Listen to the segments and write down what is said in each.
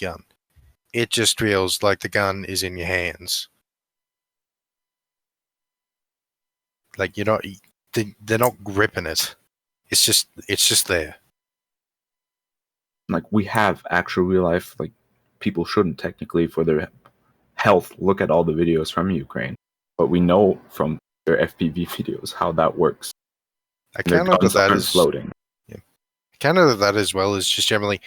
gun. It just feels like the gun is in your hands. Like you're not, they're not gripping it. It's just there. Like, we have actual real life, like, people shouldn't technically, for their health, look at all the videos from Ukraine. But we know from their FPV videos how that works. I counter to that is floating. Yeah. I counter to that as well is just generally,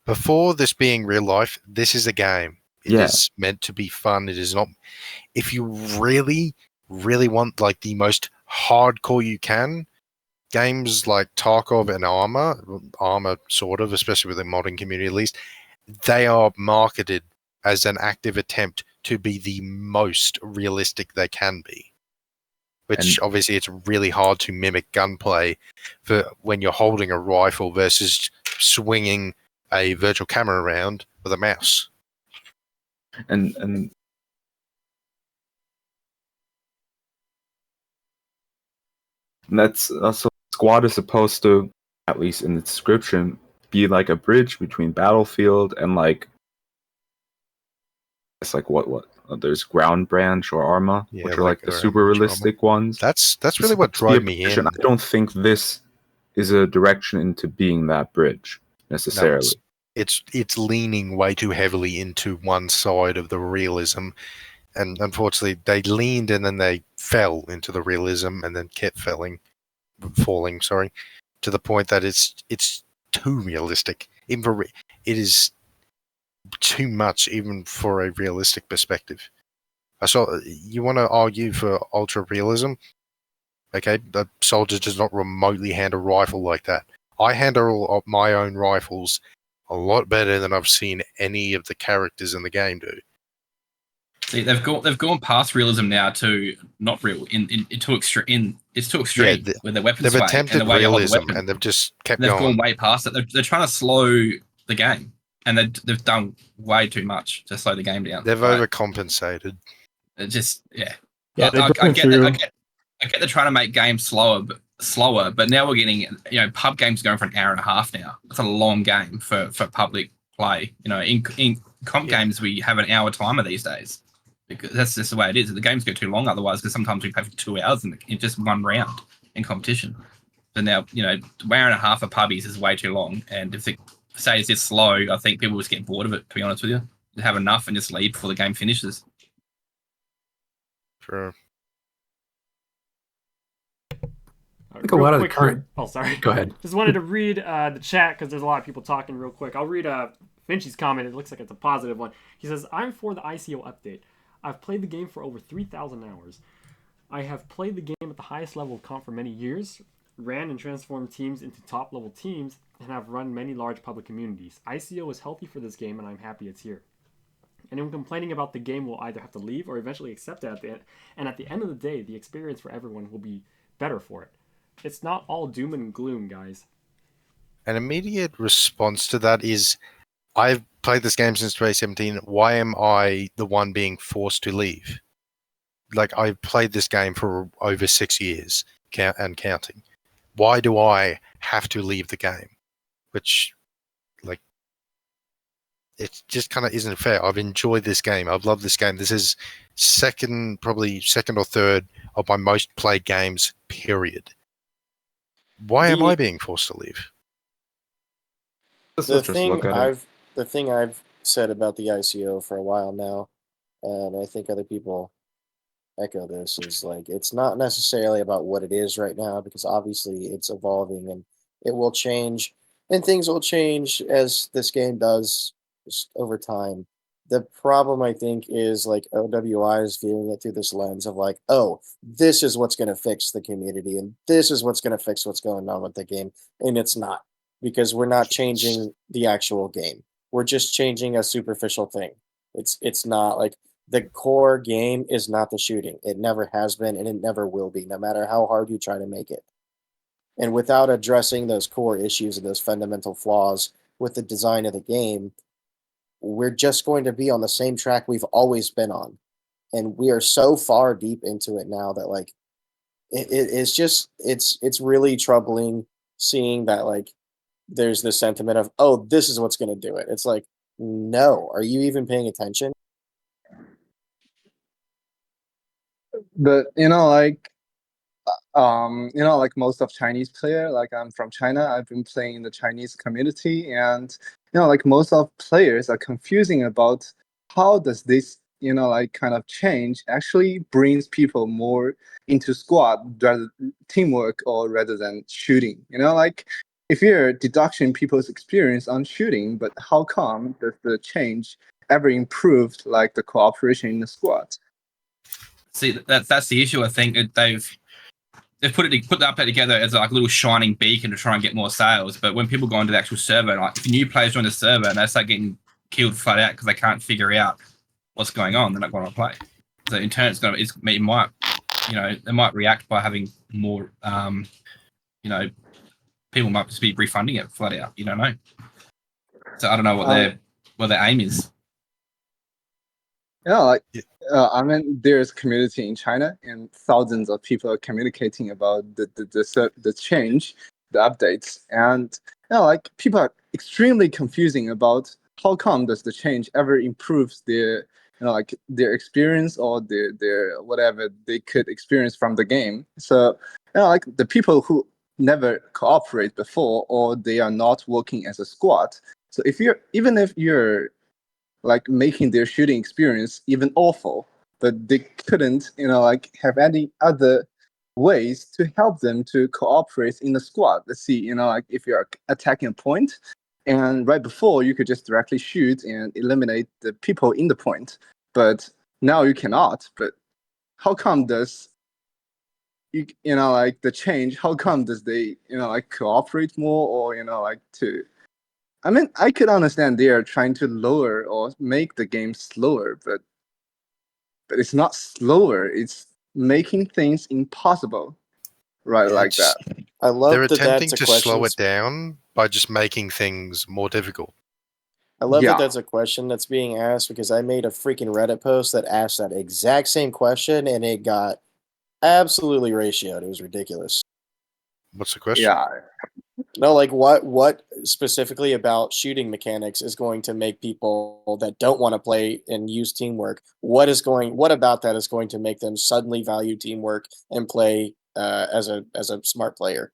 before this being real life, this is a game. It is meant to be fun. It is not. If you really, really want like the most hardcore you can, games like Tarkov and Armor sort of, especially with the modding community at least, they are marketed as an active attempt to be the most realistic they can be. Which obviously it's really hard to mimic gunplay for when you're holding a rifle versus swinging a virtual camera around with a mouse. And that's also, Squad is supposed to, at least in the description, be like a bridge between Battlefield and like, it's like what there's Ground Branch or Arma, which are like the super realistic ones. That's really what drove me in. I don't think this is a direction into being that bridge necessarily. No, it's leaning way too heavily into one side of the realism, and unfortunately they leaned and then they fell into the realism and then kept falling, to the point that it's too realistic. It is too much even for a realistic perspective. You want to argue for ultra realism? Okay, the soldier does not remotely handle a rifle like that. I handle my own rifles a lot better than I've seen any of the characters in the game do. See, they've gone past realism now to not real it's too extreme with their weapons. They've attempted realism and they've just kept going. They've gone way past it. They're trying to slow the game, and they've done way too much to slow the game down. They've overcompensated. It just yeah. I get that they're trying to make games slower, but now we're getting pub games going for an hour and a half now. That's a long game for public play. In comp games we have an hour timer these days because that's just the way it is. The games go too long otherwise, because sometimes we play for 2 hours in just one round in competition. But now an hour and a half of pubbies is way too long, and if it stays this slow, I think people will just get bored of it, to be honest with you. They have enough and just leave before the game finishes. Sure. I think a lot of the current... Oh, sorry. Go ahead. Just wanted to read the chat because there's a lot of people talking real quick. I'll read Vinci's comment. It looks like it's a positive one. He says, I'm for the ICO update. I've played the game for over 3,000 hours. I have played the game at the highest level of comp for many years, ran and transformed teams into top-level teams, and have run many large public communities. ICO is healthy for this game, and I'm happy it's here. Anyone complaining about the game will either have to leave or eventually accept it at the end. And at the end of the day, the experience for everyone will be better for it. It's not all doom and gloom, guys. An immediate response to that is, I've played this game since 2017. Why am I the one being forced to leave? Like, I've played this game for over 6 years and counting. Why do I have to leave the game? Which, like, it just kind of isn't fair. I've enjoyed this game. I've loved this game. This is probably second or third of my most played games, period. Why am I being forced to leave? The thing I've said about the ICO for a while now, and I think other people echo this, is like, it's not necessarily about what it is right now, because obviously it's evolving and it will change, and things will change as this game does just over time. The problem, I think, is like OWI is viewing it through this lens of like, oh, this is what's going to fix the community, and this is what's going to fix what's going on with the game. And it's not, because we're not changing the actual game. We're just changing a superficial thing. It's not like the core game is not the shooting. It never has been, and it never will be, no matter how hard you try to make it. And without addressing those core issues and those fundamental flaws with the design of the game, we're just going to be on the same track we've always been on. And we are so far deep into it now that like it's really troubling seeing that like there's this sentiment of, oh, this is what's going to do it. It's like, No. Are you even paying attention? But like most of Chinese player, like I'm from China, I've been playing in the Chinese community, and like most of players are confusing about how does this like kind of change actually brings people more into squad rather teamwork or rather than shooting. Like if you're deducting people's experience on shooting, but how come does the change ever improved like the cooperation in the squad? See, that's the issue. I think they've put the update together as like a little shining beacon to try and get more sales. But when people go into the actual server, like if new players join the server and they start getting killed flat out because they can't figure out what's going on, they're not going to play. So in turn, it might, they might react by having more, people might just be refunding it flat out. You don't know. So I don't know what their aim is. I mean, there's community in China, and thousands of people are communicating about the change, the updates, and like people are extremely confusing about how come does the change ever improves their like their experience or their whatever they could experience from the game. So like the people who never cooperate before or they are not working as a squad. So if you're like making their shooting experience even awful, but they couldn't, like have any other ways to help them to cooperate in the squad. Let's see, like if you're attacking a point, and right before you could just directly shoot and eliminate the people in the point, but now you cannot. But how come does like the change? How come does they like cooperate more or like to I mean, I could understand they are trying to lower or make the game slower, but it's not slower. It's making things impossible, right? Like that. I love they're that attempting that's a to question. slow it down by just making things more difficult. I love that that's a question that's being asked because I made a freaking Reddit post that asked that exact same question and it got absolutely ratioed. It was ridiculous. What's the question? Yeah. No, like what specifically about shooting mechanics is going to make people that don't want to play and use teamwork? What about that is going to make them suddenly value teamwork and play as a smart player?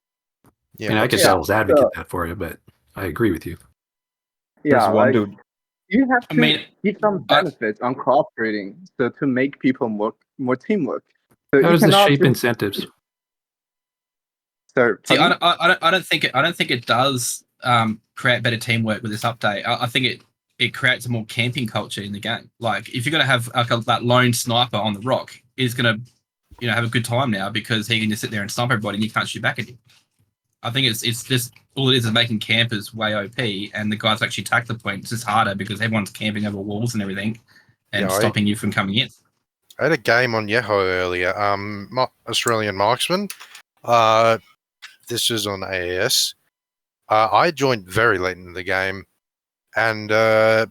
Yeah, I could devil's advocate that for you, but I agree with you. Yeah, like you have to give some benefits on cooperating, so to make people more teamwork. So how does this shape incentives? See, I don't think it does create better teamwork with this update. I think it creates a more camping culture in the game. Like if you're going to have that lone sniper on the rock, he's going to have a good time now because he can just sit there and snipe everybody and you can't shoot back at him. I think it's just all it is making campers way OP, and the guys who actually attack the point. It's just harder because everyone's camping over walls and everything, and stopping you from coming in. I had a game on Yahoo earlier. Australian Marksman. This was on AAS. I joined very late in the game, and I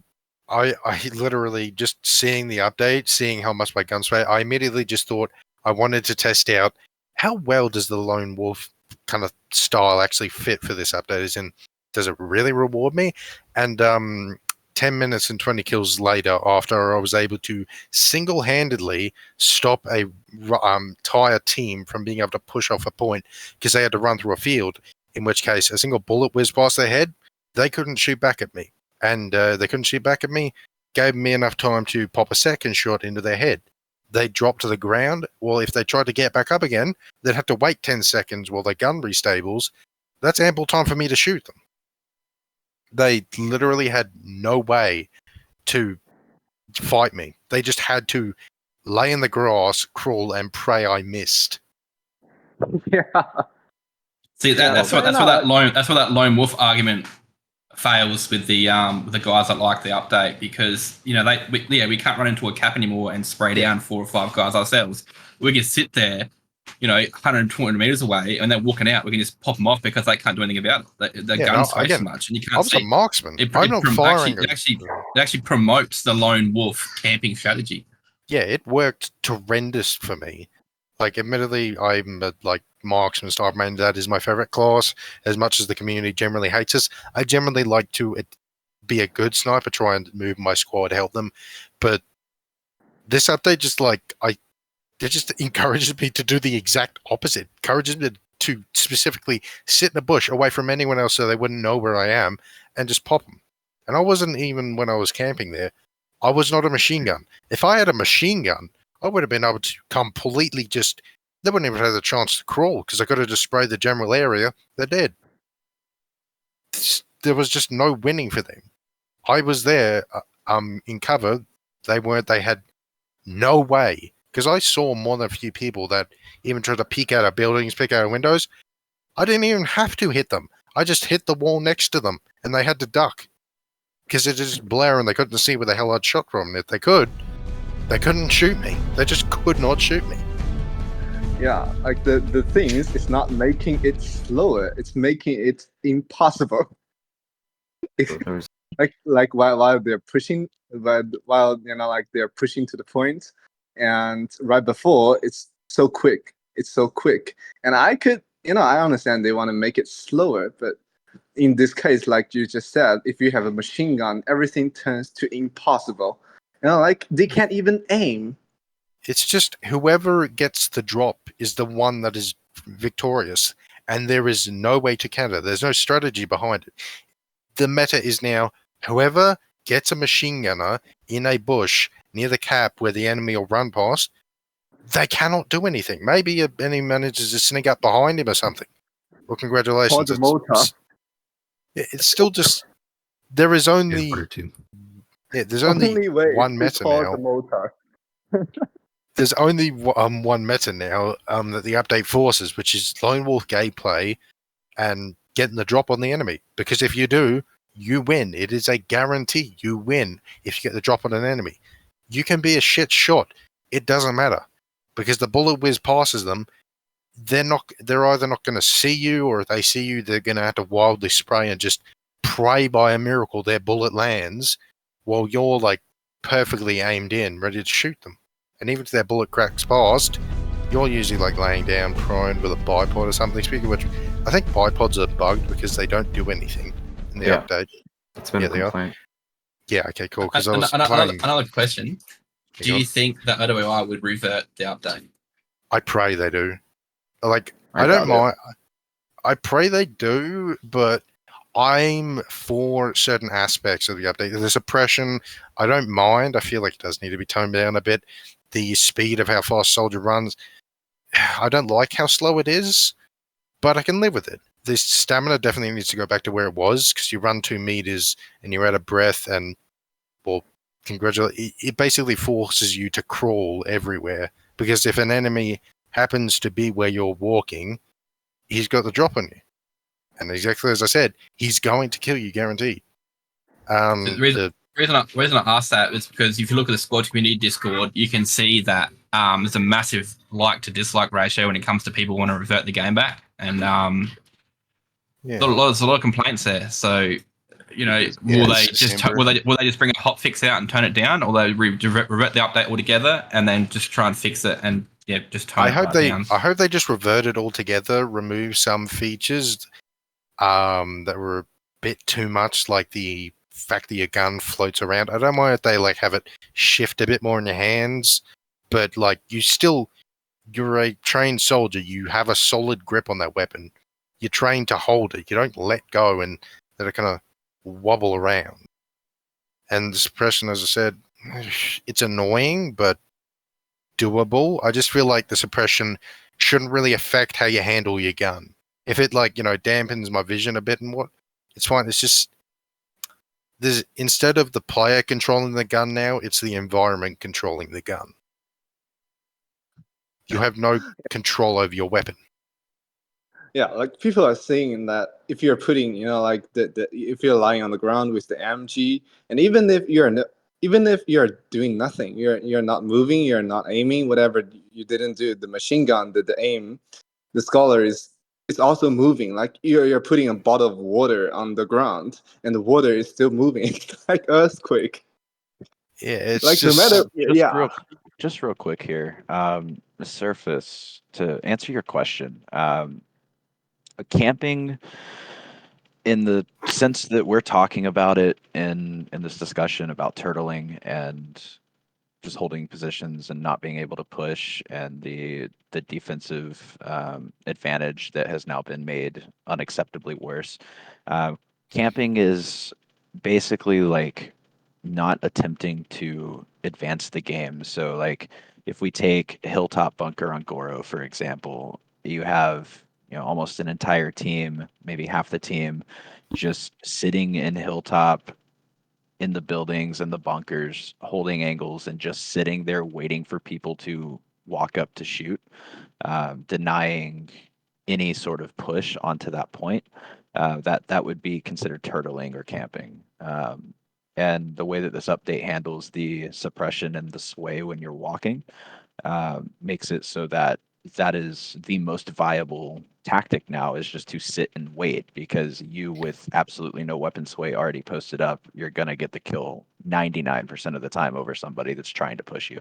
literally just seeing the update, seeing how much my guns play, I immediately just thought I wanted to test out how well does the lone wolf kind of style actually fit for this update. As in, does it really reward me? And 10 minutes and 20 kills later, after I was able to single-handedly stop a entire team from being able to push off a point because they had to run through a field, in which case a single bullet whizzed past their head, they couldn't shoot back at me. And they couldn't shoot back at me, gave me enough time to pop a second shot into their head. They dropped to the ground. Well, if they tried to get back up again, they'd have to wait 10 seconds while their gun restables. That's ample time for me to shoot them. They literally had no way to fight me. They just had to lay in the grass, crawl, and pray I missed. Yeah. See, that's where that lone wolf argument fails with the guys that like the update, because we can't run into a cap anymore and spray down 4 or 5 guys ourselves. We can sit there, 120 meters away, and then walking out, we can just pop them off because they can't do anything about it. The guns waste so much, and you can't. I was a marksman. I'm not firing. It actually promotes the lone wolf camping strategy. Yeah, it worked horrendous for me. Like, admittedly, I'm a marksman sniper man. That is my favorite class. As much as the community generally hates us, I generally like to be a good sniper, try and move my squad, help them. But this update just they just encourages me to do the exact opposite. Encourages me to specifically sit in a bush away from anyone else so they wouldn't know where I am and just pop them. And I wasn't even, when I was camping there, I was not a machine gun. If I had a machine gun, I would have been able to completely just, they wouldn't even have the chance to crawl because I could have just sprayed the general area. They're dead. There was just no winning for them. I was there in cover. They had no way. Because I saw more than a few people that even tried to peek out of buildings, peek out of windows. I didn't even have to hit them. I just hit the wall next to them, and they had to duck. Because it just blaring, they couldn't see where the hell I'd shot from. If they could, they couldn't shoot me. They just could not shoot me. Yeah, like the thing is, it's not making it slower. It's making it impossible. like while they're pushing, while like they're pushing to the point, and right before it's so quick. It's so quick, and I could, I understand they want to make it slower, but in this case, like you just said, if you have a machine gun, everything turns to impossible. Like they can't even aim. It's just whoever gets the drop is the one that is victorious, and there is no way to counter. There's no strategy behind it. The meta is now whoever gets a machine gunner in a bush near the cap where the enemy will run past, they cannot do anything. Maybe an enemy manages to sneak up behind him or something. Well, congratulations. It's still just, there is only there's only one meta now. There's only one meta now that the update forces, which is lone wolf gameplay and getting the drop on the enemy. Because if you do, you win. It is a guarantee. You win if you get the drop on an enemy. You can be a shit shot. It doesn't matter. Because the bullet whiz passes them, they're either not going to see you, or if they see you, they're going to have to wildly spray and just pray by a miracle their bullet lands while you're like perfectly aimed in, ready to shoot them. And even if their bullet cracks past, you're usually like laying down prone with a bipod or something. Speaking of which, I think bipods are bugged because they don't do anything in the update. It's been a complaint. Yeah, okay, cool. Because another question. Do you think that OWI would revert the update? I pray they do. Like, I don't mind. I pray they do, but I'm for certain aspects of the update. The suppression, I don't mind. I feel like it does need to be toned down a bit. The speed of how fast Soldier runs, I don't like how slow it is, but I can live with it. The stamina definitely needs to go back to where it was, because you run 2 meters and you're out of breath, and, well, it basically forces you to crawl everywhere, because if an enemy happens to be where you're walking, he's got the drop on you. And exactly as I said, he's going to kill you, guaranteed. The reason I asked that is because if you look at the squad community Discord, you can see that there's a massive like to dislike ratio when it comes to people want to revert the game back, and there's a lot of complaints there. So, will they just bring a hot fix out and turn it down, or they revert the update altogether and then just try and fix it and just tone it down? I hope they just revert it altogether, remove some features that were a bit too much, like the fact that your gun floats around. I don't mind if they have it shift a bit more in your hands, but you're a trained soldier. You have a solid grip on that weapon. You're trained to hold it. You don't let go and let it kind of wobble around. And the suppression, as I said, it's annoying, but doable. I just feel like the suppression shouldn't really affect how you handle your gun. If it dampens my vision a bit it's fine. It's just instead of the player controlling the gun now, it's the environment controlling the gun. You have no control over your weapon. Yeah, like people are saying that if you're putting, if you're lying on the ground with the MG, and even if you're doing nothing, you're not moving, you're not aiming, whatever you didn't do, the machine gun did the aim, the scholar is also moving. Like you're putting a bottle of water on the ground, and the water is still moving. It's like earthquake. Yeah, it's like just, no matter. Just real quick here, Surface, to answer your question. Camping, in the sense that we're talking about it in this discussion about turtling and just holding positions and not being able to push, and the defensive advantage that has now been made unacceptably worse. Camping is basically like not attempting to advance the game. So like if we take Hilltop Bunker on Goro, for example, you have almost an entire team, maybe half the team, just sitting in Hilltop in the buildings and the bunkers, holding angles and just sitting there waiting for people to walk up to shoot, denying any sort of push onto that point. That would be considered turtling or camping. And the way that this update handles the suppression and the sway when you're walking makes it so that that is the most viable tactic now, is just to sit and wait, because you, with absolutely no weapon sway already posted up, you're going to get the kill 99% of the time over somebody that's trying to push you.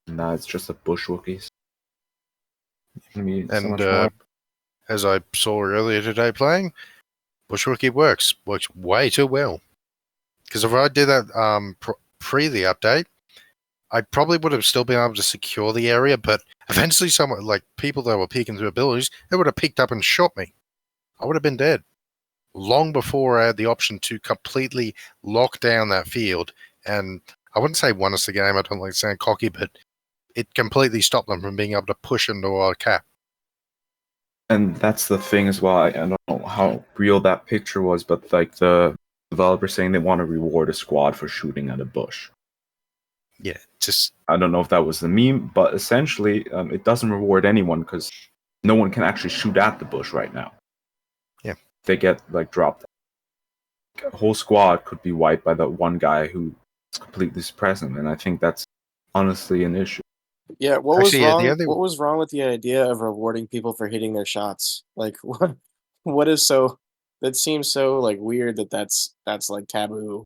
Nah, it's just a bushwookies. And as I saw earlier today playing, bushwookie works way too well. Because if I did that pre the update, I probably would have still been able to secure the area, but eventually someone, like people that were peeking through abilities, they would have picked up and shot me. I would have been dead. Long before I had the option to completely lock down that field. And I wouldn't say won us the game, I don't like to sound cocky, but it completely stopped them from being able to push into our cap. And that's the thing as well. I don't know how real that picture was, but like the developer saying they want to reward a squad for shooting at a bush. Yeah, just I don't know if that was the meme, but essentially it doesn't reward anyone because no one can actually shoot at the bush right now. Yeah, they get like dropped. A whole squad could be wiped by the one guy who is completely suppressing, and I think that's honestly an issue. Yeah, what was wrong? What was wrong with the idea of rewarding people for hitting their shots? Like, what is so? That seems so like weird that's like taboo.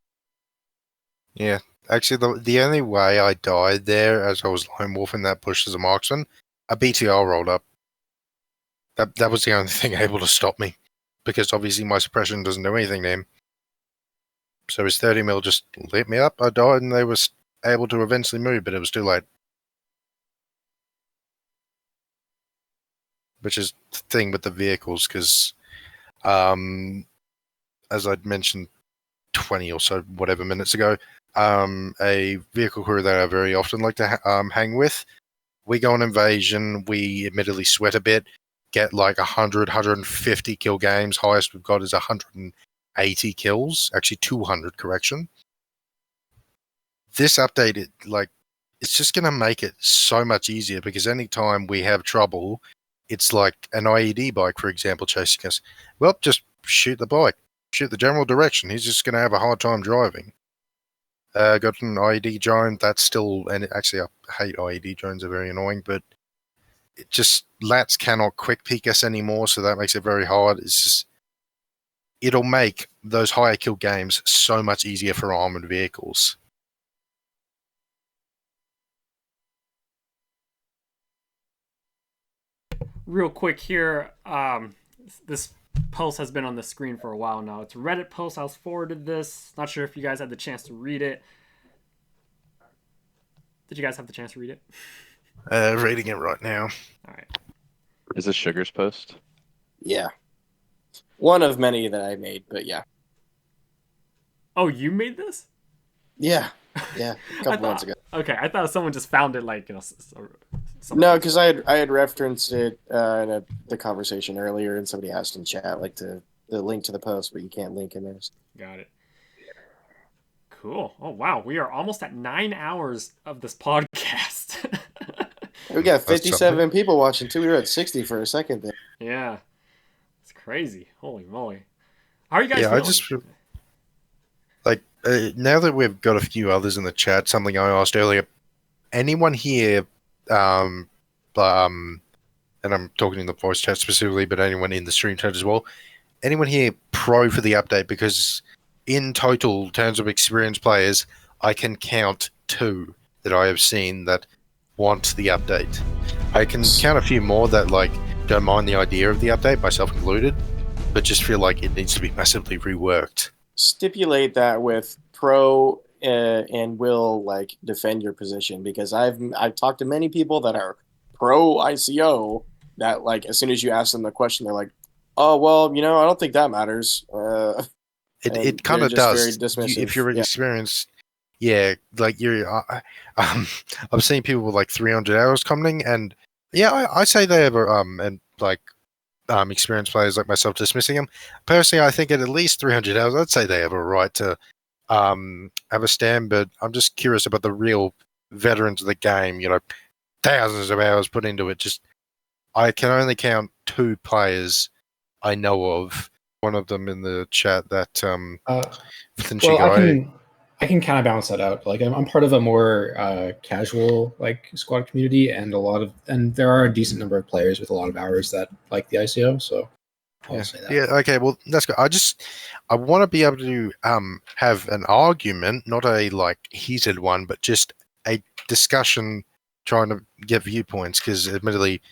Yeah, actually, the only way I died there as I was lone wolfing that bush as a marksman, a BTR rolled up. That was the only thing able to stop me, because obviously my suppression doesn't do anything to him. So his 30 mil just lit me up. I died, and they were able to eventually move, but it was too late. Which is the thing with the vehicles, because as I'd mentioned 20 or so whatever minutes ago, a vehicle crew that I very often like to hang with, we go on invasion, we admittedly sweat a bit, get like 100, 150 kill games. Highest we've got is 180 kills, actually 200, correction. This update, it's just going to make it so much easier, because anytime we have trouble, it's like an IED bike, for example, chasing us. Well, just shoot the bike. Shoot the general direction. He's just going to have a hard time driving. Got an IED drone. That's still... And actually, I hate IED drones. They're very annoying, but it just... Lats cannot quick peek us anymore, so that makes it very hard. It's just... It'll make those higher kill games so much easier for armored vehicles. Real quick here, this post has been on the screen for a while now. It's a Reddit post. I was forwarded this. Not sure if you guys had the chance to read it. Did you guys have the chance to read it? Reading it right now. All right. Is this Sugar's post? Yeah. One of many that I made, but yeah. Oh, you made this? Yeah. Yeah, a couple months ago. Okay, I thought someone just found it, like, No, because I had referenced it in the conversation earlier, and somebody asked in chat like the link to the post, but you can't link in there. Got it. Cool. Oh wow, we are almost at 9 hours of this podcast. We got 57 people watching too. We were at 60 for a second there. Yeah, it's crazy. Holy moly! How are you guys? Yeah, feeling? I just now that we've got a few others in the chat, something I asked earlier. Anyone here, and I'm talking in the voice chat specifically, but anyone in the stream chat as well, anyone here pro for the update? Because in total, in terms of experienced players, I can count 2 that I have seen that want the update. I can count a few more that don't mind the idea of the update, myself included. but just feel like it needs to be massively reworked. Stipulate that with pro and will like defend your position, because I've talked to many people that are pro ICO that like as soon as you ask them the question, they're like, oh well, I don't think that matters. It kind of does. Very dismissive. If you're experienced, like you're. I've seen people with like 300 hours commenting, and I say they have and like experienced players like myself dismissing them. Personally, I think at least 300 hours, I'd say they have a right to have a stand. But I'm just curious about the real veterans of the game. Thousands of hours put into it. Just I can only count 2 players I know of. One of them in the chat that I can kind of balance that out. Like I'm part of a more casual like squad community, and there are a decent number of players with a lot of hours that like the ICO. So I'll say that. Yeah. Okay. Well, that's good. I want to be able to have an argument, not a like heated one, but just a discussion, trying to get viewpoints, because admittedly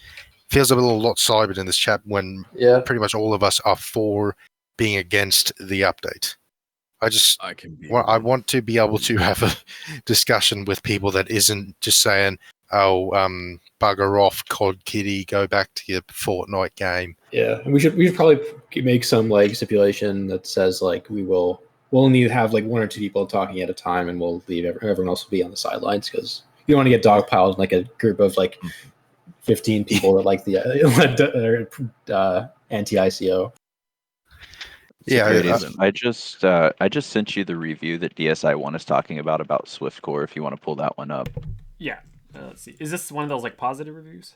feels a little lopsided in this chat when pretty much all of us are for being against the update. I want to be able to have a discussion with people that isn't just saying, "Oh, bugger off, COD Kitty, go back to your Fortnite game." Yeah, and we should probably make some like stipulation that says like we'll only have like 1 or 2 people talking at a time, and we'll leave everyone else will be on the sidelines, because you don't want to get dogpiled in like a group of like 15 people that like the anti-ICO. Yeah, I just sent you the review that DSI1 is talking about SwiftCore. If you want to pull that one up. Yeah, let's see. Is this one of those like positive reviews?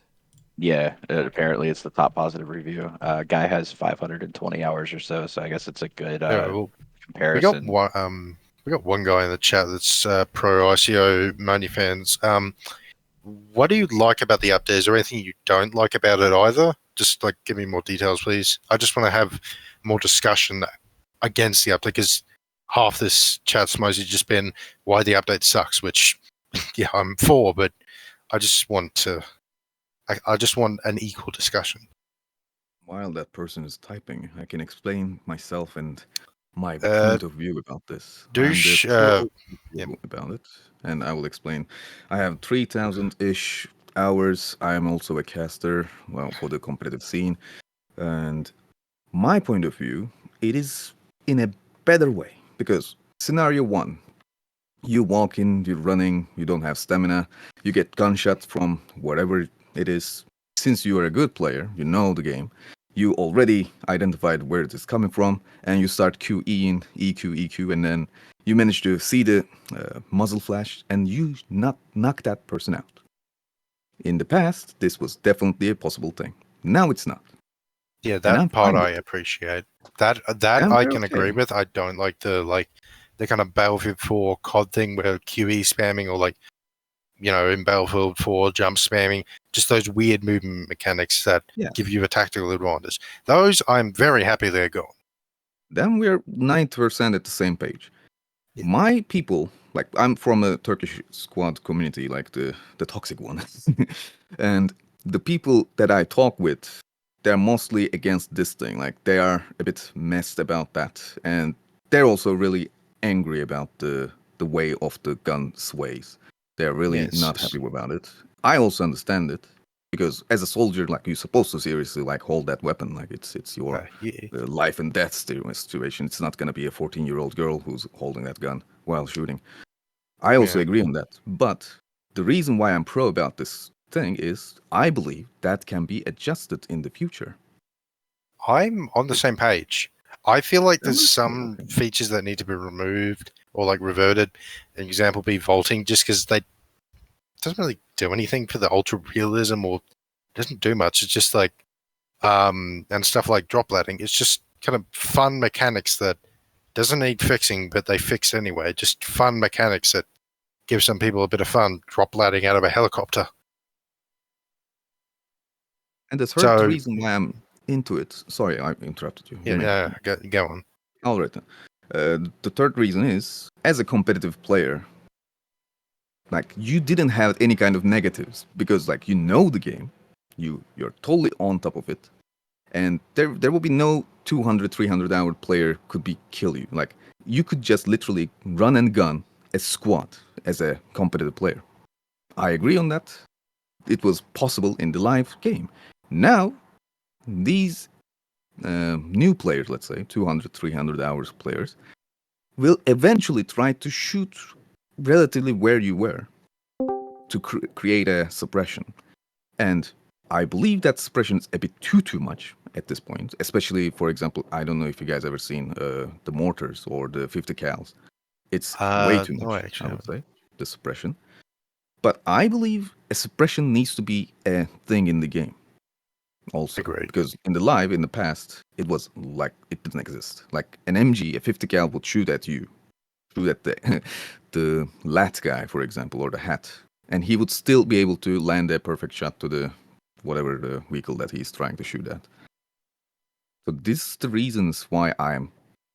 Yeah, apparently it's the top positive review. Guy has 520 hours or so I guess it's a good comparison. We got one guy in the chat that's pro ICO Money fans. What do you like about the update? Is there anything you don't like about it either? Just like give me more details, please. I just want to have more discussion against the update, because half this chat's mostly just been why the update sucks, which I'm for, but I just want an equal discussion. While that person is typing, I can explain myself and my point of view about this. Douche, about it, and I will explain. I have 3,000-ish hours. I am also a caster, for the competitive scene, and my point of view, it is in a better way, because scenario 1, you walk in, you're running, you don't have stamina, you get gunshot from whatever it is. Since you are a good player, you know the game, you already identified where it is coming from, and you start QEing, EQ, and then you manage to see the muzzle flash, and you knock that person out. In the past, this was definitely a possible thing. Now it's not. Yeah, that part I appreciate. That I can agree with. I don't like the kind of Battlefield 4 COD thing where QE spamming, or in Battlefield 4 jump spamming, just those weird movement mechanics that give you a tactical advantage. Those I'm very happy they're gone. Then we're 90% at the same page. Yeah. My people, like I'm from a Turkish squad community, like the toxic one, and the people that I talk with, they're mostly against this thing. Like they are a bit messed about that, and they're also really angry about the way of the gun sways. They're really not happy about it. I also understand it, because as a soldier, like you're supposed to seriously like hold that weapon, like it's your life and death situation. It's not gonna be a 14-year-old girl who's holding that gun while shooting. I also agree on that, but the reason why I'm pro about this thing is I believe that can be adjusted in the future. I'm on the same page. I feel like there's some features that need to be removed or like reverted. An example be vaulting, just because they doesn't really do anything for the ultra realism, or doesn't do much. It's just like and stuff like drop letting. It's just kind of fun mechanics that doesn't need fixing, but they fix anyway. Just fun mechanics that give some people a bit of fun. Drop letting out of a helicopter. And the third reason why I'm into it. Sorry, I interrupted you. Go on. All right. The third reason is, as a competitive player, like you didn't have any kind of negatives, because like you know the game, you're totally on top of it, and there will be no 200, 300 hour player could kill you. Like, you could just literally run and gun a squad as a competitive player. I agree on that. It was possible in the live game. Now, these new players, let's say 200, 300 hours players, will eventually try to shoot relatively where you were to create a suppression. And I believe that suppression is a bit too much at this point, especially, for example, I don't know if you guys ever seen the mortars or the 50 cals. It's way too much, actually, I would say, the suppression. But I believe a suppression needs to be a thing in the game also. Agreed. Because in the live, in the past, it was like, it didn't exist. Like an MG, a 50 cal would shoot at you, shoot at the lat guy, for example, or the hat. And he would still be able to land a perfect shot to the whatever the vehicle that he's trying to shoot at. So this is the reasons why I'm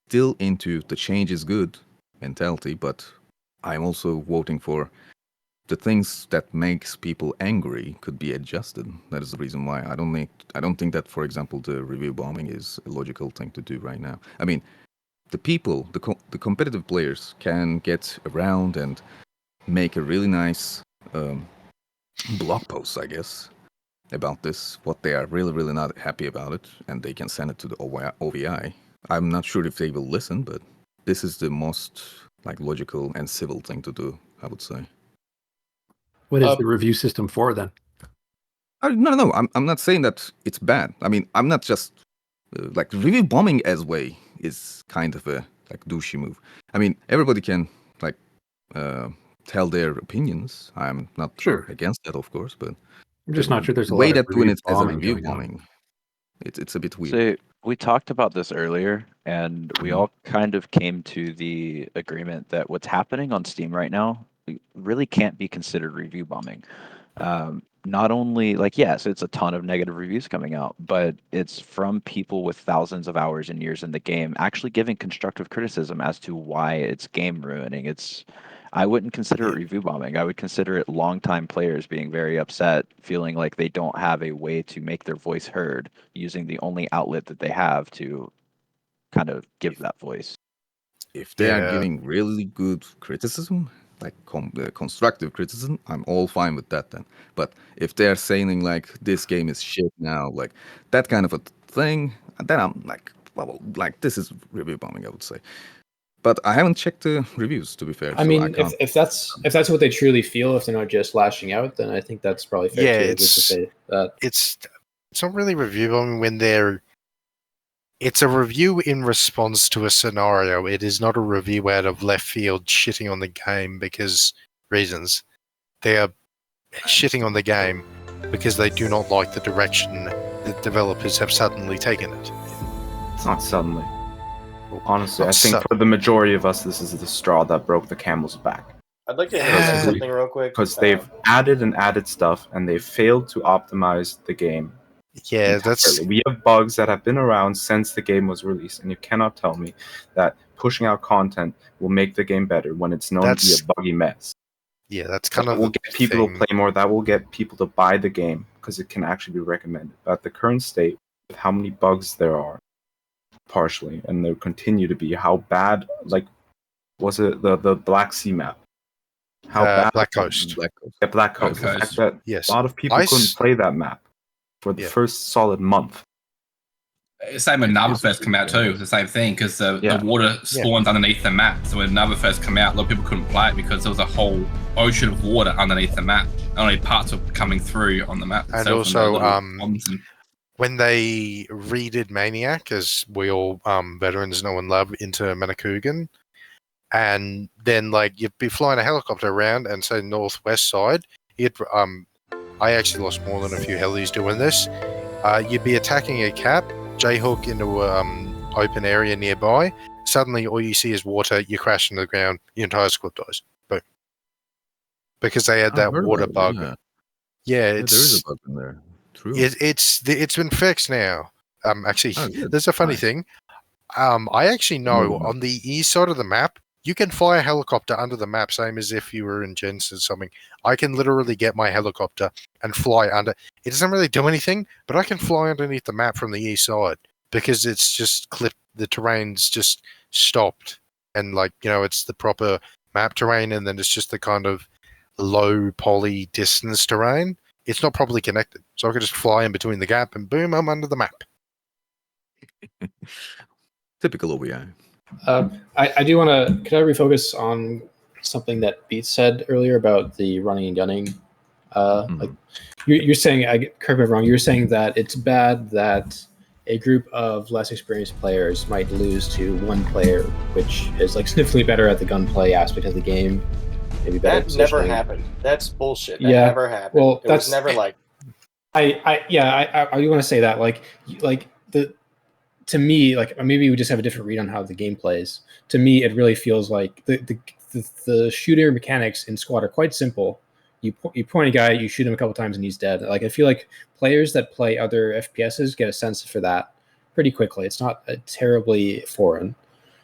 still into the change is good mentality, but I'm also voting for the things that makes people angry could be adjusted. That is the reason why I don't think that, for example, the review bombing is a logical thing to do right now. I mean, the people, the competitive players can get around and make a really nice blog post, I guess, about this, what they are really not happy about it, and they can send it to the OVI. I'm not sure if they will listen, but this is the most like logical and civil thing to do, I would say. What is the review system for then? No. I'm not saying that it's bad. I mean, I'm not just like review bombing as way is kind of a like douchey move. I mean, everybody can like tell their opinions. I'm not sure against that, of course, but I'm just not sure there's a way lot that of doing it as a bombing review going on. bombing. It's a bit weird. So we talked about this earlier, and we all kind of came to the agreement that what's happening on Steam right now really can't be considered review bombing. Not only, like, yes, it's a ton of negative reviews coming out, but it's from people with thousands of hours and years in the game actually giving constructive criticism as to why it's game ruining. I wouldn't consider it review bombing. I would consider it longtime players being very upset, feeling like they don't have a way to make their voice heard, using the only outlet that they have to kind of give that voice. If they are giving really good criticism, like constructive criticism, I'm all fine with that then. But if they're saying like this game is shit now, like that kind of a thing, then I'm like, well, like this is review bombing, I would say. But I haven't checked the reviews, to be fair. I mean, if that's what they truly feel, if they're not just lashing out, then I think that's probably fair too. Just to say that it's not really review bombing when it's a review in response to a scenario. It is not a review out of left field shitting on the game because reasons. They are shitting on the game because they do not like the direction the developers have suddenly taken it. It's not suddenly. Honestly, I think for the majority of us, this is the straw that broke the camel's back. I'd like to say something real quick. Because they've added stuff, and they've failed to optimize the game. Yeah, we have bugs that have been around since the game was released, and you cannot tell me that pushing out content will make the game better when it's known to be a buggy mess. Yeah, that's kind of will get people to play more. That will get people to buy the game because it can actually be recommended. But at the current state, with how many bugs there are, partially, and there continue to be, how bad, like, was it the Black Sea map? How bad? Black Coast. Yeah, Black Coast. The fact that a lot of people couldn't play that map for the first solid month. Same when Nava first came out too. It was the same thing because the water spawns underneath the map. So when Nava first came out, a lot of people couldn't play it because there was a whole ocean of water underneath the map. Only parts were coming through on the map. And also, when they redid Maniac, as we all veterans know and love, into Manakougan, and then like you'd be flying a helicopter around and say northwest side, I actually lost more than a few helis doing this. You'd be attacking a cap, J-hook into open area nearby. Suddenly, all you see is water. You crash into the ground. Your entire squad dies. Boom. Because they had that water bug. Yeah, there is a bug in there. True. It's been fixed now. Actually, there's a funny thing. I actually know on the east side of the map, You can fly a helicopter under the map, same as if you were in Gens or something. I can literally get my helicopter and fly under. It doesn't really do anything, but I can fly underneath the map from the east side because it's just clipped. The terrain's just stopped, and it's the proper map terrain, and then it's just the kind of low poly distance terrain. It's not properly connected, so I could just fly in between the gap, and boom, I'm under the map. Typical OBI. I do want to. Could I refocus on something that Beat said earlier about the running and gunning? Like you're saying, correct me if I'm wrong. You're saying that it's bad that a group of less experienced players might lose to one player, which is like significantly better at the gunplay aspect of the game. Maybe better. That never happened. That's bullshit. That Yeah. never happened. Well, it was never like. I do want to say that to me, like maybe we just have a different read on how the game plays. To me, it really feels like the shooter mechanics in Squad are quite simple. You point a guy, you shoot him a couple times, and he's dead. Like I feel like players that play other FPSs get a sense for that pretty quickly. It's not terribly foreign.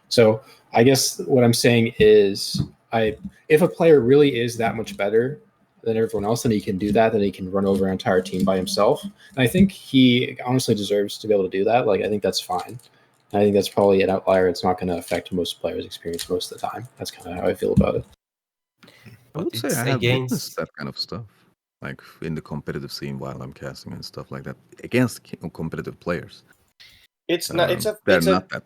So I guess what I'm saying is, if a player really is that much better than everyone else, then he can do that. Then he can run over an entire team by himself. And I think he honestly deserves to be able to do that. Like I think that's fine. I think that's probably an outlier. It's not going to affect most players' experience most of the time. That's kind of how I feel about it. I would say I have witnessed that kind of stuff, like in the competitive scene while I'm casting and stuff like that against competitive players. It's not. They're not that.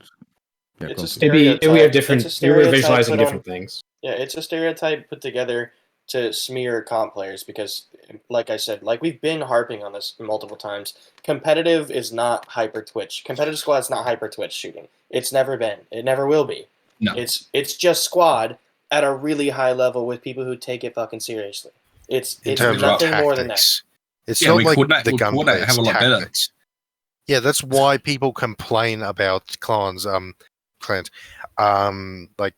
Yeah, it's a stereotype. Maybe we have different. We're visualizing different things. Yeah, it's a stereotype put together to smear comp players because, like I said, like we've been harping on this multiple times. Competitive is not hyper Twitch. Competitive squad is not hyper Twitch shooting. It's never been. It never will be. No. It's just squad at a really high level with people who take it fucking seriously. It's nothing more than that. It's not like the gunplay. It's tactics. Yeah, that's why people complain about clans. Like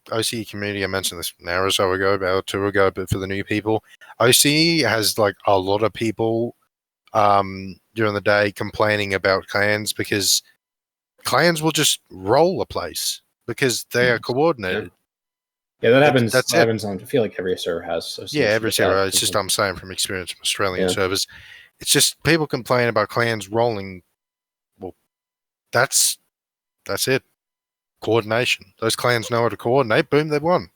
OCE community, I mentioned this an hour or so ago, about 2 ago, but for the new people, OCE has like a lot of people during the day complaining about clans because clans will just roll a place because they are coordinated. Yeah, that happens. That happens on. I feel like every server has. Yeah, every server. It's just I'm saying from experience from Australian servers, it's just people complain about clans rolling. Well, that's it. Coordination. Those clans know how to coordinate. Boom, they've won.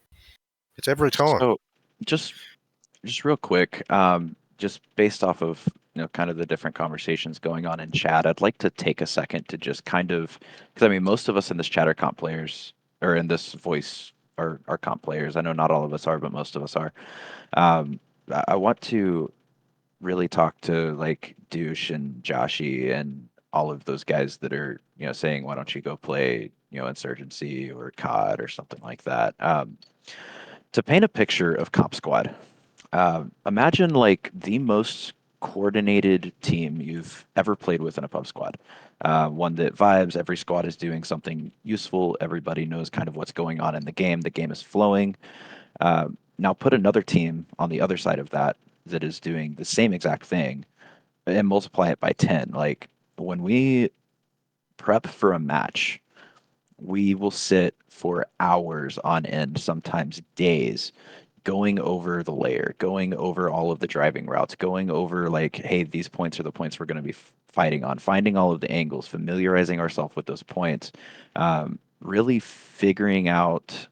It's every time. So, just real quick, just based off of kind of the different conversations going on in chat, I'd like to take a second to just kind of, because I mean, most of us in this chat are comp players, or in this voice are comp players. I know not all of us are, but most of us are. I want to really talk to like Douche and Joshy and all of those guys that are saying, why don't you go play Insurgency or COD or something like that, to paint a picture of Comp Squad. Imagine like the most coordinated team you've ever played with in a pub squad. One that vibes, every squad is doing something useful, everybody knows kind of what's going on in the game is flowing. Now put another team on the other side of that is doing the same exact thing and multiply it by 10. Like when we prep for a match, we will sit for hours on end, sometimes days, going over the layer, going over all of the driving routes, going over like, hey, these points are the points we're going to be fighting on, finding all of the angles, familiarizing ourselves with those points, really figuring out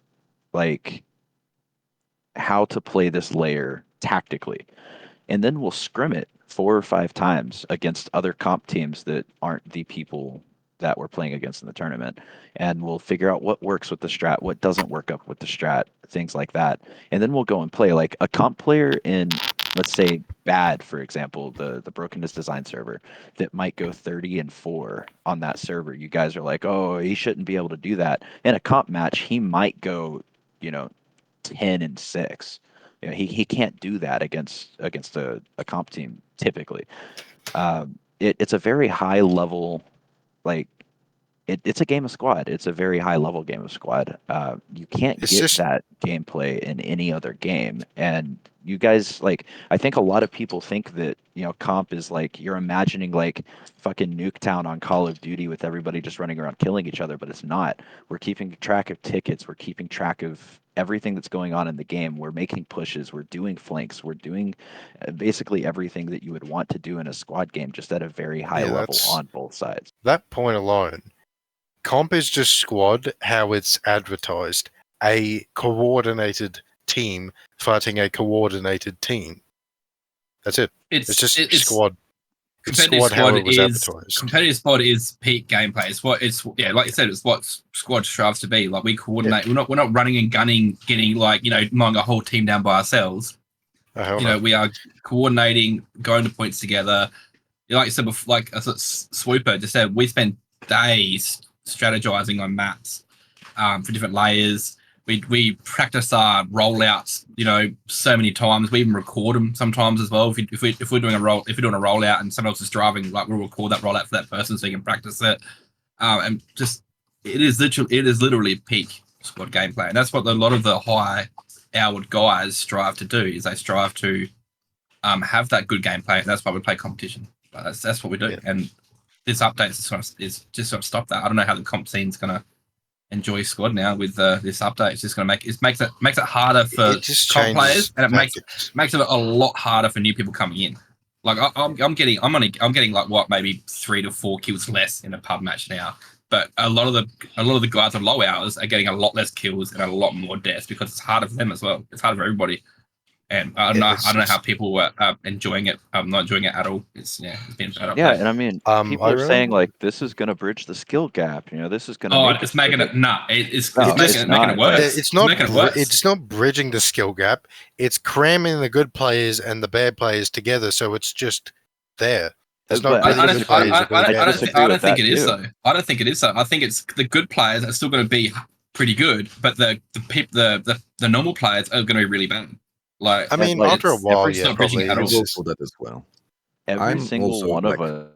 like how to play this layer tactically. And then we'll scrim it 4 or 5 times against other comp teams that aren't the people that we're playing against in the tournament. And we'll figure out what works with the strat, what doesn't work up with the strat, things like that. And then we'll go and play. Like a comp player in, let's say, Bad, for example, the Brokenness Design server, that might go 30-4 on that server. You guys are like, oh, he shouldn't be able to do that. In a comp match, he might go, 10-6. He can't do that against a comp team typically. It's a very high level, like it's a game of squad. It's a very high level game of squad. You can't get that gameplay in any other game. And you guys, like, I think a lot of people think that, comp is like you're imagining like fucking Nuketown on Call of Duty with everybody just running around killing each other, but it's not. We're keeping track of tickets. We're keeping track of everything that's going on in the game. We're making pushes. We're doing flanks. We're doing basically everything that you would want to do in a squad game, just at a very high level on both sides. That point alone. Comp is just squad, how it's advertised. A coordinated team fighting a coordinated team. That's it. It's just squad. Competitive squad is peak gameplay. It's what like you said, it's what squad strives to be. Like we coordinate. Yeah. We're not running and gunning, getting like mowing a whole team down by ourselves. We are coordinating, going to points together. Like you said before, like Swooper just said, we spend days strategizing on maps for different layers. We practice our rollouts, so many times. We even record them sometimes as well. If we're doing a rollout and someone else is driving, like we'll record that rollout for that person so you can practice it. And just it is literally peak squad gameplay, and that's what a lot of the high-hour guys strive to do. Is they strive to have that good gameplay, and that's why we play competition. That's what we do, and this update is just sort of stop that. I don't know how the comp scene's gonna enjoy squad now with this update. It's just gonna makes it harder for comp players, and it makes it a lot harder for new people coming in. Like I'm getting like what, maybe 3 to 4 kills less in a pub match now, but a lot of the guys on low hours are getting a lot less kills and a lot more deaths because it's harder for them as well. It's harder for everybody. And I don't know how people were enjoying it. I'm not enjoying it at all. It's been bad. Yeah, and I mean, people are saying like this is going to bridge the skill gap. This is going to. It's making it it's making it worse. It's not bridging the skill gap. It's cramming the good players and the bad players together, so it's just there. I don't think it is though. I don't think it is though. I think it's the good players are still going to be pretty good, but the normal players are going to be really bad. Like, I mean, after a while, yeah, probably. I will for that as well. Every single one of us.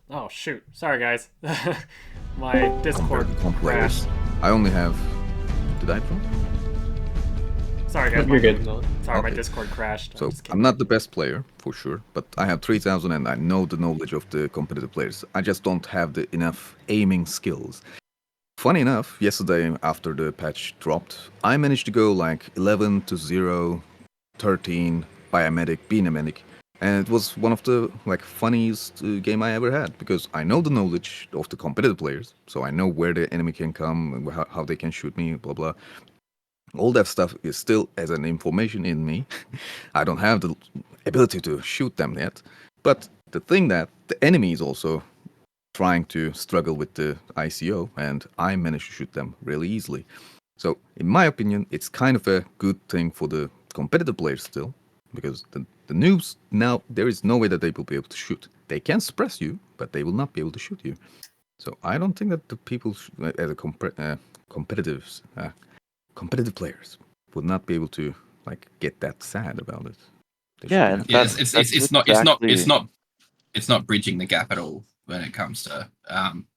Oh shoot! Sorry guys, my Discord crashed. I only have. Did I drop? Sorry guys, you're good. Sorry, my Discord crashed. So I'm not the best player for sure, but I have 3,000 and I know the knowledge of the competitive players. I just don't have the enough aiming skills. Funny enough, yesterday after the patch dropped, I managed to go like 11 to 0, 13 by a medic, being a medic, and it was one of the funniest game I ever had because I know the knowledge of the competitive players, so I know where the enemy can come, how they can shoot me, blah blah. All that stuff is still as an information in me. I don't have the ability to shoot them yet. But the thing that the enemy is also trying to struggle with the ICO, and I managed to shoot them really easily. So, in my opinion, it's kind of a good thing for the competitive players still, because the noobs, now, there is no way that they will be able to shoot. They can suppress you, but they will not be able to shoot you. So, I don't think that the people, as a competitive players would not be able to get that sad about it. It's not bridging the gap at all when it comes to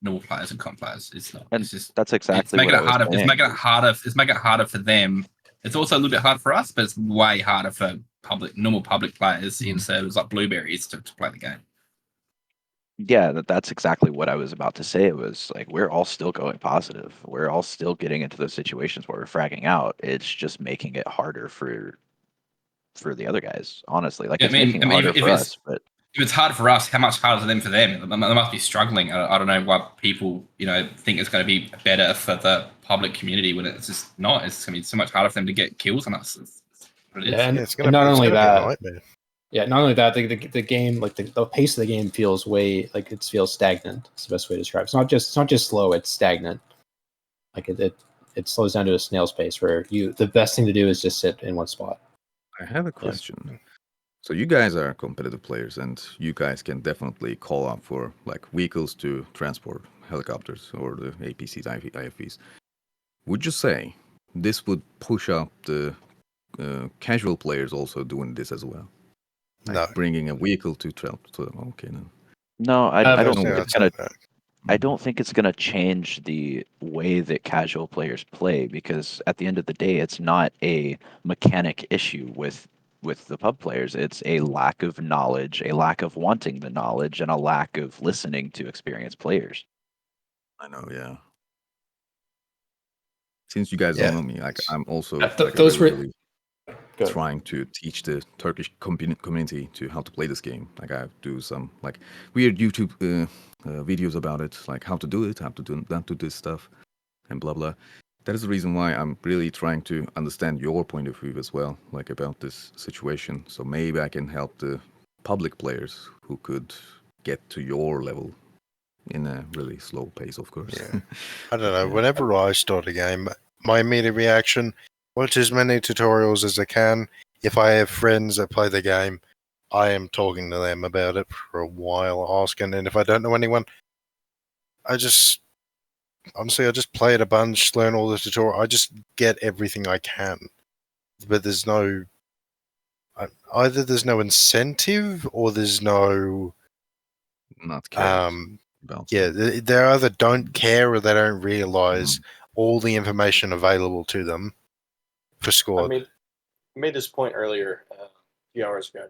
normal players and comp players. It's not. And it's just that's exactly it's making what it harder. It's making it harder. It's making it harder for them. It's also a little bit hard for us, but it's way harder for normal public players in servers like Blueberries to play the game. Yeah, that's exactly what I was about to say. It was like we're all still going positive. We're all still getting into those situations where we're fragging out. It's just making it harder for the other guys. Honestly, making it harder for us. But if it's hard for us, how much harder is it then for them? They must be struggling. I don't know why people think it's going to be better for the public community when it's just not. It's going to be so much harder for them to get kills on us. And not only that. Yeah, not only that, the game, the pace of the game feels it feels stagnant. It's the best way to describe it. It's not just slow, it's stagnant. It slows down to a snail's pace where the best thing to do is just sit in one spot. I have a question. So you guys are competitive players and you guys can definitely call up for vehicles to transport helicopters or the APCs, IFVs. Would you say this would push up the casual players also doing this as well? Like No. bringing a vehicle to travel. Okay, no. No, I don't think it's gonna. that. I don't think it's gonna change the way that casual players play, because at the end of the day, it's not a mechanic issue with the pub players. It's a lack of knowledge, a lack of wanting the knowledge, and a lack of listening to experienced players. I know, yeah. Since you guys Yeah. don't know me, like I'm also those were really trying to teach the Turkish community to how to play this game. Like I do some like weird YouTube videos about it, like how to do it, how to do not do this stuff, and blah blah. That is the reason why I'm really trying to understand your point of view as well, like about this situation. So maybe I can help the public players who could get to your level in a really slow pace, of course. Yeah. I don't know. Whenever I start a game, my immediate reaction, watch as many tutorials as I can. If I have friends that play the game, I am talking to them about it for a while, asking. And if I don't know anyone, honestly, I just play it a bunch, learn all the tutorial. I just get everything I can. But there's no, either there's no incentive or there's no, not care. yeah, they either don't care or they don't realize all the information available to them for Squad. I made this point earlier, a few hours ago,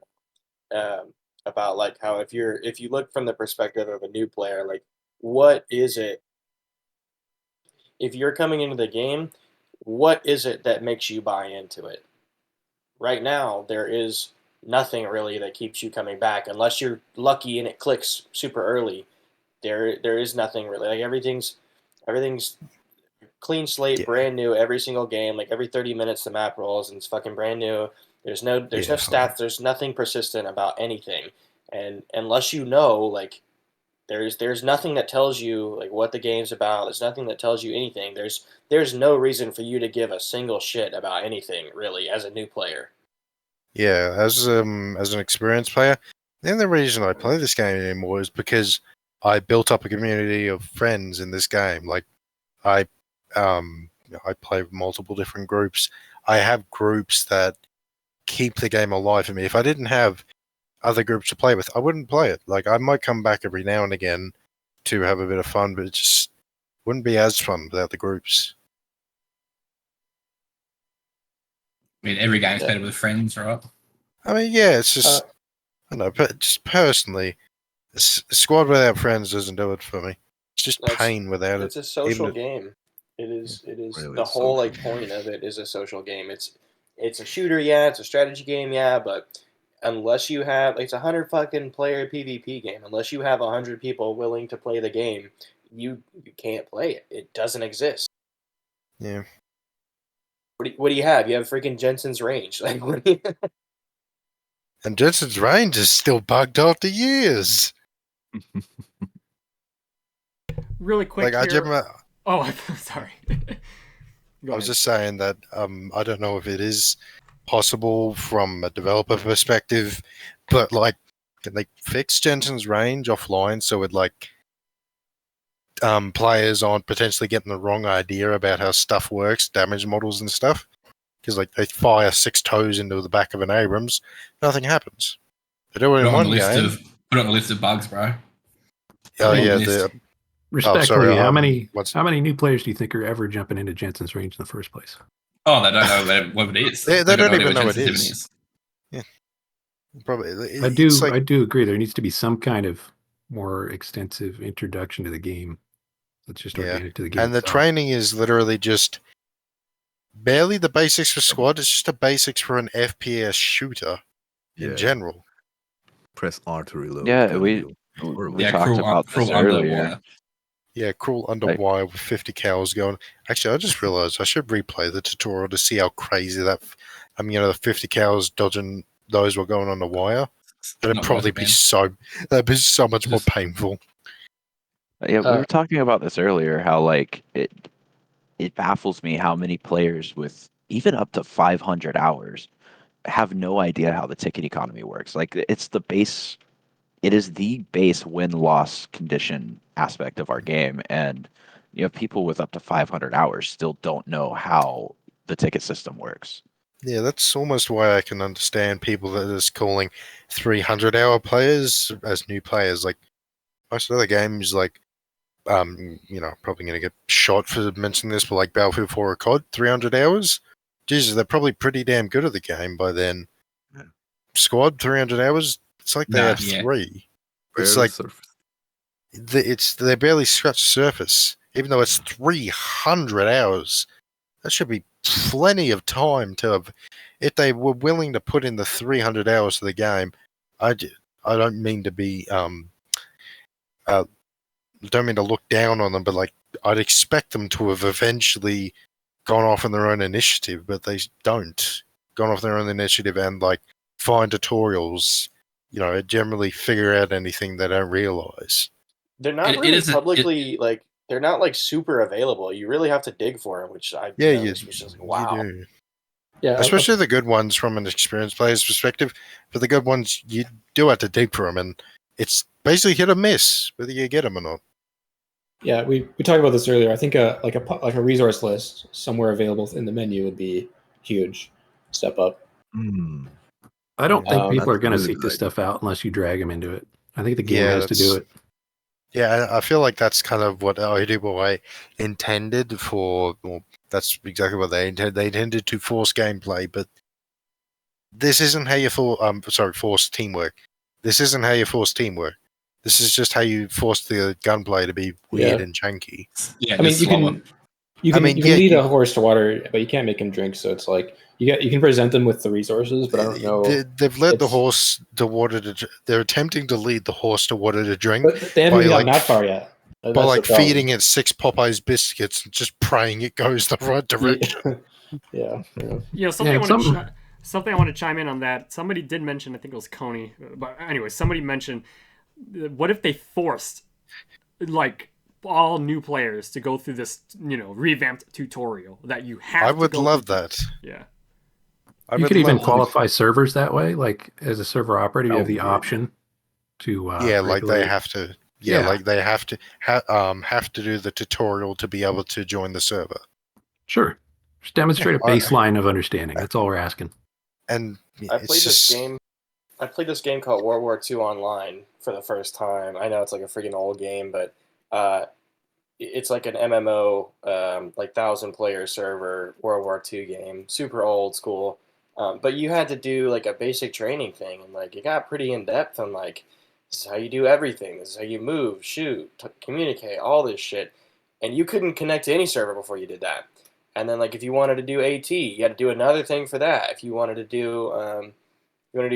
about like how if you look from the perspective of a new player, like what is it? If you're coming into the game, what is it that makes you buy into it? Right now, there is nothing really that keeps you coming back unless you're lucky and it clicks super early. There is nothing really. Like everything's clean slate, brand new every single game. Like every 30 minutes the map rolls and it's fucking brand new. There's no stats. There's nothing persistent about anything. And unless you know, like there's nothing that tells you like what the game's about. There's nothing that tells you anything. There's no reason for you to give a single shit about anything really as a new player. Yeah, as an experienced player, the only reason I play this game anymore is because I built up a community of friends in this game. Like I play with multiple different groups. I have groups that keep the game alive for me. If I didn't have other groups to play with, I wouldn't play it. Like I might come back every now and again to have a bit of fun, but it just wouldn't be as fun without the groups. I mean, every game's better with friends, right? I mean, yeah, it's just I don't know, but just personally, Squad without friends doesn't do it for me. It's just pain without it. It's a social game. It is really the whole like point of it is a social game. It's a shooter, yeah, it's a strategy game, yeah, but unless you have it's 100 fucking player PvP game. Unless you have 100 people willing to play the game, you can't play it. It doesn't exist. Yeah. What do you have? You have freaking Jensen's range. Like what do you And Jensen's range is still bugged after years. Really quick like here. I'm sorry. I was just saying that I don't know if it is possible from a developer perspective, but like, can they fix Jensen's range offline so it like players aren't potentially getting the wrong idea about how stuff works, damage models and stuff? Because like they fire 6 toes into the back of an Abrams, nothing happens. They do it in one game. Put on the list of bugs, bro. Oh yeah, Respectfully, how many new players do you think are ever jumping into Jensen's range in the first place? Oh, they don't know what it is. They don't even know what it is. Yeah, probably. I do agree. There needs to be some kind of more extensive introduction to the game. That's just organic to the game. And the training is literally just barely the basics for Squad. It's just the basics for an FPS shooter in general. Press R to reload. Yeah, we talked about this earlier. Yeah, crawl under wire with 50 cows going. Actually, I just realized I should replay the tutorial to see how crazy that. The 50 cows dodging those were going on the wire. That'd probably be so much more painful. Yeah, we were talking about this earlier. How like it baffles me how many players with even up to 500 hours have no idea how the ticket economy works. Like it's the base. It is the base win-loss condition aspect of our game, and you have people with up to 500 hours still don't know how the ticket system works. Yeah, that's almost why I can understand people that is calling 300-hour players as new players. Like most other games, like probably going to get shot for mentioning this, but like Battlefield 4 or COD, 300 hours. Jesus, they're probably pretty damn good at the game by then. Yeah. Squad, 300 hours. It's like they have 3. It's Barely like surface. they barely scratched the surface, even though it's 300 hours. That should be plenty of time to have. If they were willing to put in the 300 hours of the game, I don't mean to be don't mean to look down on them, but like I'd expect them to have eventually gone off on their own initiative, but they don't gone off their own initiative and like find tutorials. Generally figure out anything they don't realize. They're not really publicly like they're not like super available. You really have to dig for them, which I noticed was just like, wow. You do. Yeah, especially the good ones from an experienced player's perspective. For the good ones, you do have to dig for them, and it's basically hit or miss whether you get them or not. Yeah, we talked about this earlier. I think a resource list somewhere available in the menu would be huge step up. I don't think people are going to seek this stuff out unless you drag them into it. I think the game has to do it. Yeah, I feel like that's kind of what IDBOA intended for. Well, that's exactly what they intended. They intended to force gameplay, but this isn't how you force teamwork. This isn't how you force teamwork. This is just how you force the gunplay to be weird and chunky. Yeah, I mean, you can lead a horse to water, but you can't make him drink. So it's like you can present them with the resources, but I don't know. They've led the horse to water they're attempting to lead the horse to water to drink. But they haven't even gotten that far yet. By like feeding it 6 Popeyes biscuits and just praying it goes the right direction. Yeah. Something I want to chime in on that. Somebody did mention, I think it was Coney, but anyway, somebody mentioned, what if they forced like all new players to go through this, revamped tutorial that you have. I would love that. Yeah. You could even qualify servers that way, like as a server operator, you have the option to like they have to. Like they have to have to do the tutorial to be able to join the server. Sure, just demonstrate a baseline of understanding. That's all we're asking. And I played this game called World War II Online for the first time. I know it's like a freaking old game, but it's like an MMO, like 1,000-player server World War II game, super old school. But you had to do like a basic training thing, and like it got pretty in depth on like this is how you do everything. This is how you move, shoot, communicate, all this shit. And you couldn't connect to any server before you did that. And then like if you wanted to do AT, you had to do another thing for that. If you wanted to do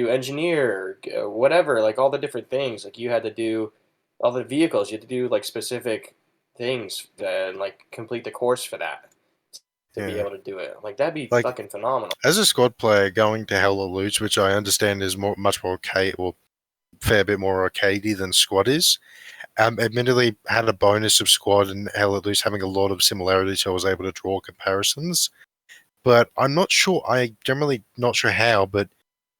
engineer, whatever, like all the different things, like you had to do all the vehicles. You had to do like specific things and like complete the course for that to be able to do it. Like that'd be like, fucking phenomenal. As a squad player going to Hell or Loose, which I understand is much more arcade or fair bit more arcadey than Squad is. Admittedly, had a bonus of Squad and Hell at Loose having a lot of similarities, so I was able to draw comparisons. But I'm not sure. I generally not sure how. But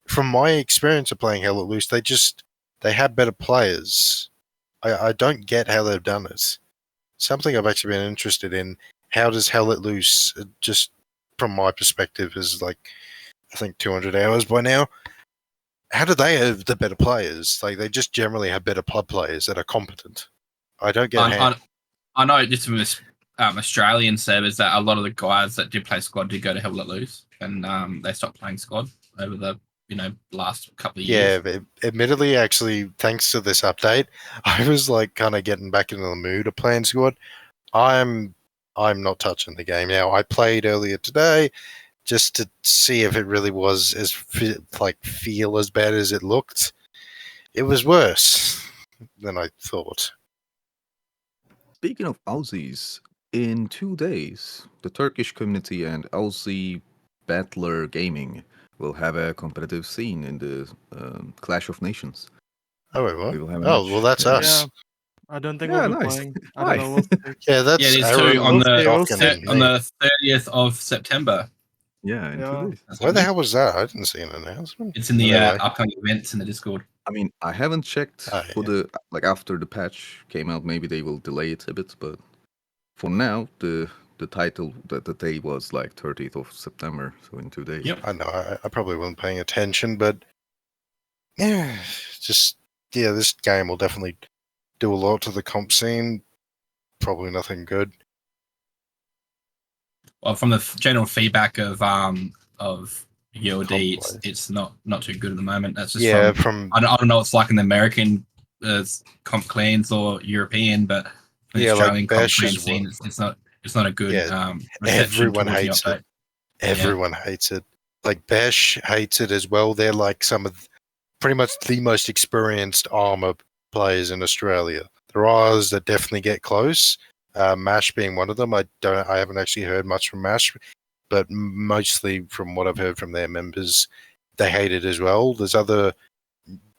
from my experience of playing Hell at Loose, they have better players. I don't get how they've done it. Something I've actually been interested in. How does Hell at Loose, just from my perspective, is like I think 200 hours by now. How do they have the better players? Like they just generally have better club players that are competent. I don't get how. I know just from this Australian servers that a lot of the guys that did play Squad did go to Hell Let Loose, and they stopped playing Squad over the last couple of years. Yeah, admittedly, actually, thanks to this update, I was like kind of getting back into the mood of playing Squad. I'm not touching the game now. I played earlier today just to see if it really was feel as bad as it looked. It was worse than I thought. Speaking of Aussies, in 2 days, the Turkish community and Aussie Battler Gaming will have a competitive scene in the Clash of Nations. Oh, wait, what? Well, that's us. Yeah. I don't think we'll be playing. I don't know. We'll that's there's two on the 30th of September. Yeah, in 2 days. Where the hell was that? I didn't see an announcement. It's in the upcoming events in the Discord. I mean, I haven't checked for the after the patch came out. Maybe they will delay it a bit, but for now, the the title that the day was like 30th of September, so in 2 days. Yep. I know. I probably wasn't paying attention, but yeah, this game will definitely do a lot to the comp scene. Probably nothing good. Well, from the general feedback of UOD, it's not too good at the moment. That's just I don't know what it's like in the American comp clans or European, but the Australian comp clan scene, it's not a good everyone hates it. Everyone hates it. Like Besh hates it as well. They're like some of pretty much the most experienced armor players in Australia. There are others that definitely get close. Mash being one of them. I haven't actually heard much from Mash, but mostly from what I've heard from their members, they hate it as well.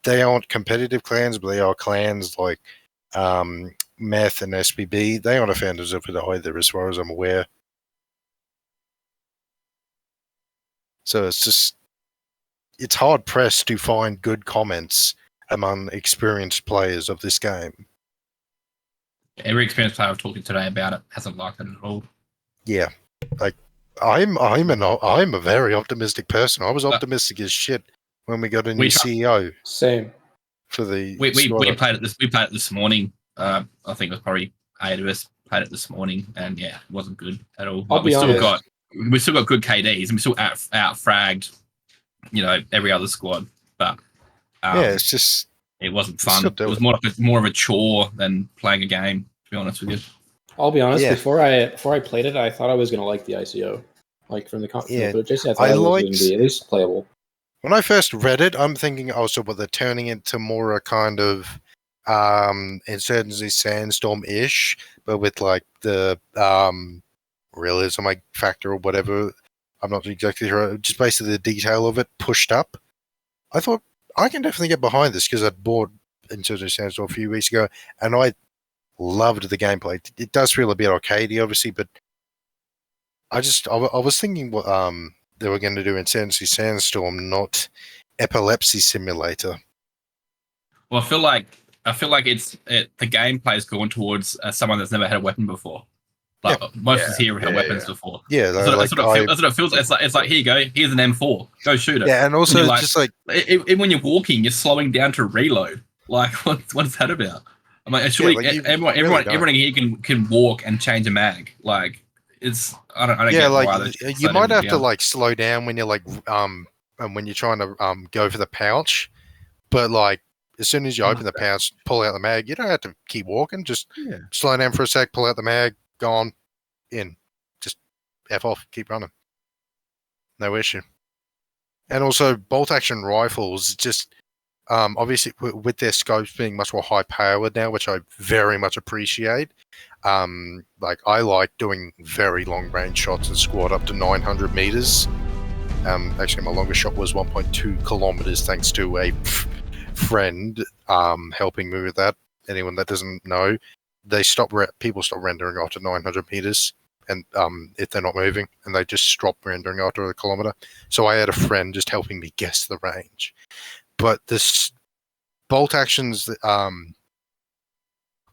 They aren't competitive clans, but they are clans like Meth and SPB. They aren't offenders of it either, as far as I'm aware. So it's hard pressed to find good comments among experienced players of this game. Every experienced player I've talked to today about it hasn't liked it at all. Yeah, like I'm a very optimistic person. I was optimistic as shit when we got a new CEO. Same. For the we played it this morning. I think it was probably 8 of us played it this morning, and yeah, it wasn't good at all. But we still got good KDs, and we still out fragged, every other squad. But it's just it wasn't fun. It was more of a chore than playing a game. To be honest with you, I'll be honest. Before I played it, I thought I was gonna like the ICO, like from the footage. I thought it was gonna be at least playable. When I first read it, I'm thinking also, they're turning it to more a kind of Insurgency Sandstorm-ish, but with like the realism factor or whatever. I'm not exactly sure. Just basically the detail of it pushed up. I thought I can definitely get behind this because I bought Insurgency Sandstorm a few weeks ago, and I loved the gameplay. It does feel a bit arcadey, obviously, but I was thinking what they were going to do Insurgency Sandstorm, not Epilepsy Simulator. Well, I feel like the gameplay is going towards someone that's never had a weapon before. Like most of us here have had weapons before. Yeah, that's what it feels. It's like here you go. Here's an M4. Go shoot it. Yeah, and also and just like when you're walking, you're slowing down to reload. Like what's that about? I'm like, surely everyone here can walk and change a mag. Like it's I don't get why you might have to like slow down when you're like and when you're trying to go for the pouch, but like as soon as you open the pouch, pull out the mag, you don't have to keep walking. Just slow down for a sec, pull out the mag, go on in, just F off, keep running, no issue. And also bolt action rifles, just obviously with their scopes being much more high powered now, which I very much appreciate. Like I like doing very long range shots and squad up to 900 meters. Actually, my longest shot was 1.2 kilometers, thanks to a friend helping me with that. Anyone that doesn't know, people stop rendering after 900 meters, and if they're not moving, and they just stop rendering after a kilometer. So I had a friend just helping me guess the range. But this bolt actions,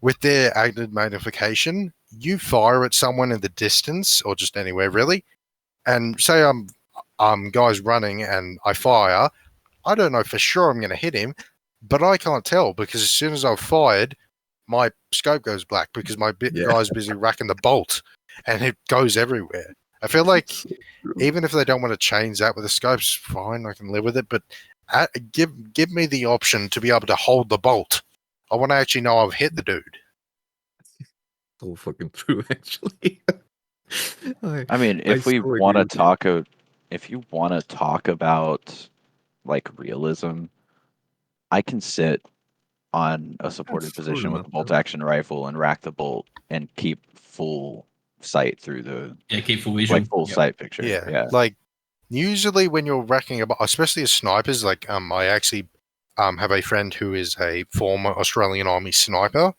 with their added magnification, you fire at someone in the distance or just anywhere really, and say guys running and I fire. I don't know for sure I'm going to hit him, but I can't tell because as soon as I've fired, my scope goes black because my guy's busy racking the bolt, and it goes everywhere. I feel like even if they don't want to change that with the scopes, fine, I can live with it. But give me the option to be able to hold the bolt. I want to actually know I've hit the dude. So fucking true, actually. I mean, if you want to talk about like realism, I can sit on a supported position with a bolt action rifle and rack the bolt and keep full sight through the keep full vision, like full sight picture. Yeah, like usually when you're racking about, especially as snipers, like I actually have a friend who is a former Australian Army sniper.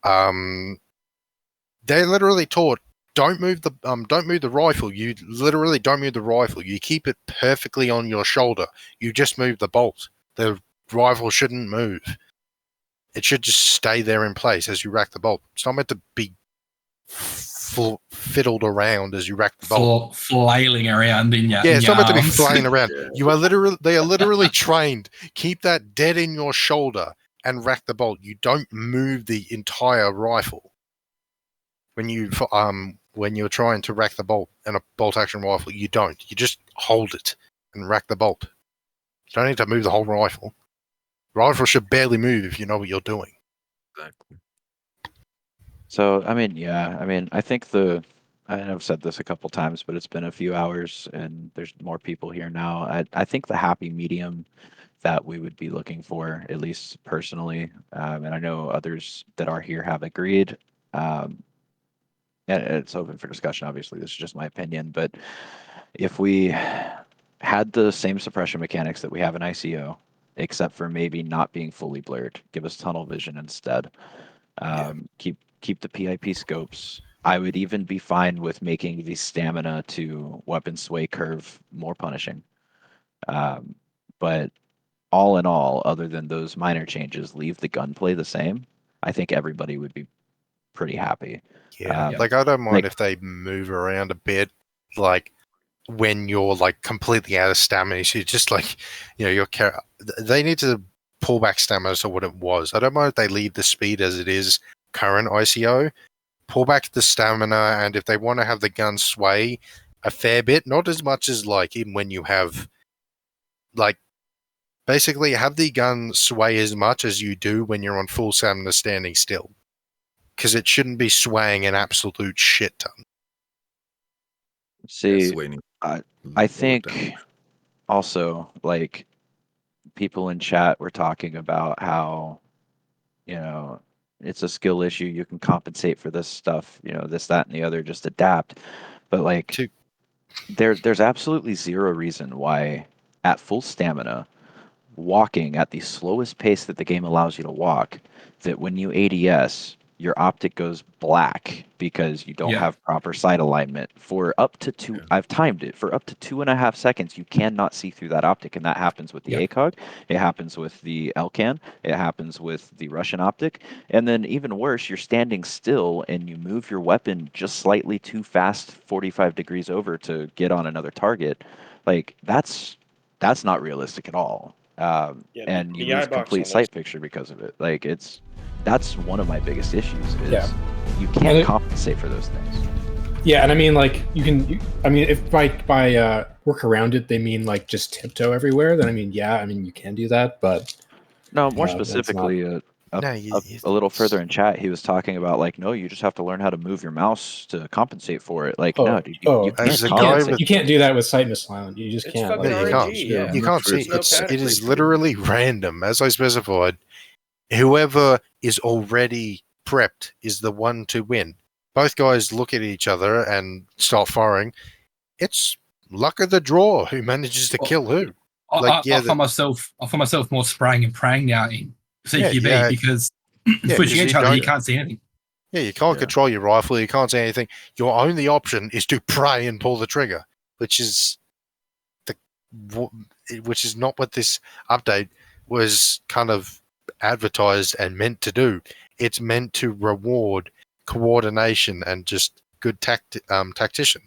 They literally taught, don't move the rifle. You literally don't move the rifle. You keep it perfectly on your shoulder. You just move the bolt. The rifle shouldn't move. It should just stay there in place as you rack the bolt. It's not meant to be fiddled around as you rack the bolt. Flailing around in your it's not meant to be arms. flying around. They are literally trained. Keep that dead in your shoulder and rack the bolt. You don't move the entire rifle when you're trying to rack the bolt in a bolt action rifle. You don't. You just hold it and rack the bolt. You don't need to move the whole rifle. Rifle should barely move if you know what you're doing. Exactly. So, I mean, I think I've said this a couple times, but it's been a few hours and there's more people here now. I think the happy medium that we would be looking for, at least personally, and I know others that are here have agreed, and it's open for discussion, obviously, this is just my opinion, but if we had the same suppression mechanics that we have in ICO, except for maybe not being fully blurred, give us tunnel vision instead. Keep the PIP scopes. I would even be fine with making the stamina to weapon sway curve more punishing. But all in all, other than those minor changes, leave the gunplay the same. I think everybody would be pretty happy. I don't mind if they move around a bit, like when you're like completely out of stamina. So you're just like, they need to pull back stamina to what it was. I don't mind if they leave the speed as it is current ICO, pull back the stamina, and if they want to have the gun sway a fair bit, not as much as like even when you have like basically have the gun sway as much as you do when you're on full stamina standing still, because it shouldn't be swaying an absolute shit ton. See, I think also like people in chat were talking about how it's a skill issue. You can compensate for this stuff, this, that, and the other, just adapt. But like, there's absolutely zero reason why at full stamina, walking at the slowest pace that the game allows you to walk, that when you ADS, your optic goes black because you don't have proper sight alignment for up to two. I've timed it for up to 2.5 seconds. You cannot see through that optic, and that happens with the ACOG. It happens with the Elcan. It happens with the Russian optic, and then even worse, you're standing still and you move your weapon just slightly too fast, 45 degrees over to get on another target. Like that's not realistic at all. And you lose complete sight picture because of it. Like that's one of my biggest issues is you can't compensate for those things. Yeah, and I mean, like if by work around it they mean like just tiptoe everywhere, then you can do that, but no, more specifically, a little further in chat, he was talking about like, no, you just have to learn how to move your mouse to compensate for it. Like, no, dude, you can't do that with sight misalignment. You just can't. You can't see. It is literally random, as I specified. Whoever is already prepped is the one to win. Both guys look at each other and start firing. It's luck of the draw who manages to kill who. I find myself more spraying and praying now in CQB because pushing each other, you can't see anything. Yeah, you can't control your rifle. You can't see anything. Your only option is to pray and pull the trigger, which is not what this update was kind of advertised and meant to do. It's meant to reward coordination and just good tactician.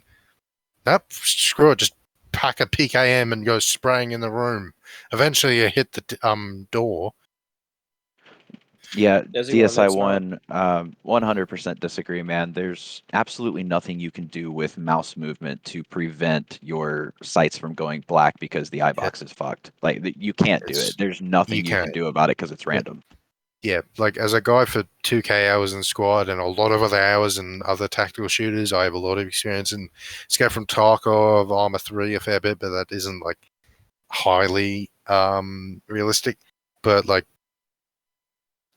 Nope, screw it. Just pack a PKM and go spraying in the room. Eventually, you hit the door. Yeah, DSI1, 100% disagree, man. There's absolutely nothing you can do with mouse movement to prevent your sights from going black because the eye box is fucked. Like, you can't do it. There's nothing you can do about it because it's random. Yeah, like as a guy for 2K hours in squad and a lot of other hours in other tactical shooters, I have a lot of experience in Escape from Tarkov, Arma 3 a fair bit, but that isn't like highly realistic. But like,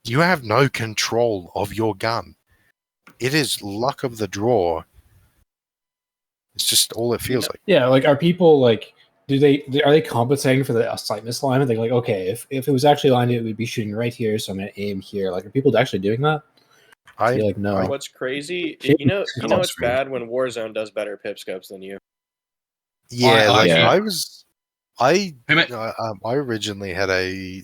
you have no control of your gun. It is luck of the draw. It's just all it feels like. Yeah, like are people like are they compensating for the sight misalignment? They're like, okay, if it was actually aligned, it would be shooting right here, so I'm gonna aim here. Like, are people actually doing that? I feel like no. What's crazy, it's bad when Warzone does better pip scopes than you. Yeah, I originally had a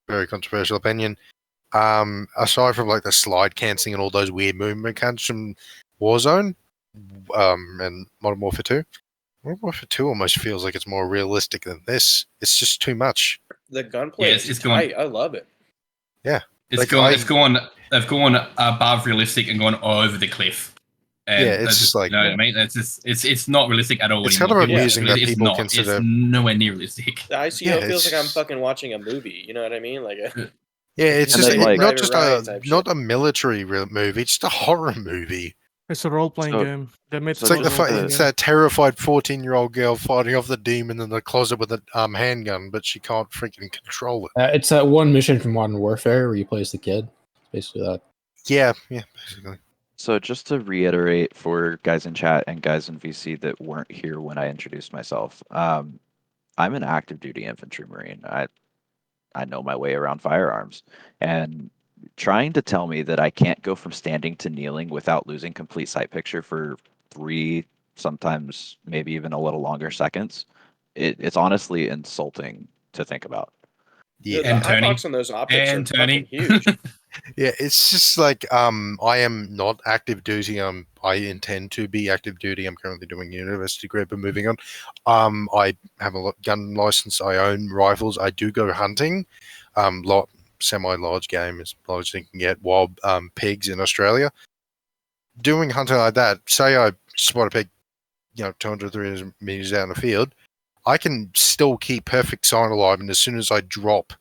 very controversial opinion. aside from like the slide cancelling and all those weird movement mechanics from Warzone, and Modern Warfare 2. Modern Warfare 2 almost feels like it's more realistic than this. It's just too much. The gunplay is tight. I love it. Yeah. They've gone above realistic and gone over the cliff. And yeah, it's just like, you know what I mean? It's not realistic at all. It's anymore. kind of amusing that people consider it's nowhere near realistic. The ICO feels like I'm fucking watching a movie. You know what I mean? Like it's just like, not just not a military movie. It's just a horror movie. It's a role-playing game. They made it's like it's that terrified 14-year-old girl fighting off the demon in the closet with a handgun, but she can't freaking control it. It's that one mission from Modern Warfare where you play as the kid. Basically that. Yeah, basically. So just to reiterate for guys in chat and guys in VC that weren't here when I introduced myself, I'm an active duty infantry marine. I know my way around firearms, and trying to tell me that I can't go from standing to kneeling without losing complete sight picture for 3, sometimes maybe even a little longer seconds, it's honestly insulting to think about. Yeah, the hitbox on those optics are fucking huge. Yeah, it's just like I am not active duty. I intend to be active duty. I'm currently doing university grade, but moving on. I have a gun license. I own rifles. I do go hunting. Semi-large game, as large as you can get. Wild pigs in Australia. Doing hunting like that. Say I spot a pig, 200, 300 meters down the field. I can still keep perfect sign alive, and as soon as I drop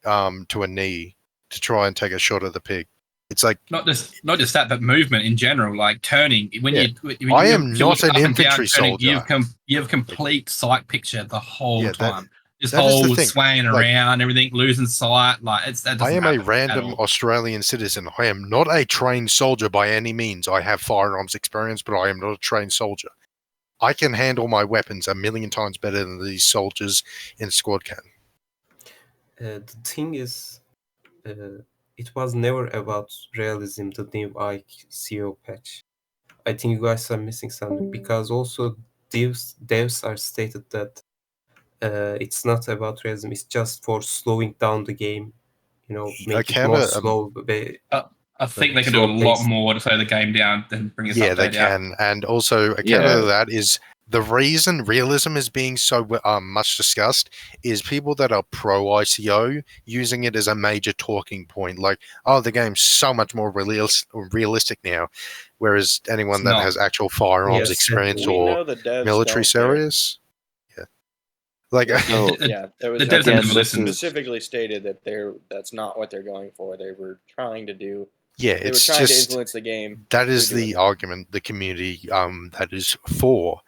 to a knee to try and take a shot at the pig, it's like not just that, but movement in general, like turning. I am not an infantry soldier. You have complete sight picture the whole time. This that whole swaying around, everything, losing sight. Like I am a random Australian citizen. I am not a trained soldier by any means. I have firearms experience, but I am not a trained soldier. I can handle my weapons 1,000,000 times better than these soldiers in squad can. The thing is, it was never about realism, the new ICO patch. I think you guys are missing something, because also devs are stated that it's not about realism, it's just for slowing down the game, make it more slow. I think they can do a lot more to slow the game down than bring this update out. Yeah, they can. And also, a counter to that is the reason realism is being so much discussed is people that are pro-ICO using it as a major talking point. Like, oh, the game's so much more realistic now. Whereas anyone that has actual firearms experience or military serious... Like, there was the specifically stated that that's not what they're going for. They were trying to do. Yeah, they were trying to influence the game. That is the argument the community that is for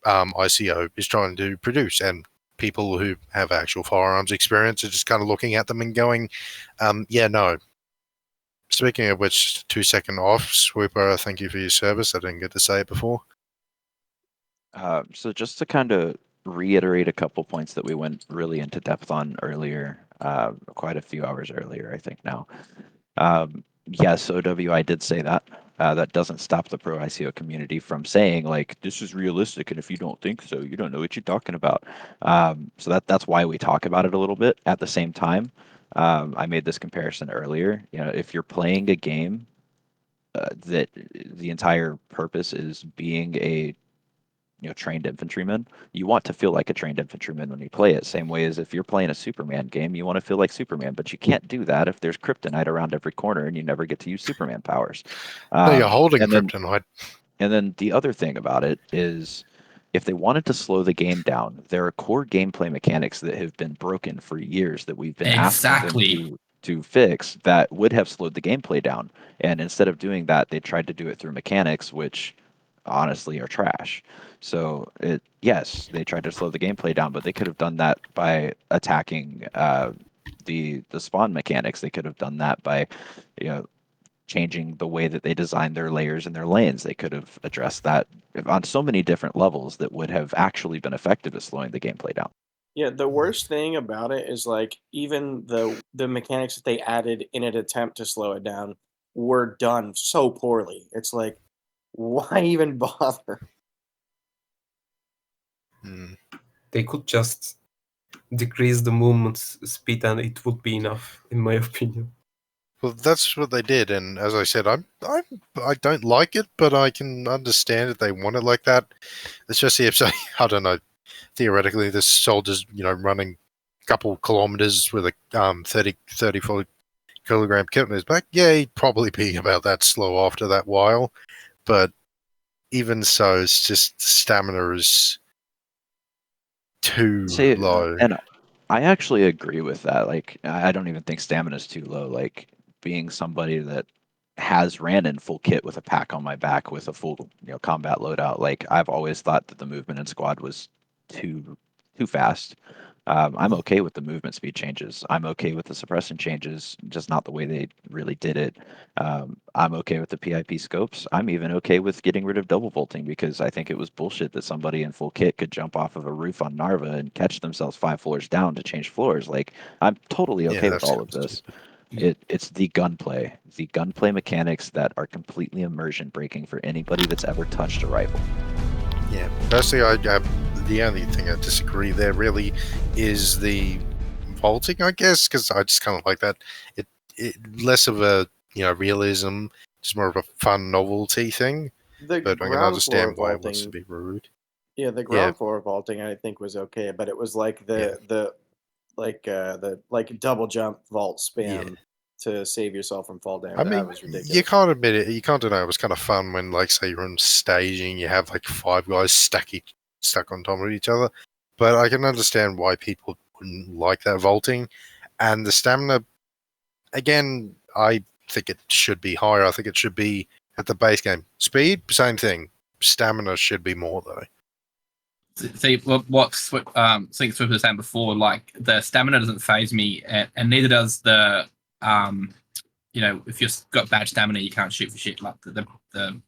ICO is trying to produce, and people who have actual firearms experience are just kind of looking at them and going, no. Speaking of which, 2-second off, Swooper, thank you for your service. I didn't get to say it before. So just to kind of reiterate a couple points that we went really into depth on earlier, quite a few hours earlier, I think now. Yes, OWI did say that. That doesn't stop the pro ICO community from saying, like, this is realistic, and if you don't think so, you don't know what you're talking about. So that's why we talk about it a little bit. At the same time, I made this comparison earlier. If you're playing a game that the entire purpose is being a trained infantryman, you want to feel like a trained infantryman when you play it. Same way as if you're playing a Superman game, you want to feel like Superman, but you can't do that if there's kryptonite around every corner and you never get to use Superman powers. No, you're holding kryptonite. And then the other thing about it is, if they wanted to slow the game down, there are core gameplay mechanics that have been broken for years that we've been asking them to fix that would have slowed the gameplay down. And instead of doing that, they tried to do it through mechanics, which honestly are trash. So yes, they tried to slow the gameplay down, but they could have done that by attacking the spawn mechanics. They could have done that by changing the way that they design their layers and their lanes. They could have addressed that on so many different levels that would have actually been effective at slowing the gameplay down. Yeah, the worst thing about it is, like, even the mechanics that they added in an attempt to slow it down were done so poorly. It's like, why even bother? They could just decrease the movement speed and it would be enough, in my opinion. Well, that's what they did, and as I said, I don't like it, but I can understand that they want it like that. Especially if, say, I don't know, theoretically, the soldiers, running a couple kilometers with a 34 kilogram kit on his back. Yeah, he'd probably be about that slow after that while, but even so, it's just stamina is too low. And I actually agree with that. Like, I don't even think stamina is too low. Like, being somebody that has ran in full kit with a pack on my back with a full, combat loadout, like, I've always thought that the movement in squad was too fast. I'm okay with the movement speed changes. I'm okay with the suppressant changes, just not the way they really did it. I'm okay with the PIP scopes. I'm even okay with getting rid of double vaulting because I think it was bullshit that somebody in full kit could jump off of a roof on Narva and catch themselves 5 floors down to change floors. Like, I'm totally okay with all of this. It's the gunplay mechanics that are completely immersion breaking for anybody that's ever touched a rifle. Yeah, personally, the only thing I disagree there really is the vaulting, I guess, because I just kind of like that. It less of a realism, just more of a fun novelty thing. But I can understand why it wants to be rude. Yeah, the ground floor vaulting I think was okay, but it was like the double jump vault spam to save yourself from fall damage. I mean, that was ridiculous. you can't admit it. You can't deny it was kind of fun when, like, say you're on staging, you have like 5 guys stuck on top of each other. But I can understand why people wouldn't like that vaulting, and the stamina. Again, I think it should be higher. I think it should be at the base game. Speed, same thing. Stamina should be more though. See, what Swift was saying before, like the stamina doesn't phase me, and neither does the if you've got bad stamina, you can't shoot for shit. Like the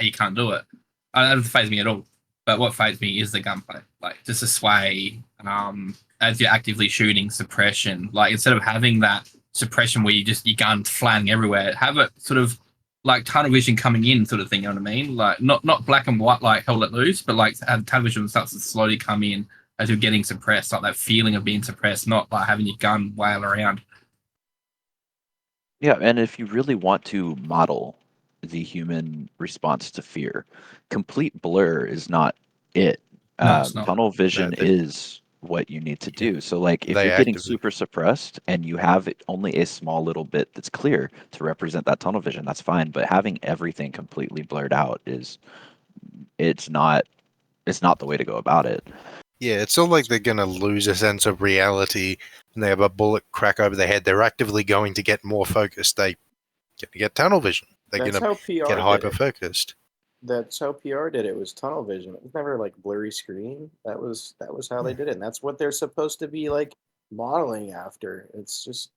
you can't do it. That doesn't phase me at all. But what phases me is the gunplay, like just the sway, as you're actively shooting, suppression. Like instead of having that suppression where your gun flying everywhere, have it sort of like tunnel vision coming in, sort of thing. You know what I mean? Like not black and white like Hell Let Loose, but like have tunnel vision starts to slowly come in as you're getting suppressed, like that feeling of being suppressed, not like having your gun wail around. Yeah, and if you really want to model the human response to fear, complete blur is not it. No, it's not. Tunnel vision is what you need to do. So, like, if you're getting super suppressed and you have only a small little bit that's clear to represent that tunnel vision, that's fine. But having everything completely blurred out it's not the way to go about it. Yeah, it's not like they're going to lose a sense of reality and they have a bullet crack over their head. They're actively going to get more focused. They're going to get tunnel vision. They're going to get hyper-focused. That's how PR did it. Was tunnel vision. It was never like blurry screen. That was how they did it. And that's what they're supposed to be like modeling after. It's just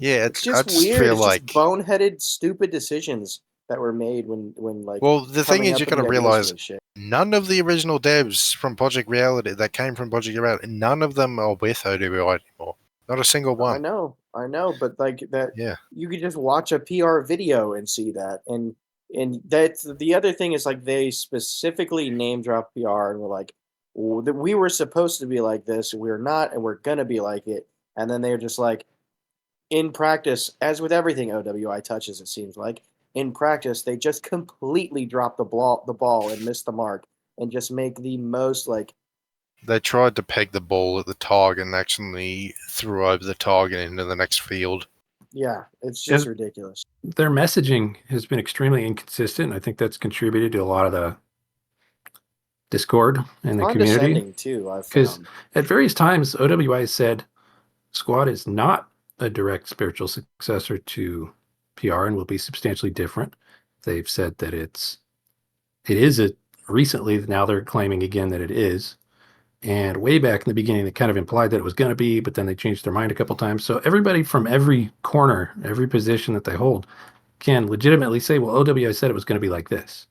it's just weird. It's just boneheaded, stupid decisions that were made when like. Well, the thing is, you got to realize none of the original devs from Project Reality that came from Project Reality, none of them are with OWI anymore. Not a single one. I know, but like that. Yeah. You could just watch a PR video and see that, and that's the other thing is like they specifically name drop PR and were like, we were supposed to be like this, we're not, and we're gonna be like it, and then they're just like, in practice, as with everything OWI touches, it seems like. In practice, they just completely drop the ball and miss the mark and just make the most like. They tried to peg the ball at the target and actually threw over the target into the next field. Yeah, it's just ridiculous. Their messaging has been extremely inconsistent. I think that's contributed to a lot of the discord in the community. Too, I've because found. At various times, OWI said Squad is not a direct spiritual successor to PR and will be substantially different. They've said that it is recently, now they're claiming again that it is. And way back in the beginning, they kind of implied that it was going to be, but then they changed their mind a couple times. So everybody from every corner, every position that they hold can legitimately say, well, OWI said it was going to be like this.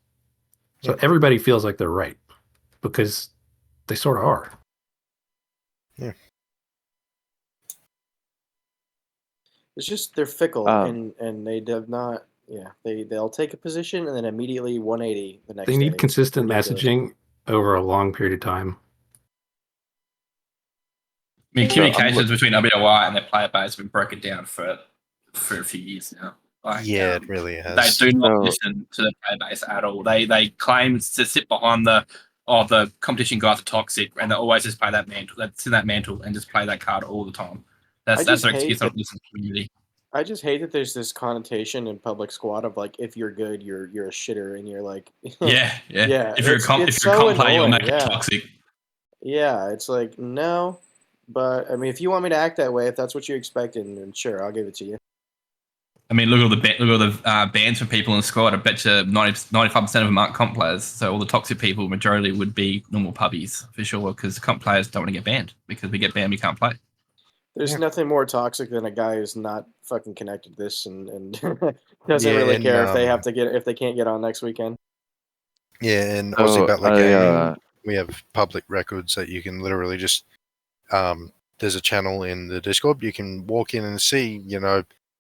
So everybody feels like they're right because they sort of are. Yeah. It's just they're fickle and they have not. Yeah, they'll take a position and then immediately 180 the next. They need consistent messaging over a long period of time. I mean, communications between OWI and their player base have been broken down for for a few years now. Like, yeah, it really has. They do not listen to the player base at all. They claim to sit behind the competition guys are toxic, and they always just play that mantle. That's in that mantle and just play that card all the time. That's their excuse. Not listen to the community. I just hate that there's this connotation in public squad of like, if you're good, you're a shitter, and you're like, yeah. If you're a comp player, you'll make it toxic. Yeah, it's like, no, but I mean, if you want me to act that way, if that's what you expected, then sure, I'll give it to you. I mean, look at all the bans for people in the squad. I bet you 95% of them aren't comp players. So all the toxic people, majority would be normal pubbies for sure, because comp players don't want to get banned, because we get banned, we can't play. There's nothing more toxic than a guy who's not fucking connected to this and doesn't really care if they can't get on next weekend. Yeah, and Aussie Battler Gaming, we have public records that you can literally just there's a channel in the Discord. You can walk in and see,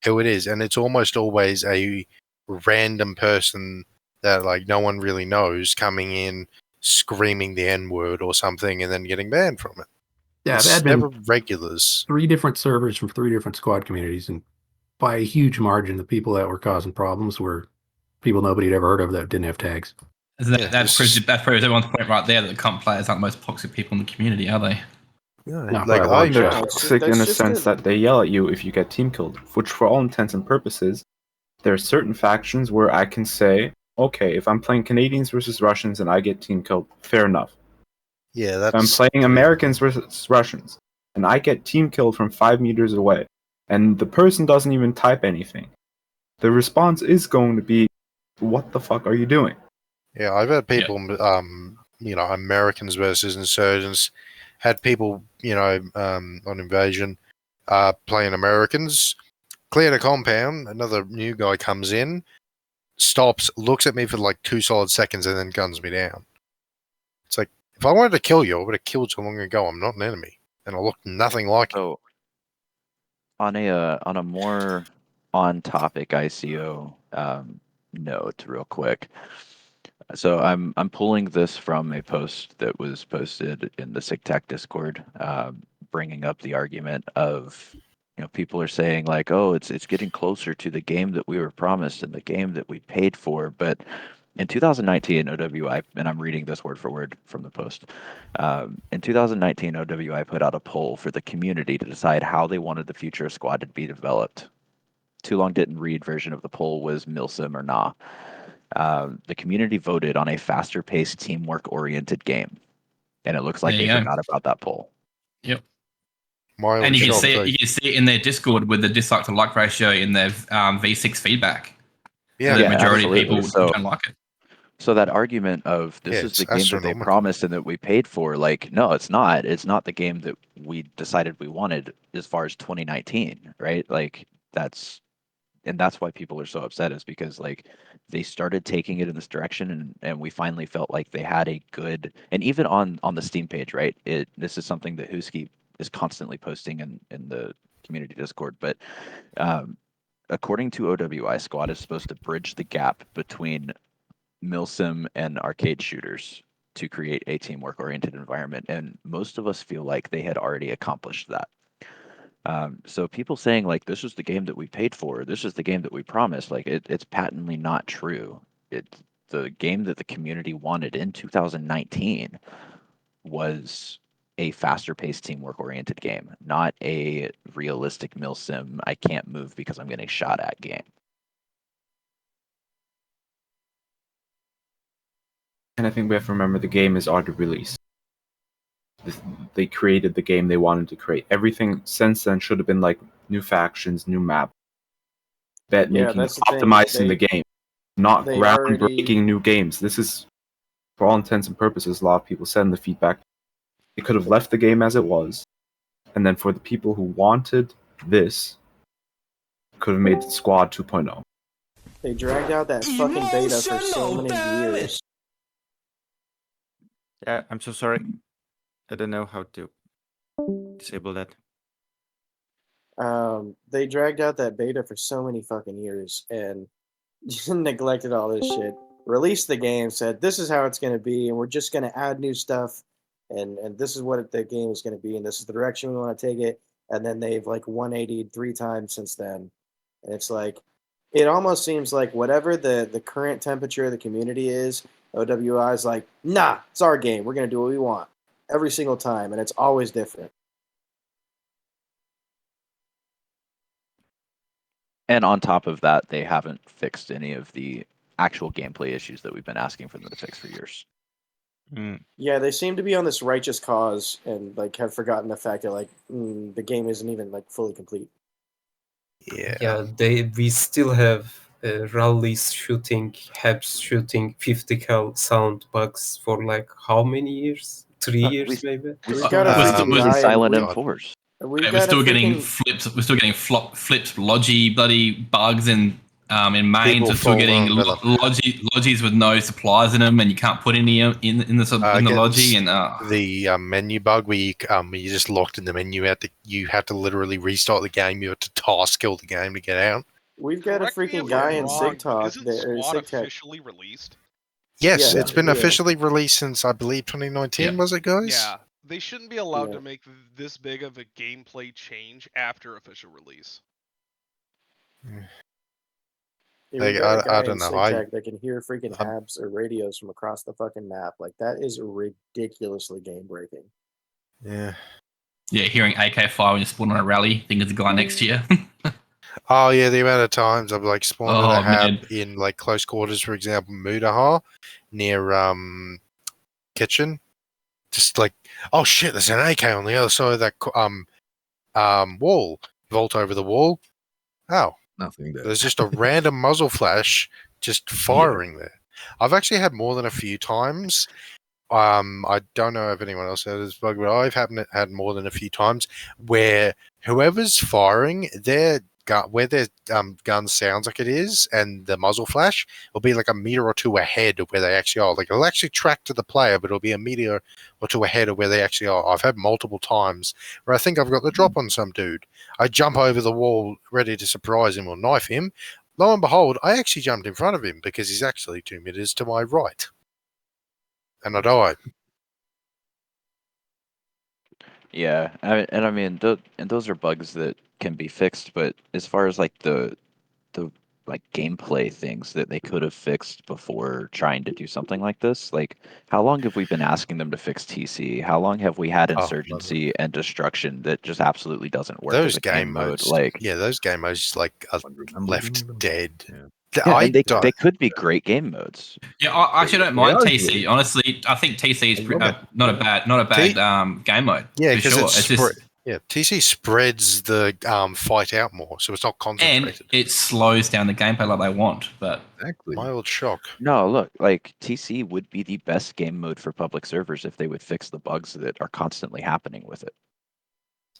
who it is, and it's almost always a random person that like no one really knows coming in screaming the N-word or something and then getting banned from it. Yeah, it's never regulars. 3 different servers from 3 different squad communities, and by a huge margin, the people that were causing problems were people nobody had ever heard of that didn't have tags. That proves everyone's point right there, that the comp players aren't the most toxic people in the community, are they? Yeah, they're toxic in the sense that they yell at you if you get team killed, which for all intents and purposes, there are certain factions where I can say, okay, if I'm playing Canadians versus Russians and I get team killed, fair enough. Yeah, that's... If I'm playing Americans versus Russians and I get team killed from 5 meters away and the person doesn't even type anything, the response is going to be, what the fuck are you doing? Yeah, I've had people, Americans versus insurgents, had people, on Invasion, playing Americans, cleared a compound, another new guy comes in, stops, looks at me for like 2 solid seconds, and then guns me down. It's like, if I wanted to kill you, I would have killed you long ago. I'm not an enemy, and I look nothing like you. On a more on-topic ICO note, real quick. So I'm pulling this from a post that was posted in the SigTech Discord, bringing up the argument of, people are saying like, oh, it's getting closer to the game that we were promised and the game that we paid for. But in 2019, OWI, and I'm reading this word for word from the post, in 2019, OWI put out a poll for the community to decide how they wanted the future of Squad to be developed. Too Long Didn't Read version of the poll was Milsim or Nah. The community voted on a faster-paced, teamwork-oriented game, and it looks like they forgot about that poll. Yep. And you can see it in their Discord with the dislike to like ratio in their V6 feedback. Yeah, the majority absolutely. of people don't like it. So that argument of this is the game that they promised and that we paid for, like, no, it's not. It's not the game that we decided we wanted as far as 2019, right? Like, that's why people are so upset, is because like they started taking it in this direction, and we finally felt like they had a good, and even on the Steam page, right? This is something that Husky is constantly posting in the community Discord, but according to OWI, Squad is supposed to bridge the gap between milsim and arcade shooters to create a teamwork oriented environment, and most of us feel like they had already accomplished that. So people saying like, this is the game that we paid for, this is the game that we promised, like it's patently not true. The game that the community wanted in 2019 was a faster paced teamwork oriented game, not a realistic milsim, I can't move because I'm getting shot at game. And I think we have to remember the game is already released. They created the game they wanted to create. Everything since then should have been like new factions, new map, bet making, optimizing the game, not groundbreaking new games. This is, for all intents and purposes, a lot of people said in the feedback, they could have left the game as it was, and then for the people who wanted this, could have made Squad 2.0. They dragged out that fucking beta for so many years. Yeah, I'm so sorry. I don't know how to disable that. They dragged out that beta for so many fucking years and neglected all this shit. Released the game, said this is how it's going to be, and we're just going to add new stuff, and this is what the game is going to be, and this is the direction we want to take it. And then they've like 180'd 3 times since then, And it's like, it almost seems like whatever the current temperature of the community is, OWI is like, nah, it's our game. We're going to do what we want every single time. And it's always different. And on top of that, they haven't fixed any of the actual gameplay issues that we've been asking for them to fix for years. Yeah, they seem to be on this righteous cause and like have forgotten the fact that like the game isn't even like fully complete. Yeah, we still have rallies shooting, Habs shooting 50 cal sound bugs for like how many years? 3 years maybe. We've got a freaking guy silent in M4s. We've We're got still a getting freaking flips. We're still getting flips, logi bloody bugs in mains. People We're still getting fall under logis with no supplies in them, and you can't put any in the logi. And the menu bug where you're just locked in the menu. You have to literally restart the game. You have to task kill the game to get out. We've got a freaking guy in SigTalk Isn't Squad officially released? Yes, Yeah, it's been yeah. officially released since I believe 2019. Was it, guys? Yeah, they shouldn't be allowed to make this big of a gameplay change after official release. Yeah, Like, we've got a guy I in don't know. SigTalk that can hear freaking Habs or radios from across the fucking map. Like that is ridiculously game breaking. Yeah. yeah, hearing AK-5 when you spawn on a rally, think it's a guy next to you. Oh yeah, the amount of times I've like spawned Oh, in a hab man. in like close quarters, for example, Mudaha, near kitchen. Just like, oh shit, there's an AK on the other side of that wall. Vault over the wall. Oh, Nothing there. there's just a random muzzle flash just firing there. I've actually had more than a few times. I don't know if anyone else had this bug, but I've had more than a few times where whoever's firing their gun, where their gun sounds like it is, and the muzzle flash will be like a meter or two ahead of where they actually are. Like it'll actually track to the player, but it'll be a meter or two ahead of where they actually are. I've had multiple times where I think I've got the drop on some dude. I jump over the wall ready to surprise him or knife him. Lo and behold, I actually jumped in front of him because he's actually 2 meters to my right. And I died. Yeah, I mean, those are bugs that can be fixed. But as far as like the like gameplay things that they could have fixed before trying to do something like this, like how long have we been asking them to fix TC? How long have we had insurgency and destruction that just absolutely doesn't work Those as a game mode? modes, Like those game modes like are left dead. yeah, and they could be great game modes. Yeah, I actually don't mind are TC. good. Honestly, I think TC is love it. not a bad game mode. Yeah, for because sure. it's just TC spreads the fight out more, so it's not concentrated. and it slows down the gameplay like they want. But exactly, mild shock. No, look, like TC would be the best game mode for public servers if they would fix the bugs that are constantly happening with it.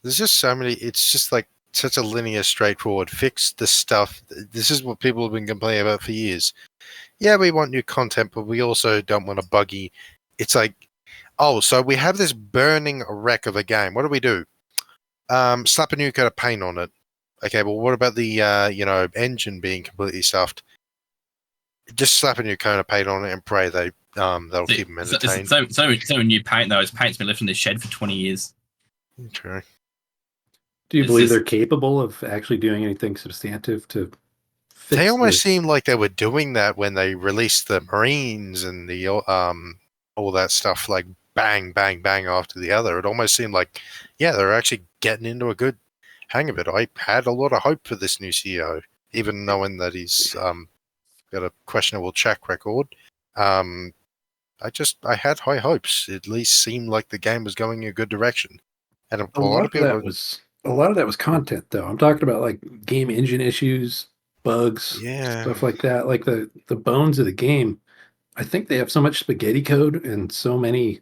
There's just so many. It's just like such a linear, straightforward fix the stuff. This is what people have been complaining about for years. Yeah, we want new content, but we also don't want a buggy. It's like, oh, so we have this burning wreck of a game. What do we do? Slap a new coat of paint on it. Okay, well, what about the engine being completely stuffed? Just slap a new coat of paint on it and pray they'll keep them entertained. So new paint though. His paint's been left in the shed for 20 years. True. Do you believe they're capable of actually doing anything substantive to fix They almost this? seemed like they were doing that when they released the Marines and the all that stuff, like bang, bang, bang after the other. It almost seemed like, yeah, they're actually getting into a good hang of it. I had a lot of hope for this new CEO, even knowing that he's got a questionable track record. I had high hopes. It at least seemed like the game was going in a good direction. And a lot of people a lot of that was content, though. I'm talking about like game engine issues, bugs, Yeah. stuff like that. Like the bones of the game. I think they have so much spaghetti code and so many.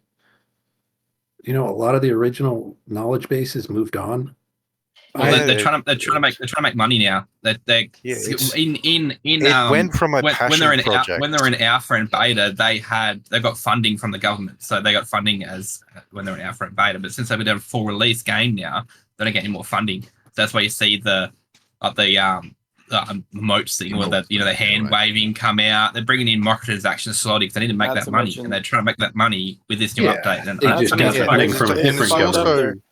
A lot of the original knowledge base has moved on. Well, they're trying to make money now. It went from a passion project. When they're in alpha and beta, they got funding from the government, so they got funding when they're in alpha and beta. But since they've been a full release game now, they don't get any more funding. So that's why you see the emotes thing, or the hand waving come out. They're bringing in microtransactions slowly because they need to make that money, and they're trying to make that money with this new update. And they just got funding from a different government.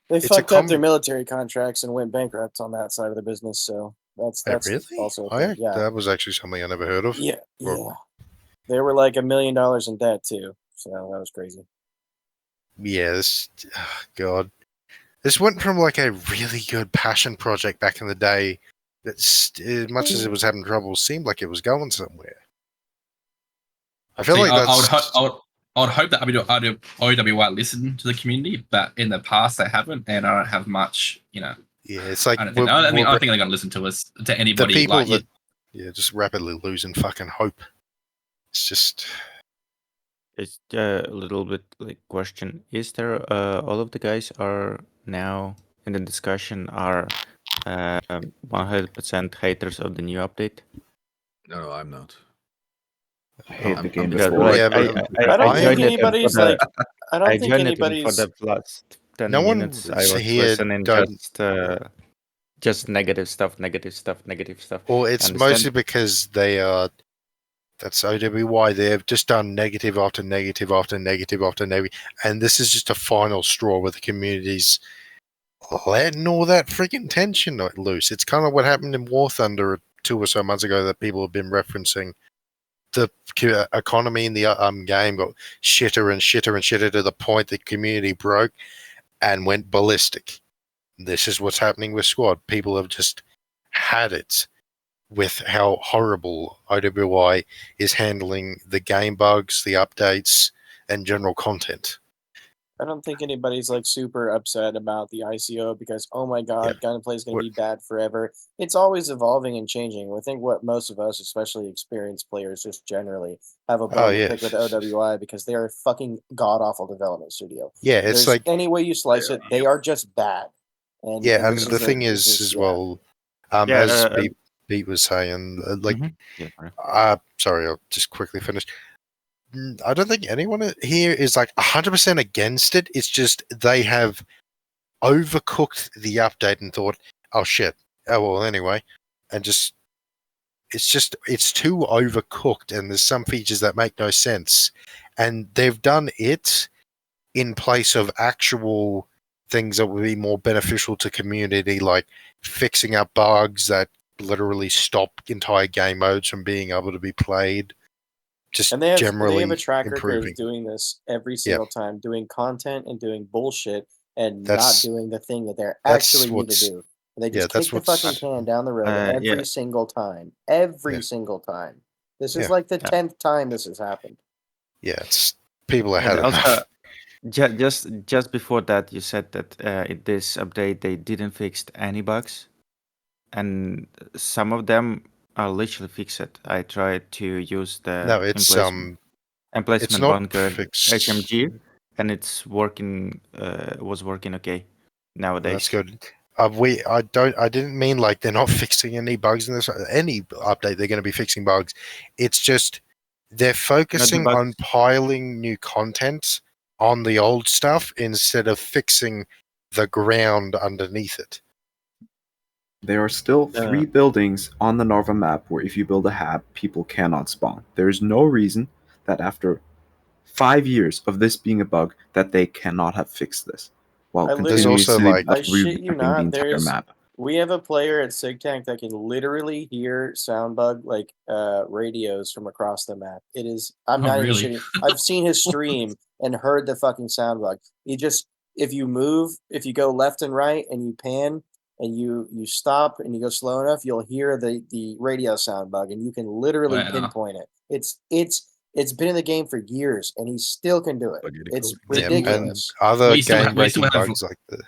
They fucked up their military contracts and went bankrupt on that side of the business. So That's really? also a thing. Yeah, that was actually something I never heard of. yeah. They were like $1 million in debt too, so that was crazy. Yeah, God. This went from like a really good passion project back in the day that's, as much as it was having trouble, seemed like it was going somewhere. I feel like I that's... would hope that OWI listened to the community, but in the past they haven't, and I don't have much, Yeah, it's like... I don't think they're going to listen to us, to anybody. The people like, just rapidly losing fucking hope. It's just... It's a little bit like question. Is there all of the guys are now in the discussion are 100% haters of the new update? No, I'm not. I hate the game because, before. like, I don't think anybody's like. I don't think anybody's. For the last 10 No one minutes, I was here listening just negative stuff. Well, it's And mostly because they are... That's OWY. They've just done negative after negative after negative after negative, and this is just a final straw where the community's letting all that freaking tension loose. It's kind of what happened in War Thunder 2 or so months ago that people have been referencing. The economy in the game got shitter and shitter and shitter to the point the community broke and went ballistic. This is what's happening with Squad. People have just had it with how horrible OWI is handling the game bugs, the updates, and general content. I don't think anybody's like super upset about the ICO because, oh my god, gunplay is going to be bad forever. It's always evolving and changing. I think what most of us, especially experienced players, just generally have a bone to pick with OWI because they are a fucking god awful development studio. Yeah, it's There's like any way you slice it, they are just bad. And the thing is as well, as Pete was saying, sorry, I'll just quickly finish. I don't think anyone here is like 100% against it. It's just they have overcooked the update and thought, oh shit, oh well, anyway, and it's too overcooked, and there's some features that make no sense, and they've done it in place of actual things that would be more beneficial to community, like fixing up bugs literally stop entire game modes from being able to be played. And they have a track improving. record of doing this every single time, doing content and doing bullshit and not doing the thing that they're actually need to do. And they just kick the fucking can down the road every single time. Every single time. This is like the 10th time this has happened. Yeah, it's people ahead of also, just before that, you said that in this update they didn't fix any bugs, and some of them are literally fixed. I tried to use the emplacement bunker HMG, and it's working. Was working okay nowadays. That's good. I didn't mean like they're not fixing any bugs in this. Any update they're going to be fixing bugs. It's just they're focusing on piling new content on the old stuff instead of fixing the ground underneath it. There are still 3 buildings on the Narva map where if you build a hab, people cannot spawn. There is no reason that after 5 years of this being a bug that they cannot have fixed this. While continuously revamping the entire map. We have a player at SigTank that can literally hear soundbug like radios from across the map. It is I'm not even shitting. I've seen his stream and heard the fucking soundbug. If you go left and right and you pan and you stop and you go slow enough, you'll hear the radio sound bug, and you can literally pinpoint it. It's been in the game for years, and he still can do it. It's ridiculous. And other game-breaking bugs like the...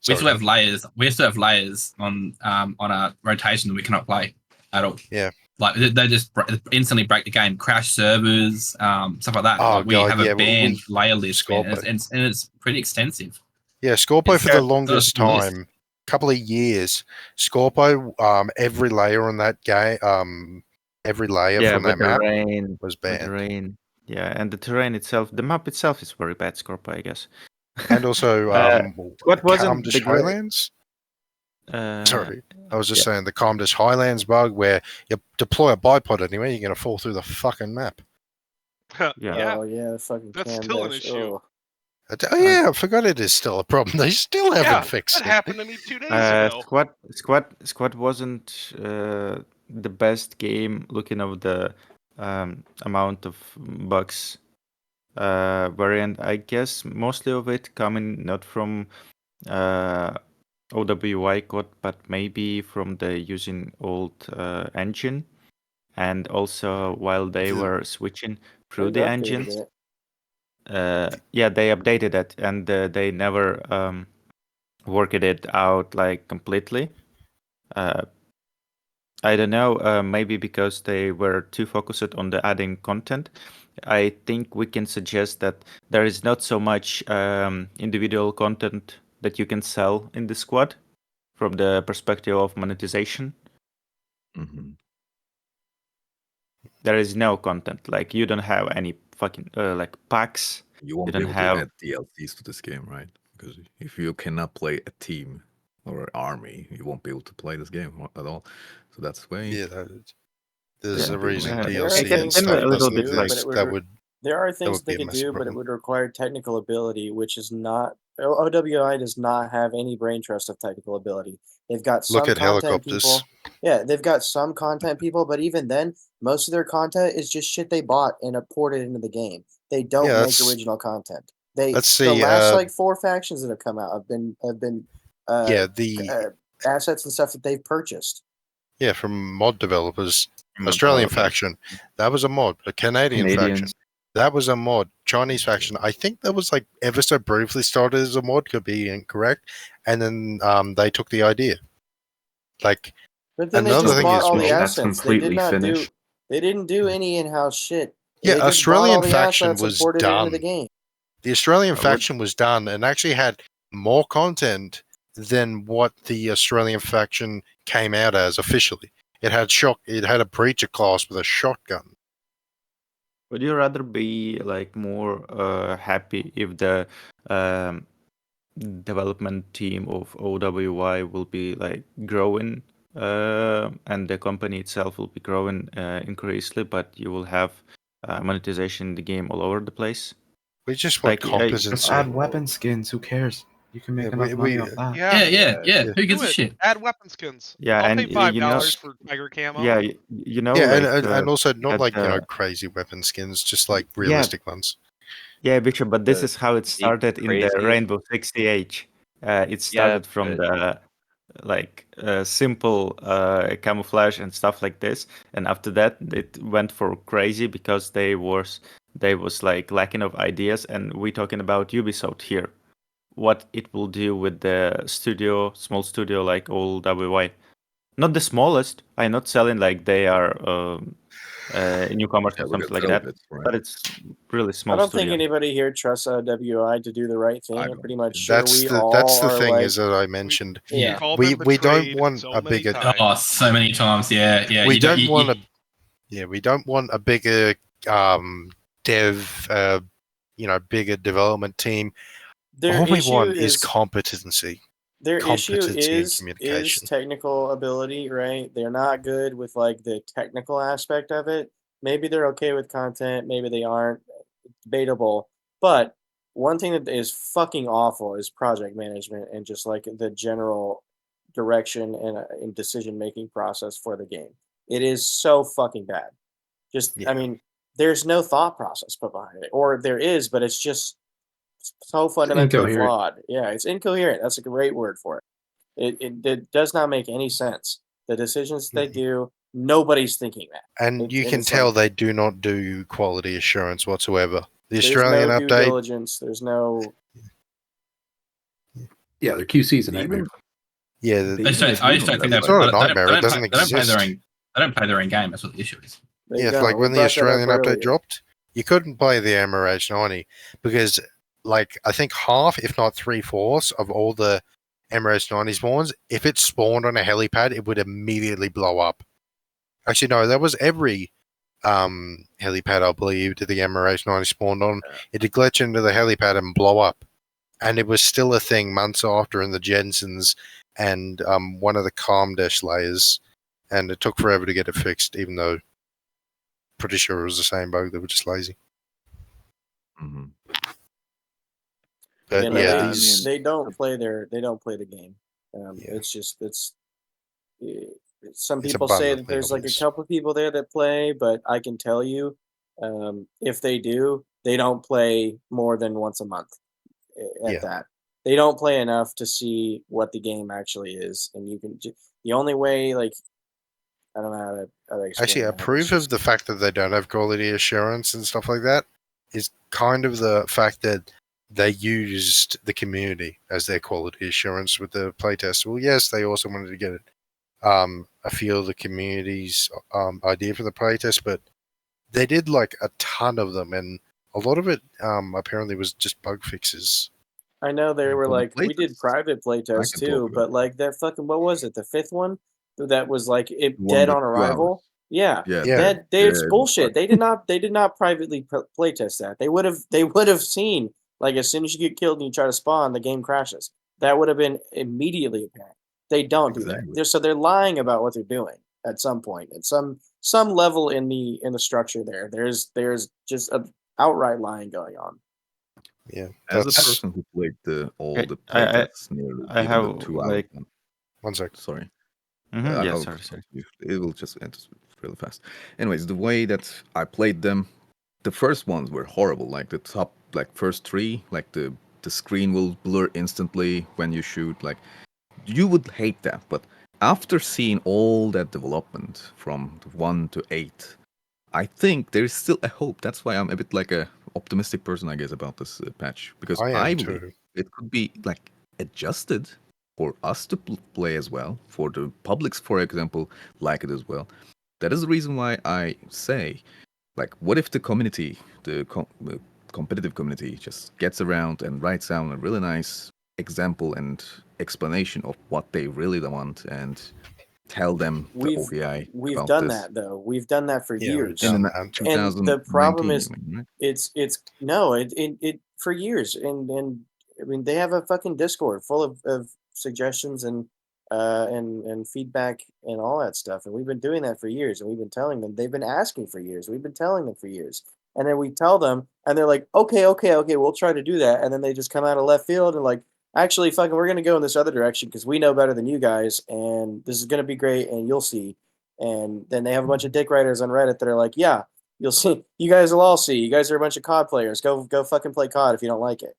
We still have layers. We still have layers on our rotation that we cannot play at all. Yeah, like they just instantly break the game, crash servers, stuff like that. Oh, like we have a banned layer list, and it's pretty extensive. Yeah, Scorpo for the longest time, couple of years, Scorpo, every layer on that game, every layer from that map was banned. Yeah, and the terrain itself, the map itself is very bad, Scorpo, I guess. And also, what wasn't Calmdish Highlands? Sorry, I was just saying the Calmdish Highlands bug where you deploy a bipod anyway, you're going to fall through the fucking map. Oh yeah, fucking that's still an issue. Oh yeah, I forgot it is still a problem. They still haven't fixed that it. happened to me 2 days ago. Squad wasn't the best game looking at the amount of bugs variant. I guess mostly of it coming not from OWI code, but maybe from the using old engine, and also while they were switching through the engines. Yeah, they updated it, and they never worked it out like completely. I don't know, maybe because they were too focused on the adding content. I think we can suggest that there is not so much individual content that you can sell in the squad from the perspective of monetization. There is no content. Like, you don't have any fucking like packs. You won't be don't able have to add DLCs to this game, right? Because if you cannot play a team or an army, you won't be able to play this game at all. So that's why. Yeah, there's a reason There are DLC and things stuff they doesn't could do, but exist. there are things be they a could massive do, but it problem. would require technical ability, which is not. OWI does not have any brain trust of technical ability. They've got some Look at content helicopters. people. Yeah, they've got some content people, but even then, most of their content is just shit they bought and ported into the game. They don't Yeah, make original content. The see, last like 4 factions that have come out have been yeah, the assets and stuff that they've purchased. Yeah, from mod developers. From Australian developers. faction, that was a mod. A Canadian faction, Canadians. that was a mod. Chinese faction, I think that was like ever so briefly started as a mod, could be incorrect. And then they took the idea. Like, But then they another just thing bought is, all the that's assets. They did completely not finished. do. They didn't do any in-house shit. yeah, They just bought all Australian the faction assets and was ported it into the done. game. The Australian faction was done and actually had more content than what the Australian faction came out as officially. It had a breacher class with a shotgun. Would you rather be like more happy if the development team of OWY will be like growing and the company itself will be growing increasingly, but you will have monetization in the game all over the place? We just want competency. Just add weapon skins. Who cares? You can make enough money off that. Yeah. Who gives Do a it. shit? Add weapon skins. Yeah, I'll and pay $5 you know, for tiger camo. yeah, you know, Yeah, like, and also not that, like crazy weapon skins, just like realistic ones. Yeah, Bishop, but this The is how it started in the crazy- Rainbow Six Siege. It started from the like simple camouflage and stuff like this, and after that it went for crazy because they was like lacking of ideas, and we talking about Ubisoft here. What it will do with the small studio like old WY. Not the smallest. I'm not selling like they are newcomers or something like that, but it's really small I don't studio. think anybody here trusts OWI to do the right thing. I'm pretty much sure That's we the all are thing like, is that I mentioned. Yeah. We don't want a bigger. Oh, so many times. Yeah. We don't want a. Yeah, we don't want a bigger dev. Bigger development team. Their All we issue want is is- competency. their issue Competency and is communication. technical ability, right? They're not good with like the technical aspect of it. Maybe they're okay with content, maybe they aren't. Debatable. But one thing that is fucking awful is project management and just like the general direction and decision making process for the game. It is so fucking bad. I mean, there's no thought process put behind it, or there is, but it's just so fundamentally incoherent. flawed. Yeah, it's incoherent. That's a great word for it. It does not make any sense. The decisions they do, nobody's thinking that. And you can it's tell like, they do not do quality assurance whatsoever. The there's Australian no due update. diligence. There's no. Yeah, their QC's a nightmare. Yeah, I just don't think it's not a nightmare. It doesn't exist. They don't play their own game. That's what the issue is. Yeah, like when the Australian update dropped, you couldn't play the MRH90 because, like, I think half, if not 3/4 of all the MRH90 spawns, if it spawned on a helipad, it would immediately blow up. Actually, no, that was every helipad, I believe, that the MRH90 spawned on. It'd glitch into the helipad and blow up. And it was still a thing months after in the Jensens and one of the Calmdash layers. And it took forever to get it fixed, even though pretty sure it was the same bug. They were just lazy. But yeah, they don't play the game. It's just some people say that there's like a couple of people there that play, but I can tell you, if they do, they don't play more than once a month. At that, they don't play enough to see what the game actually is, and you can. The only way, like, I don't know how to explain. Actually, a that. proof of the fact that they don't have quality assurance and stuff like that is kind of the fact that they used the community as their quality assurance with the playtest. Well, yes, they also wanted to get a feel of the community's idea for the playtest, but they did like a ton of them, and a lot of it apparently was just bug fixes. I know they were like, we did private playtests too, but like that fucking, what was it, the fifth one that was like dead on arrival? Yeah, it's bullshit. They did not privately playtest that. They would have seen, like, as soon as you get killed and you try to spawn, the game crashes. That would have been immediately apparent. They don't do that. So they're lying about what they're doing at some point, at some level in the structure there. There's just a outright lying going on. Yeah, as a person who played the playtests nearly, I even have the 2 hours. like 1 sec. Sorry. Yeah, sorry. It will just end really fast. Anyways, the way that I played them, the first ones were horrible. Like the top, like first 3, like the screen will blur instantly when you shoot. Like you would hate that, but after seeing all that development from 1 to 8, I think there is still a hope. That's why I'm a bit like a optimistic person, I guess, about this patch, because I believe it could be like adjusted for us to play as well, for the publics, for example, like it as well. That is the reason why I say, like, what if the community, the competitive community, just gets around and writes down a really nice example and explanation of what they really want and tell them the OVI. We've about done this. that though. We've done that for years. In And the problem 2019, is, you mean, right? it's no, it for years. And I mean, they have a fucking Discord full of suggestions and feedback and all that stuff. And we've been doing that for years. And we've been telling them. They've been asking for years. We've been telling them for years. And then we tell them, and they're like, okay, we'll try to do that. And then they just come out of left field and like, actually, fucking, we're going to go in this other direction because we know better than you guys, and this is going to be great, and you'll see. And then they have a bunch of dick writers on Reddit that are like, yeah, you'll see. You guys will all see. You guys are a bunch of COD players. Go fucking play COD if you don't like it.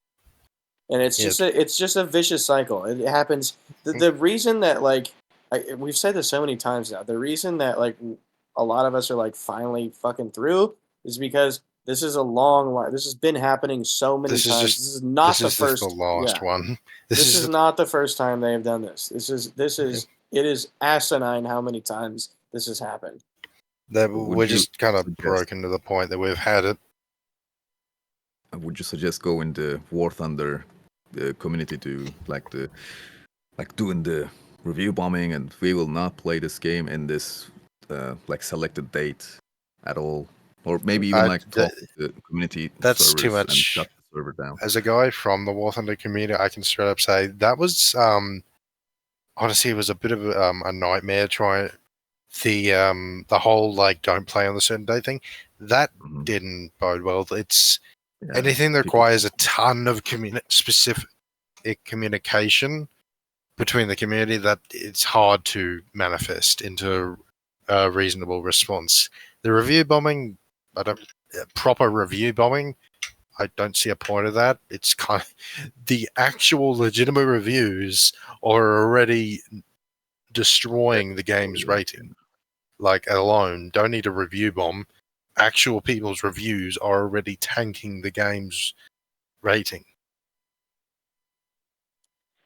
And it's just a vicious cycle. It happens. The reason that, like, we've said this so many times now, the reason that, like, a lot of us are, like, finally fucking through is because this is a long line. This has been happening so many times. This is not the first. The last one. This is not the first time they have done this. It is asinine how many times this has happened. That we're just kind of broken to the point that we've had it. Would you suggest going the War Thunder community to doing the review bombing, and we will not play this game in this like selected date at all? Or maybe even talk to the community. That's too much. And shut the server down. As a guy from the War Thunder community, I can straight up say that was honestly, it was a bit of a nightmare trying the whole like don't play on the certain day thing. That didn't bode well. It's anything that requires a ton of specific communication between the community that it's hard to manifest into a reasonable response. The review bombing. Proper review bombing, I don't see a point of that. It's kind of the actual legitimate reviews are already destroying the game's rating. Like alone, don't need a review bomb. Actual people's reviews are already tanking the game's rating.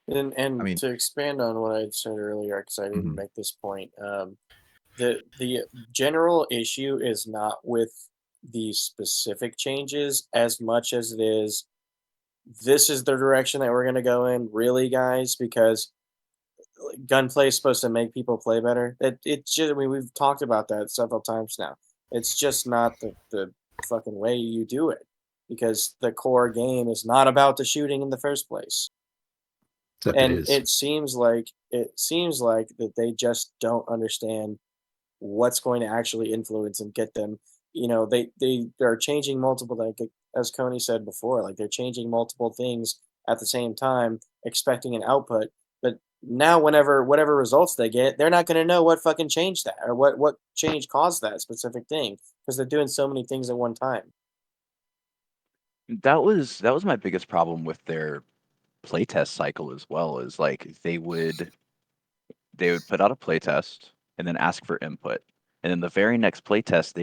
And I mean, to expand on what I said earlier, because I didn't make this point, the general issue is not with the specific changes as much as it is, this is the direction that we're going to go in, really, guys, because gunplay is supposed to make people play better. It's just, I mean, we've talked about that several times now. It's just not the fucking way you do it, because the core game is not about the shooting in the first place. And it seems like that they just don't understand what's going to actually influence and get them. You know, they're changing multiple, like as Coney said before, like they're changing multiple things at the same time, expecting an output. But now, whatever results they get, they're not going to know what fucking changed that or what change caused that specific thing because they're doing so many things at one time. That was my biggest problem with their playtest cycle as well. Is like they would put out a playtest and then ask for input, and then the very next playtest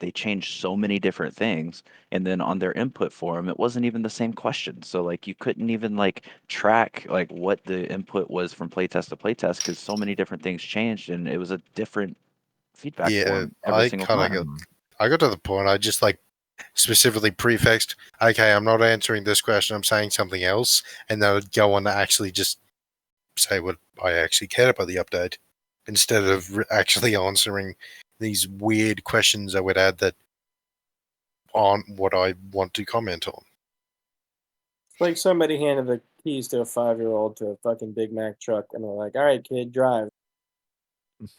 they changed so many different things, and then on their input form it wasn't even the same question. So like you couldn't even like track like what the input was from playtest to playtest because so many different things changed and it was a different feedback form every single time. I got to the point I just like specifically prefixed, okay, I'm not answering this question, I'm saying something else, and then I'd go on to actually just say what I actually cared about the update instead of actually answering these weird questions I would add that aren't what I want to comment on. It's like somebody handed the keys to a 5-year-old to a fucking Big Mac truck, and they're like, "All right, kid, drive."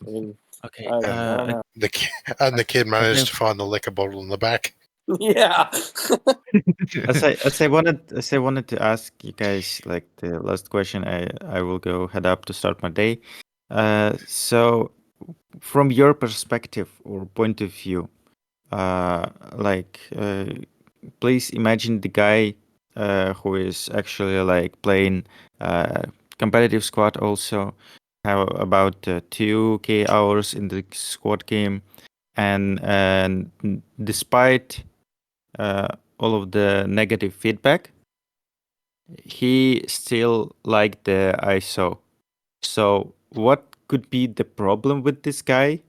I mean, Okay. I don't know. The kid managed to find the liquor bottle in the back. Yeah. As I wanted to ask you guys like the last question. I will go head up to start my day. So from your perspective or point of view, please imagine the guy who is actually like playing competitive squad also, have about 2K hours in the squad game, and despite all of the negative feedback, he still liked the ISO. So what could be the problem with this guy?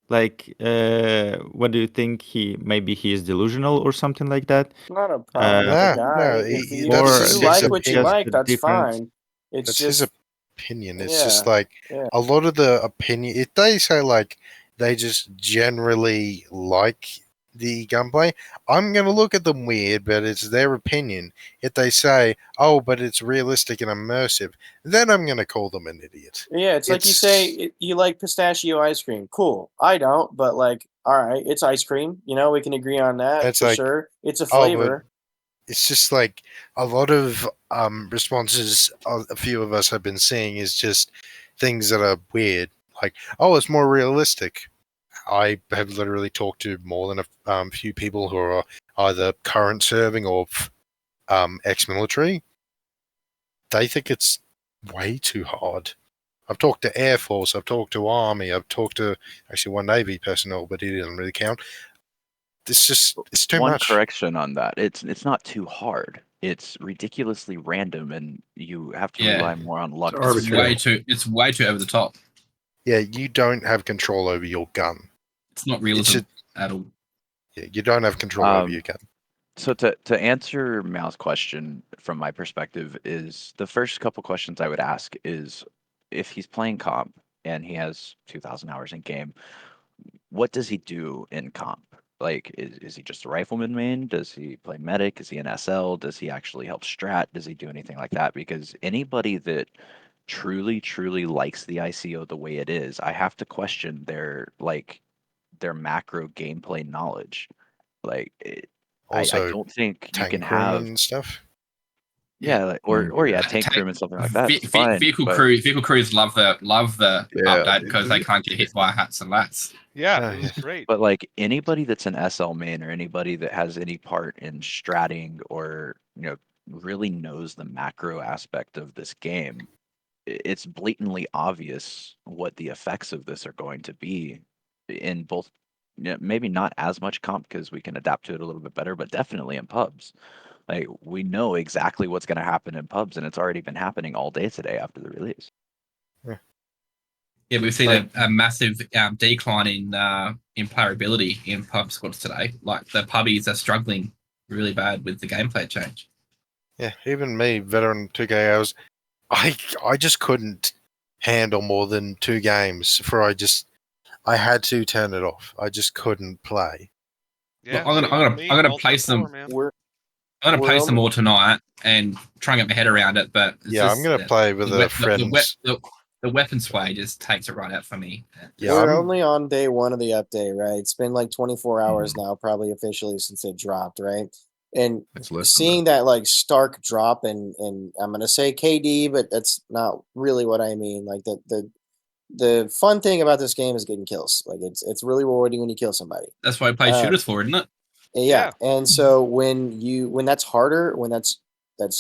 Like, what do you think? Maybe he is delusional or something like that? Not a problem with the guy. If you like what you like, that's fine. It's his just opinion. It's just like a lot of the opinion. If they say like they just generally like the gunplay, I'm gonna look at them weird, but it's their opinion. If they say, "Oh, but it's realistic and immersive," then I'm gonna call them an idiot. Yeah, it's like you say you like pistachio ice cream. Cool. I don't, but like, all right, it's ice cream. You know, we can agree on that It's for like, sure. It's a oh, but flavor. it's just like a lot of responses a few of us have been seeing is just things that are weird. Like, oh, it's more realistic. I have literally talked to more than a few people who are either current serving or ex-military. They think it's way too hard. I've talked to Air Force, I've talked to Army, I've talked to actually one Navy personnel, but he doesn't really count. It's too One much. correction on that. It's not too hard. It's ridiculously random and you have to rely more on luck. It's way too over the top. Yeah, you don't have control over your gun. It's not realism at all. Yeah, you don't have control over your gun. So to answer Mao's question from my perspective is the first couple questions I would ask is if he's playing comp and he has 2,000 hours in game, what does he do in comp? Like, is he just a rifleman main? Does he play medic? Is he an SL? Does he actually help strat? Does he do anything like that? Because anybody that truly likes the ICO the way it is, I have to question their macro gameplay knowledge. Like, I don't think you can have and stuff. Yeah, or tank crewmen and something like that. It's fine, vehicle but- crews love the update because they can't get hit by hats and lats. Yeah, it was great. But like anybody that's an SL main or anybody that has any part in stratting or really knows the macro aspect of this game, it's blatantly obvious what the effects of this are going to be in both. Maybe not as much comp because we can adapt to it a little bit better, but definitely in pubs. Like we know exactly what's going to happen in pubs, and it's already been happening all day today after the release. Yeah, we've seen a massive decline in playability in pub squads today. Like the pubbies are struggling really bad with the gameplay change. Yeah, even me, veteran 2K hours, I just couldn't handle more than 2 games I had to turn it off. I just couldn't play. Yeah, I'm gonna play some. I'm gonna play some more tonight and try and get my head around it. But I'm gonna play with friends. The weapon sway just takes it right out for me. We're only on day 1 of the update, right? It's been like 24 hours now, probably officially since it dropped, right? And seeing that like stark drop and I'm gonna say KD, but that's not really what I mean. Like the fun thing about this game is getting kills. Like it's really rewarding when you kill somebody. That's why I play shooters for, isn't it? Yeah. And so when that's harder, when that's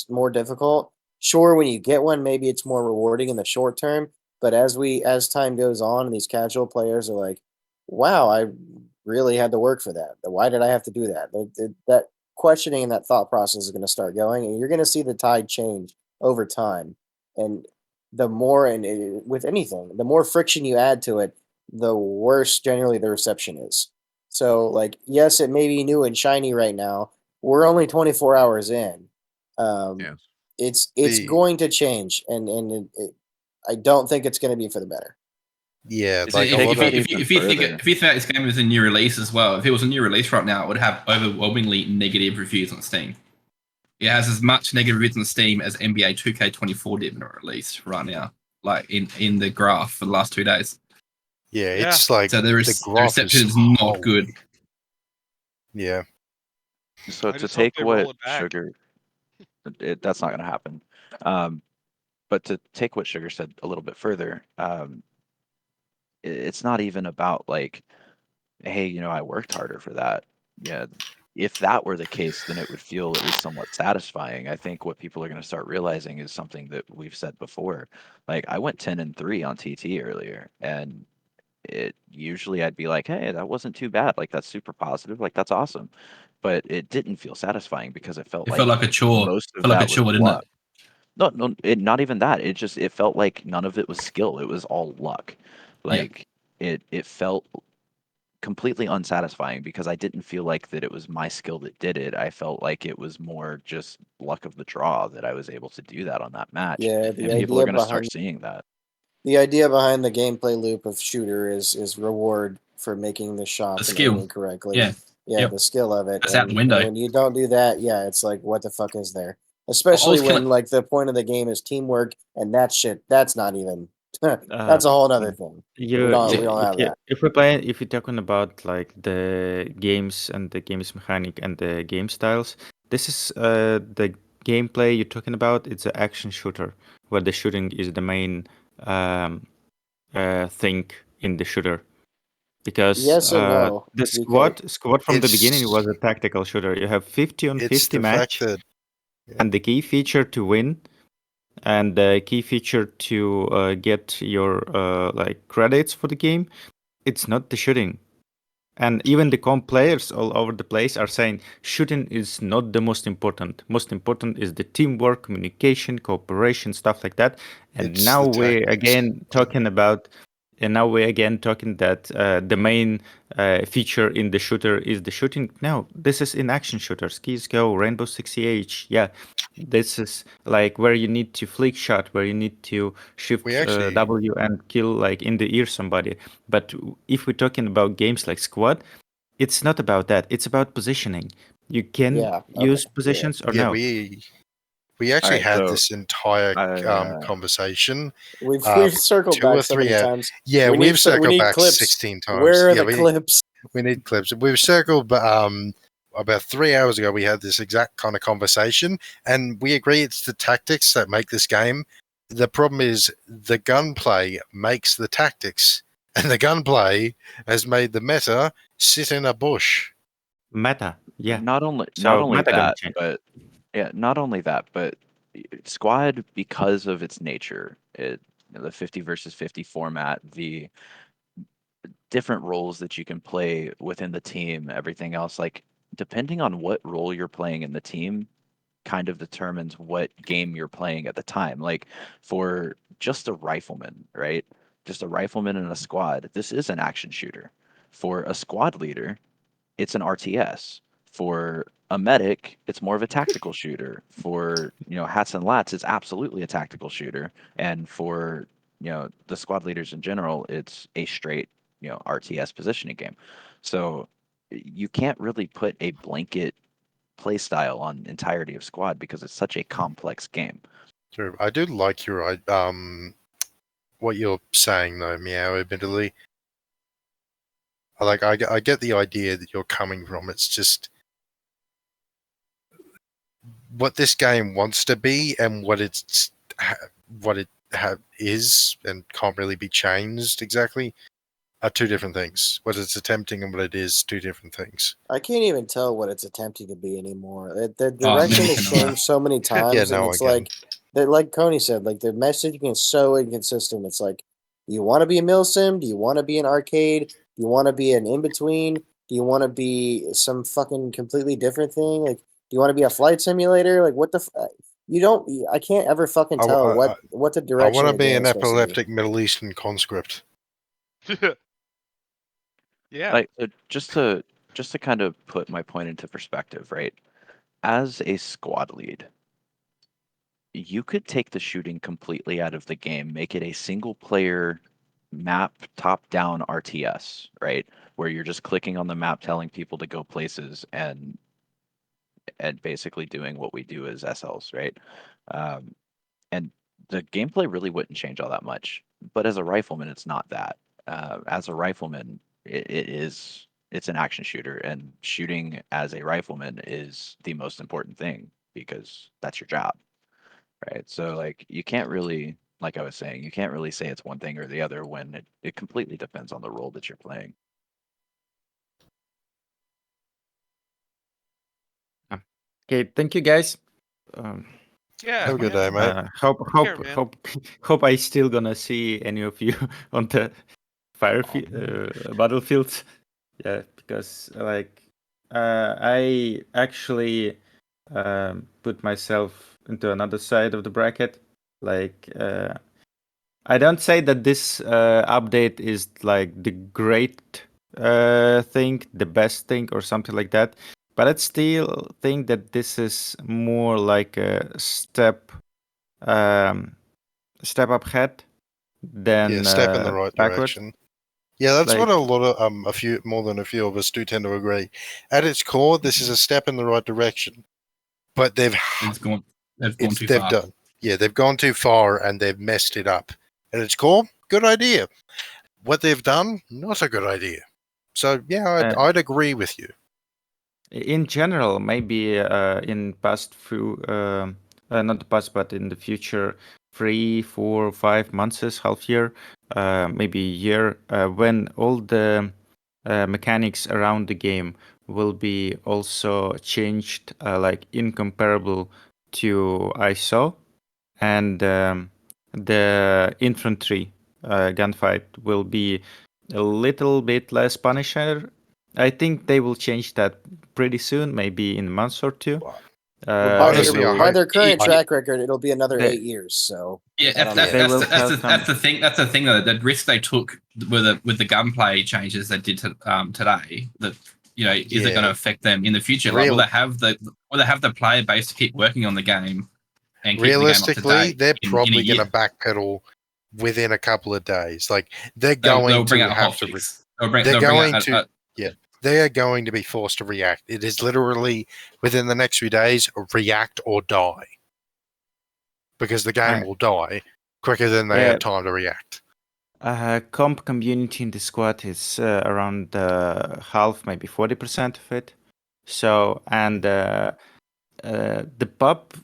more difficult, sure, when you get one, maybe it's more rewarding in the short term. But as time goes on and these casual players are like, wow, I really had to work for that. Why did I have to do that? That questioning and that thought process is going to start going, and you're going to see the tide change over time. And the more, with anything, the more friction you add to it, the worse generally the reception is. So, like, yes, it may be new and shiny right now. We're only 24 hours in. It's going to change, and I don't think it's going to be for the better. Yeah, If like if you think this game was a new release as well, if it was a new release right now, it would have overwhelmingly negative reviews on Steam. It has as much negative reviews on Steam as NBA 2K24 did when it released right now, like in the graph for the last 2 days. Yeah, it's like so the reception is not good. Yeah. So I to just hope take they roll what it back. Sugar, that's not going to happen. But to take what Sugar said a little bit further, it's not even about like, hey, you know, I worked harder for that. Yeah, if that were the case, then it would feel at least somewhat satisfying. I think what people are going to start realizing is something that we've said before. Like I went 10-3 on TT earlier, and it usually I'd be like, hey, that wasn't too bad. Like that's super positive. Like that's awesome. But it didn't feel satisfying because it felt like a chore. most of Felt like that a chore, was didn't it? luck. No, not even that. It felt like none of it was skill. It was all luck. Like it felt completely unsatisfying because I didn't feel like that it was my skill that did it. I felt like it was more just luck of the draw that I was able to do that on that match. Yeah, the And people are idea going to start behind seeing that. the idea behind the gameplay loop of shooter is reward for making the shots and skill. aiming correctly. Yeah. Yeah, Yep. the skill of it. That's out the window. And when you don't do that, yeah, it's like what the fuck is there? Especially when like the point of the game is teamwork and that shit. That's not even. That's a whole other thing. We don't have that. If you're talking about like the games and the game's mechanic and the game styles, this is the gameplay you're talking about. It's an action shooter where the shooting is the main thing in the shooter. Because Yes and no, the squad from the beginning was a tactical shooter. You have 50 on 50 match, and the key feature to win, and the key feature to get your like credits for the game, it's not the shooting. And even the comp players all over the place are saying shooting is not the most important. Most important is the teamwork, communication, cooperation, stuff like that. And It's now the we're tactics. again talking about, that the main feature in the shooter is the shooting. No, this is in action shooters. Keys Go, Rainbow Six Siege. Yeah, this is like where you need to flick shot, where you need to shift W and kill like in the ear somebody. But if we're talking about games like Squad, it's not about that. It's about positioning. You can use positions or Yeah, no. we actually had this entire conversation. We've circled 2 or back so 3 many times. Yeah, we circled need back clips. 16 times. Where are yeah, the clips? We need clips. We've circled, but about 3 hours ago, we had this exact kind of conversation, and we agree it's the tactics that make this game. The problem is the gunplay makes the tactics, and the gunplay has made the meta sit in a bush. Meta, yeah. Not only meta that, but not only that, but Squad, because of its nature, the 50 versus 50 format, the different roles that you can play within the team, everything else, like depending on what role you're playing in the team kind of determines what game you're playing at the time. Like for just a rifleman, right? Just a rifleman in a squad, this is an action shooter. For a squad leader, it's an RTS. For a medic, it's more of a tactical shooter. For, hats and lats, it's absolutely a tactical shooter. And for, the squad leaders in general, it's a straight, RTS positioning game. So you can't really put a blanket play style on entirety of Squad because it's such a complex game. True. I do like your what you're saying though, Meow. Admittedly, I get the idea that you're coming from. It's just what this game wants to be and what it is and can't really be changed exactly are two different things. What it's attempting and what it is, two different things. I can't even tell what it's attempting to be anymore. The direction has changed so many times, Yeah, and no, it's again. like Coney said, like the messaging is so inconsistent. It's like, do you want to be a milsim? Do you want to be an arcade? Do you want to be an in between? Do you want to be some fucking completely different thing? Like, do you want to be a flight simulator? Like, what the? You don't. I can't ever fucking tell what the I direction. want to of the be game an is supposed to be. epileptic Middle Eastern conscript. Yeah. Like just to kind of put my point into perspective, right? As a squad lead, you could take the shooting completely out of the game, make it a single player map top down RTS, right? Where you're just clicking on the map telling people to go places and basically doing what we do as SLs, right? And the gameplay really wouldn't change all that much. But as a rifleman, it's not that. As a rifleman, it's an action shooter, and shooting as a rifleman is the most important thing because that's your job, right? So like you can't really, like I was saying, you can't really say it's one thing or the other when it completely depends on the role that you're playing. Okay, thank you guys. Yeah, have a good day, mate. Hope I still gonna see any of you on the battlefield. Yeah, because like I actually put myself into another side of the bracket. Like I don't say that this update is like the great thing, the best thing, or something like that. But I still think that this is more like a step up ahead than step in the right backwards. direction. Yeah, that's Like, what a lot of more than a few of us do tend to agree. At its core, this is a step in the right direction, but they've gone too far. Done. Yeah, they've gone too far and they've messed it up. At its core, good idea. What they've done, not a good idea. So yeah, I'd agree with you. In general, maybe in past few, not the past, but in the future, 3, 4, 5 months, half year, maybe a year, when all the mechanics around the game will be also changed, like incomparable to ISO, and the infantry gunfight will be a little bit less Punisher. I think they will change that pretty soon, maybe in a month or two. By their current track record, it'll be another 8 years. So yeah, that's the thing. That's the thing though. The risk they took with the gunplay changes they did today. That is it going to affect them in the future? Like, will they have the player base to keep working on the game and keep realistically, the game up to date they're in probably a year? going to backpedal within a couple of days. Like they're going to have to. They are going to be forced to react. It is literally within the next few days, react or die. Because the game will die quicker than they have time to react. Comp community in the squad is around half, maybe 40% of it. So, and the pub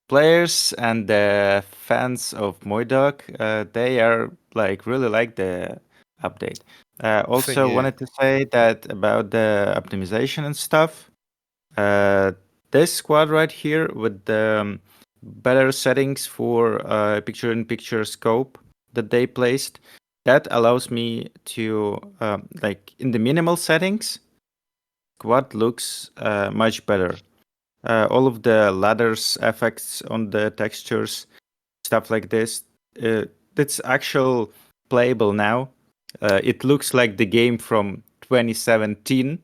players and the fans of Moydog, they are like really like the update. Also wanted to say that about the optimization and stuff. This squad right here with the better settings for picture-in-picture scope that they placed, that allows me to like in the minimal settings, squad looks much better. All of the ladders effects on the textures, stuff like this, it's actual playable now. It looks like the game from 2017.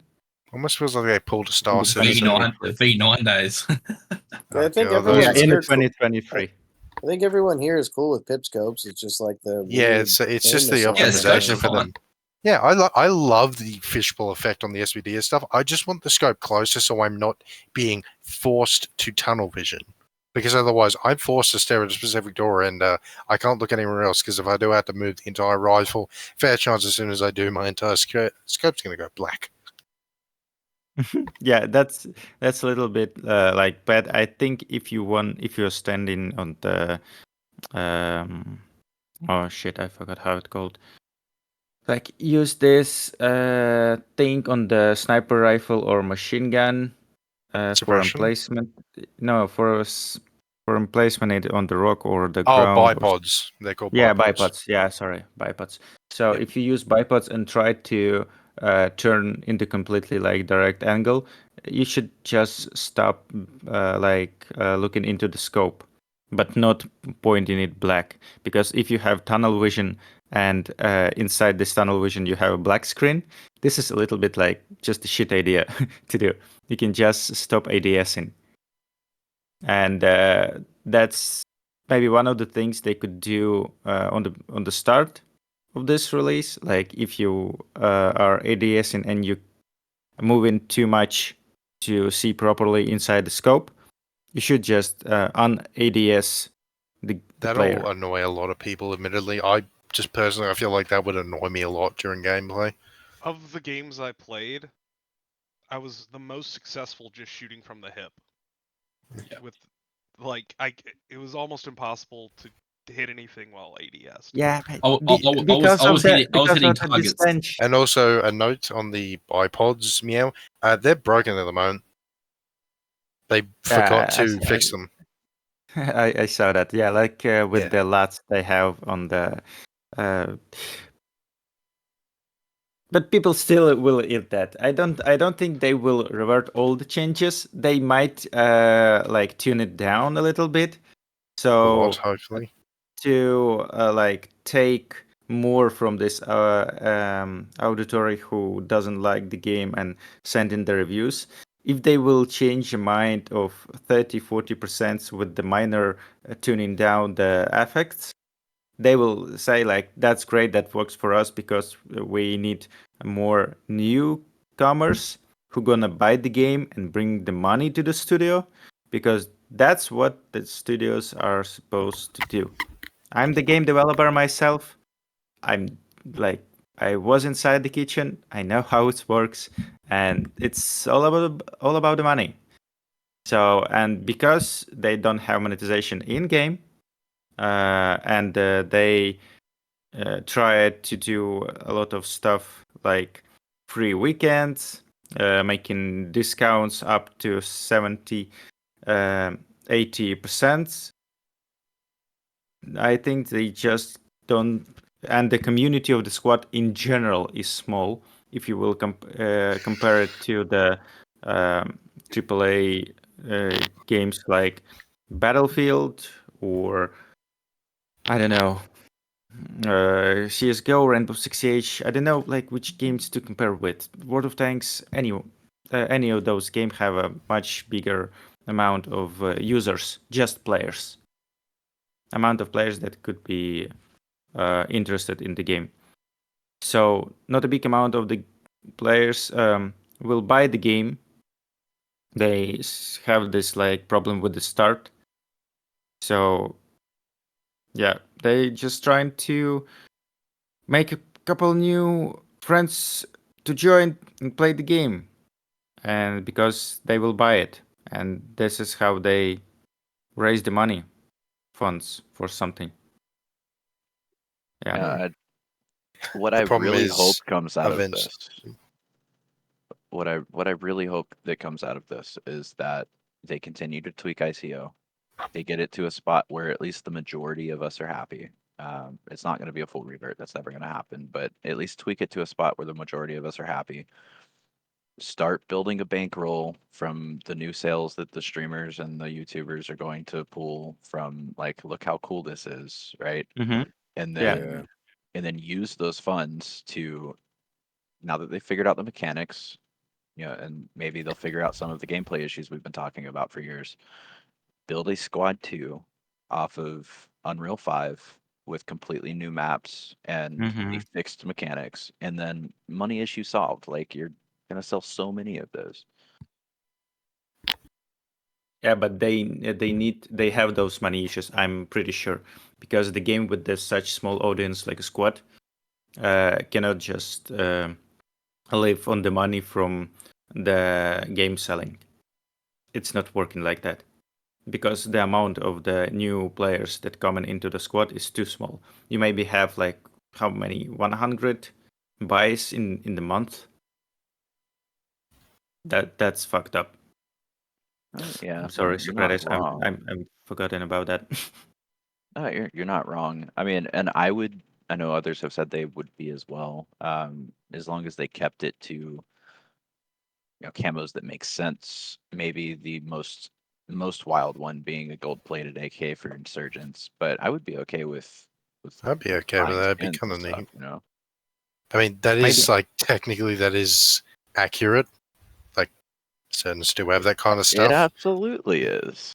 Almost feels like they pulled a Star Citizen. The V9 days. I think everyone's in here 2023. I think everyone here is cool with pip scopes. It's just like the it's just the optimization for them. Yeah, I love the fishbowl effect on the SVD stuff. I just want the scope closer so I'm not being forced to tunnel vision. Because otherwise I'm forced to stare at a specific door and I can't look anywhere else because if I do have to move the entire rifle, fair chance as soon as I do, my entire scope's going to go black. Yeah, that's a little bit like bad. I think if you're standing on the oh shit, I forgot how it's called. Like use this thing on the sniper rifle or machine gun for Suppression? emplacement. No, for emplacement on the rock or the Oh, ground. bipods. They're called Yeah, bipods. bipods. Yeah, sorry, bipods. So if you use bipods and try to turn into completely like direct angle, you should just stop looking into the scope, but not pointing it black. Because if you have tunnel vision and inside this tunnel vision you have a black screen, this is a little bit like just a shit idea to do. You can just stop ADSing, and that's maybe one of the things they could do on the start of this release. Like if you are ADSing and you move in too much to see properly inside the scope, you should just un-ADS the player. That'll annoy a lot of people, admittedly. I just personally, I feel like that would annoy me a lot during gameplay. Of the games I played, I was the most successful just shooting from the hip. Yeah. With it was almost impossible to hit anything while ADS. Yeah, because of the distance. And also a note on the bipods, meow. They're broken at the moment. They forgot to fix them. I saw that. Yeah, like with the LUTs they have on the. But people still will eat that. I don't think they will revert all the changes. They might like tune it down a little bit. So A lot, hopefully. To like take more from this auditory who doesn't like the game and send in the reviews. If they will change a mind of 30-40% with the minor tuning down the effects, they will say like, that's great, that works for us because we need more newcomers who gonna buy the game and bring the money to the studio, because that's what the studios are supposed to do. I'm the game developer myself. I'm like, I was inside the kitchen. I know how it works, and it's all about the money. So, and because they don't have monetization in game, and they tried to do a lot of stuff like free weekends, making discounts up to 70, 80%. I think they just don't, and the community of the squad in general is small. If you will compare it to the AAA games like Battlefield or I don't know, CS:GO, Rainbow Six Siege. I don't know like which games to compare with. World of Tanks, any of those games have a much bigger amount of users, just players. Amount of players that could be interested in the game. So not a big amount of the players will buy the game. They have this like problem with the start. So yeah, they just trying to make a couple new friends to join and play the game, and because they will buy it, and this is how they raise the money, funds for something. Yeah. What The I problem really is hope comes out of events. this, what I really hope that comes out of this is that they continue to tweak ICO. They get it to a spot where at least the majority of us are happy. It's not going to be a full revert. That's never going to happen. But at least tweak it to a spot where the majority of us are happy. Start building a bankroll from the new sales that the streamers and the YouTubers are going to pull from. Like, look how cool this is, right? Mm-hmm. And then and then use those funds to, now that they've figured out the mechanics, and maybe they'll figure out some of the gameplay issues we've been talking about for years. Build a Squad 2 off of Unreal 5 with completely new maps and Mm-hmm. the fixed mechanics, and then money issue solved. Like, you're gonna sell so many of those. Yeah, but they have those money issues, I'm pretty sure, because the game with this such small audience like a squad cannot just live on the money from the game selling. It's not working like that because the amount of the new players that come into the squad is too small. You maybe have like how many 100 buys in the month. That's fucked up. Yeah, I'm sorry, you're not Socrates. wrong. I'm forgotten about that. No, you're not wrong. I mean, and I know others have said they would be as well, as long as they kept it to, you know, camos that make sense. Maybe the most wild one being a gold-plated AK for insurgents, but I would be okay with I'd be okay with buying that. It'd be skins kind of and neat. stuff, you know. I mean, that Maybe. is like technically that is accurate. Like certain still have that kind of It stuff. absolutely is.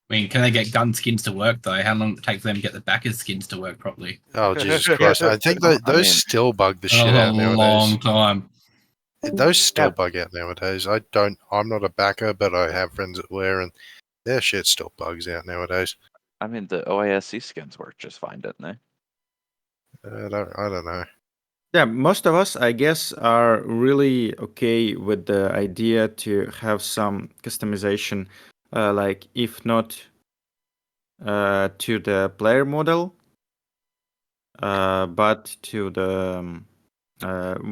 I mean, can they get gun skins to work though? How long does it take for them to get the backers skins to work properly? Oh Jesus Christ! I think those still bug the shit out nowadays. Long time. Those still bug out nowadays. I'm not a backer, but I have friends that wear, and their shit still bugs out nowadays. I mean, the OISC skins work just fine, didn't they? I don't know. Yeah, most of us, I guess, are really okay with the idea to have some customization, like if not to the player model, but to the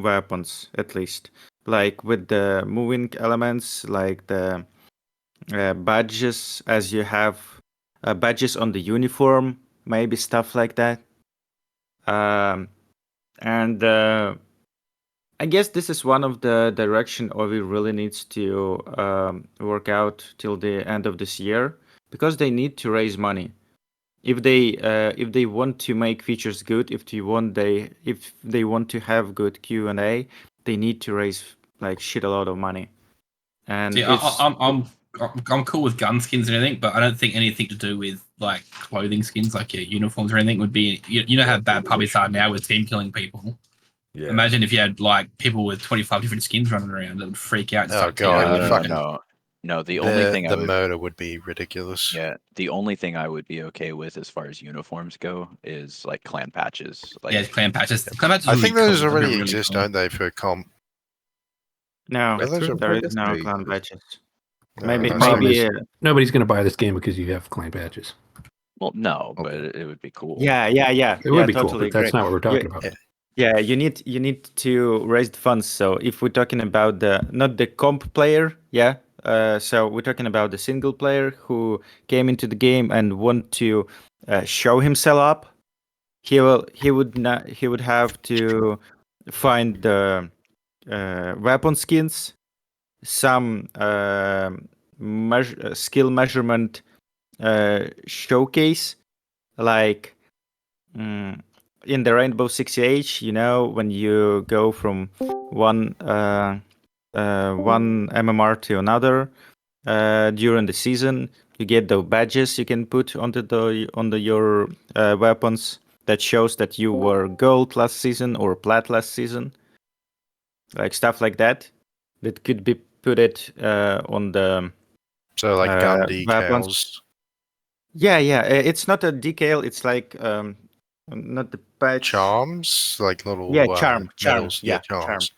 weapons at least. Like with the moving elements, like the badges, as you have badges on the uniform, maybe stuff like that. And I guess this is one of the direction Ovi really needs to work out till the end of this year, because they need to raise money. If they want to make features good, if they want to have good Q&A, they need to raise like shit a lot of money. And See, I'm cool with gun skins and everything, but I don't think anything to do with like clothing skins, like your uniforms or anything, would be. You know how bad pubbies are now with team killing people. Yeah. Imagine if you had like people with 25 different skins running around, it would freak out. And Oh start god, no. The only thing the murder would be ridiculous. Yeah, the only thing I would be okay with as far as uniforms go is like clan patches. Like, yeah, clan patches. Clan patches I think really those cool. already They're really exist, cool. don't they, for comp? No, Are those there is no they clan exist. badges. No, Maybe that's Problem maybe is, nobody's going to buy this game because you have clan badges. well, no, but it would be cool. yeah. It would be cool, Totally but that's agree. not what we're talking about. Yeah, you need to raise the funds. So if we're talking about not the comp player, yeah. So we're talking about the single player who came into the game and want to show himself up. He would have to find the weapon skins, some skill measurement showcase, like in the Rainbow Six Siege, you know, when you go from one MMR to another during the season, you get the badges you can put onto your weapons that shows that you were gold last season or plat last season, like stuff like that. That could be put it on the So like gun weapons. decals. Yeah. It's not a decal. It's like not the patch. Charms, like little charm. medals. Yeah, charms.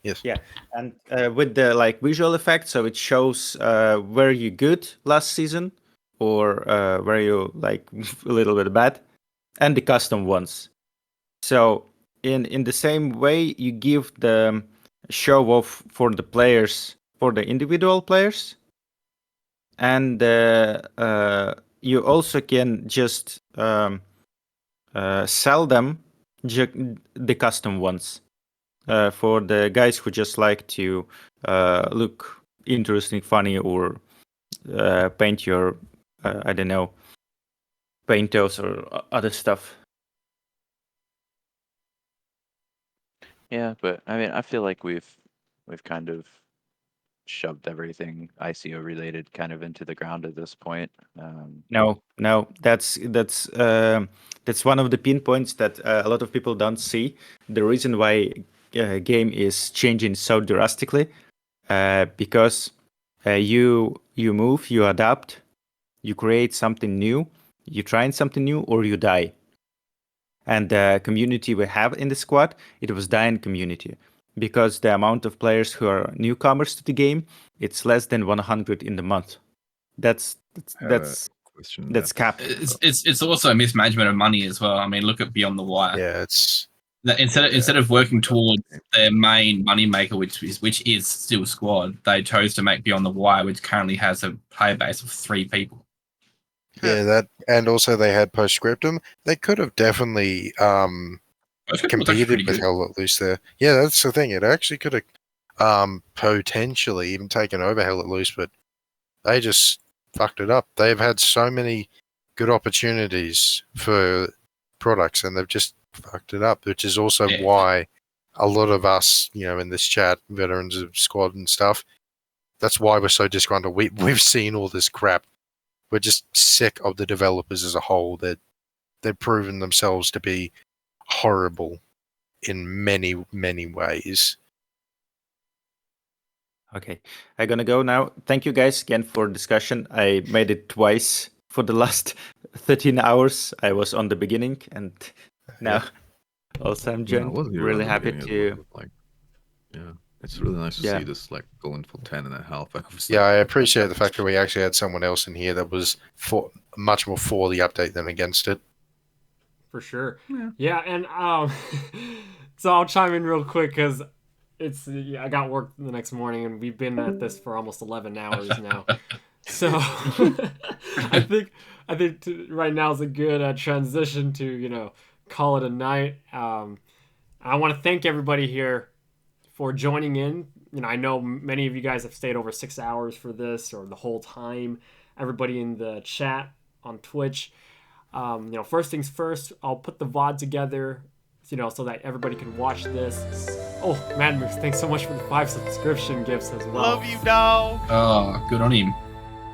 Yes. Yeah, and with the like visual effect, so it shows where you good last season or where you like a little bit bad, and the custom ones. So in the same way, you give the show off for the players, for the individual players, and you also can just sell them the custom ones. For the guys who just like to look interesting, funny, or paint your, I don't know, paintos or other stuff. Yeah, but I mean, I feel like we've kind of shoved everything ICO related kind of into the ground at this point. No, that's one of the pinpoints that a lot of people don't see. The reason why game is changing so drastically, because you move, you adapt, you create something new, you try something new, or you die. And the community we have in the squad, it was dying community, because the amount of players who are newcomers to the game, it's less than 100 in the month. That's cap. It's also a mismanagement of money as well. I mean, look at Beyond the Wire. Yeah, it's instead of working towards their main moneymaker, which is still Squad, they chose to make Beyond the Wire, which currently has a player base of 3 people. Yeah, that, and also they had Postscriptum. They could have definitely competed with Hell Let Loose there. Yeah, that's the thing. It actually could have potentially even taken over Hell Let Loose, but they just fucked it up. They've had so many good opportunities for products, and they've just fucked it up, which is also why a lot of us, in this chat, veterans of Squad and stuff, that's why we're so disgruntled. We've seen all this crap. We're just sick of the developers as a whole. They've proven themselves to be horrible in many, many ways. Okay, I'm gonna go now. Thank you guys again for discussion. I made it twice for the last 13 hours. I was on the beginning, and now also I'm joined. Really happy to. It's really nice to see this going for 10.5 hours. Yeah, I appreciate the fact that we actually had someone else in here that was much more for the update than against it. For sure. Yeah, and so I'll chime in real quick because I got work the next morning, and we've been at this for almost 11 hours now. So I think right now is a good transition to call it a night. I want to thank everybody here for joining in. I know many of you guys have stayed over 6 hours for this, or the whole time. Everybody in the chat on Twitch. First things first, I'll put the VOD together, so that everybody can watch this. Oh, Madmoose, thanks so much for the 5 subscription gifts as well. Love you, dog. Oh, good on him.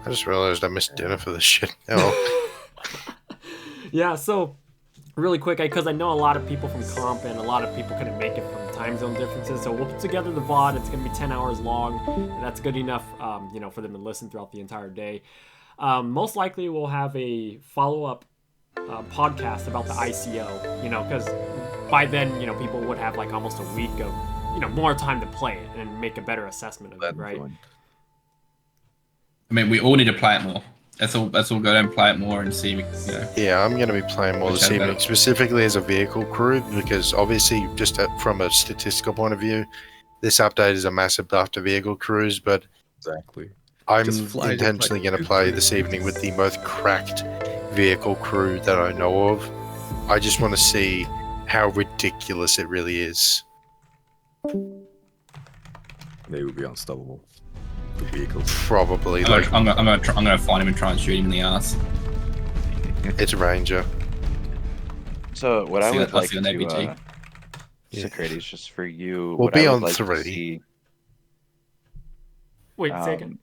I just realized I missed dinner for this shit. Oh. Yeah, so really quick, because I know a lot of people from comp and a lot of people couldn't make it from time zone differences, so we'll put together the VOD. It's going to be 10 hours long, and that's good enough, for them to listen throughout the entire day. Most likely we'll have a follow-up podcast about the ICO, because by then, people would have like almost a week of, more time to play it and make a better assessment of it, right? I mean, we all need to play it more. Let's all go down and play it more and see. Yeah, I'm going to be playing more this evening, specifically as a vehicle crew, because obviously, just from a statistical point of view, this update is a massive buff to vehicle crews. But exactly, I'm intentionally going to play this evening with the most cracked vehicle crew that I know of. I just want to see how ridiculous it really is. They will be unstoppable. The vehicles. Probably. I'm gonna find him and try and shoot him in the ass. It's a Ranger. So what I would like to Socrates, just for you, we'll be on like 3. Wait, say again.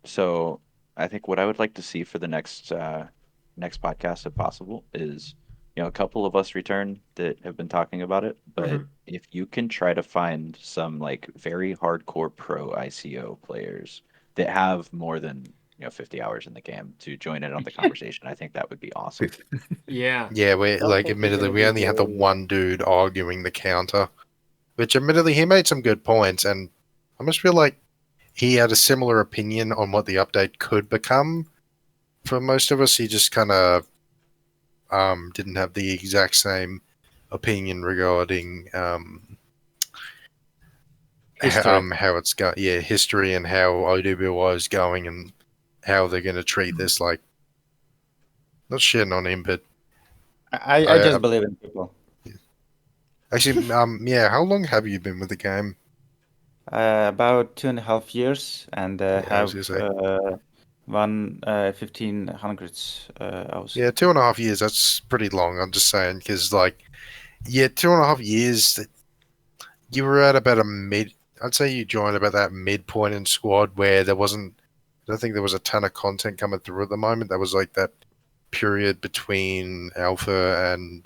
So I think what I would like to see for the next podcast, if possible, is a couple of us return that have been talking about it, but if you can try to find some like very hardcore pro ICO players that have more than 50 hours in the game to join in on the conversation, I think that would be awesome. Yeah, we admittedly we only had the one dude arguing the counter, which admittedly he made some good points, and I must feel like he had a similar opinion on what the update could become. For most of us, he just kind of didn't have the exact same opinion regarding how it's going. Yeah, history and how OWI is going and how they're going to treat this. Like, not shitting on him, but I just believe in people. Actually, how long have you been with the game? About 2.5 years, and have 1,500 hours. Yeah, 2.5 years. That's pretty long. I'm just saying because, 2.5 years. You were at about a mid. I'd say you joined about that midpoint in Squad where there wasn't. I don't think there was a ton of content coming through at the moment. That was like that period between Alpha and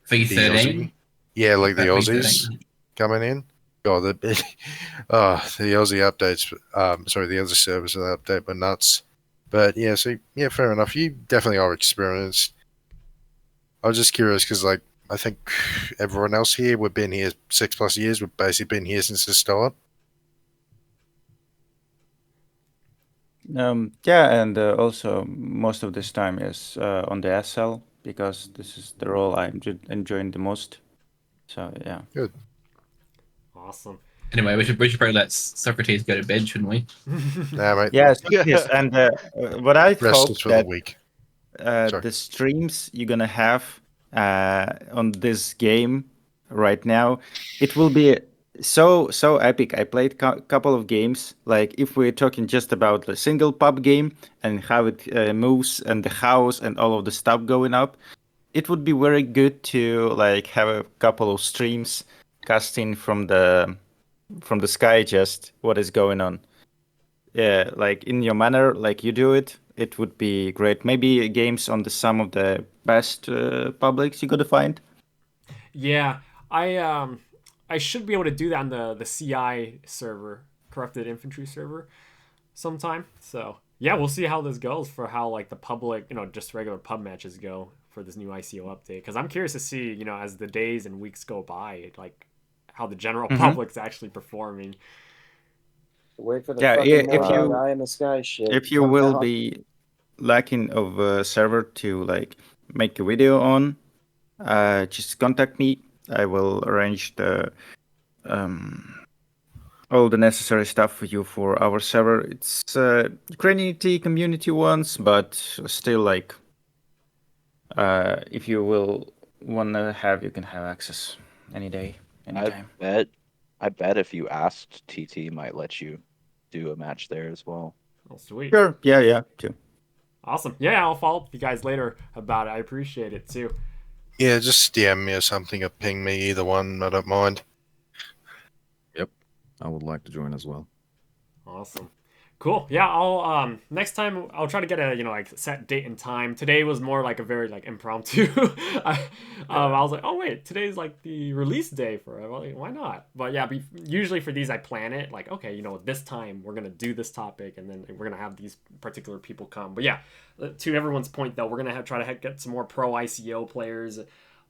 V13. Yeah, like the Aussies coming in. Oh, the Aussie updates. Sorry, the Aussie service of the update were nuts. But yeah, so fair enough. You definitely are experienced. I was just curious because I think everyone else here, we've been here 6+ years. We've basically been here since the start. Yeah, and also most of this time is on the SL because this is the role I'm enjoying the most. So yeah. Good. Awesome. Anyway, we should probably let Socrates go to bed, shouldn't we? Nah, mate. Yes, yes, and what I Rest hope is for that the week. the streams you're gonna have on this game right now, it will be so epic. I played couple of games. Like if we're talking just about the single pub game and how it moves and the house and all of the stuff going up, it would be very good to like have a couple of streams casting from the sky just what is going on. Yeah, like in your manner, like you do it, it would be great. Maybe games on some of the best publics you gotta find. Yeah, I should be able to do that on the CI server, corrupted infantry server, sometime. So yeah, we'll see how this goes for how like the public, just regular pub matches go for this new ICO update. Because I'm curious to see, as the days and weeks go by, like how the general public's actually performing. Wait for the Yeah, fucking morning eye in the sky shit. if you will be lacking of a server to like make a video on, just contact me. I will arrange the all the necessary stuff for you for our server. It's Ukrainian community ones, but still like if you will wanna have, you can have access any day, anytime. I bet if you asked, TT might let you do a match there as well. Oh, sweet. Sure. Yeah, too. Awesome. Yeah, I'll follow up with you guys later about it. I appreciate it too. Yeah, just DM me or something or ping me, either one. I don't mind. Yep. I would like to join as well. Awesome. Cool. Yeah, I'll next time I'll try to get a like set date and time. Today was more like a very like impromptu. I was like, oh wait, today's like the release day for it. Like, why not? But yeah, usually for these I plan it like, okay, this time we're gonna do this topic and then we're gonna have these particular people come. But yeah, to everyone's point though, we're gonna try to get some more pro ICO players.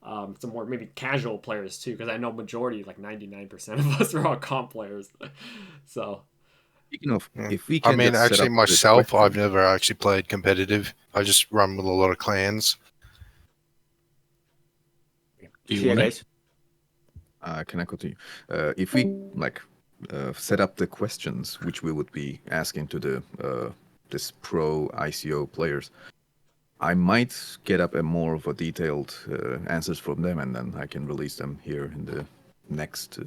Some more maybe casual players too, because I know majority like 99% of us are all comp players. So. Speaking of, if we can actually, myself, I've never actually played competitive. I just run with a lot of clans. Do you want guys? Can I continue? If we set up the questions which we would be asking to the this pro ICO players, I might get up a more of a detailed answers from them, and then I can release them here in the next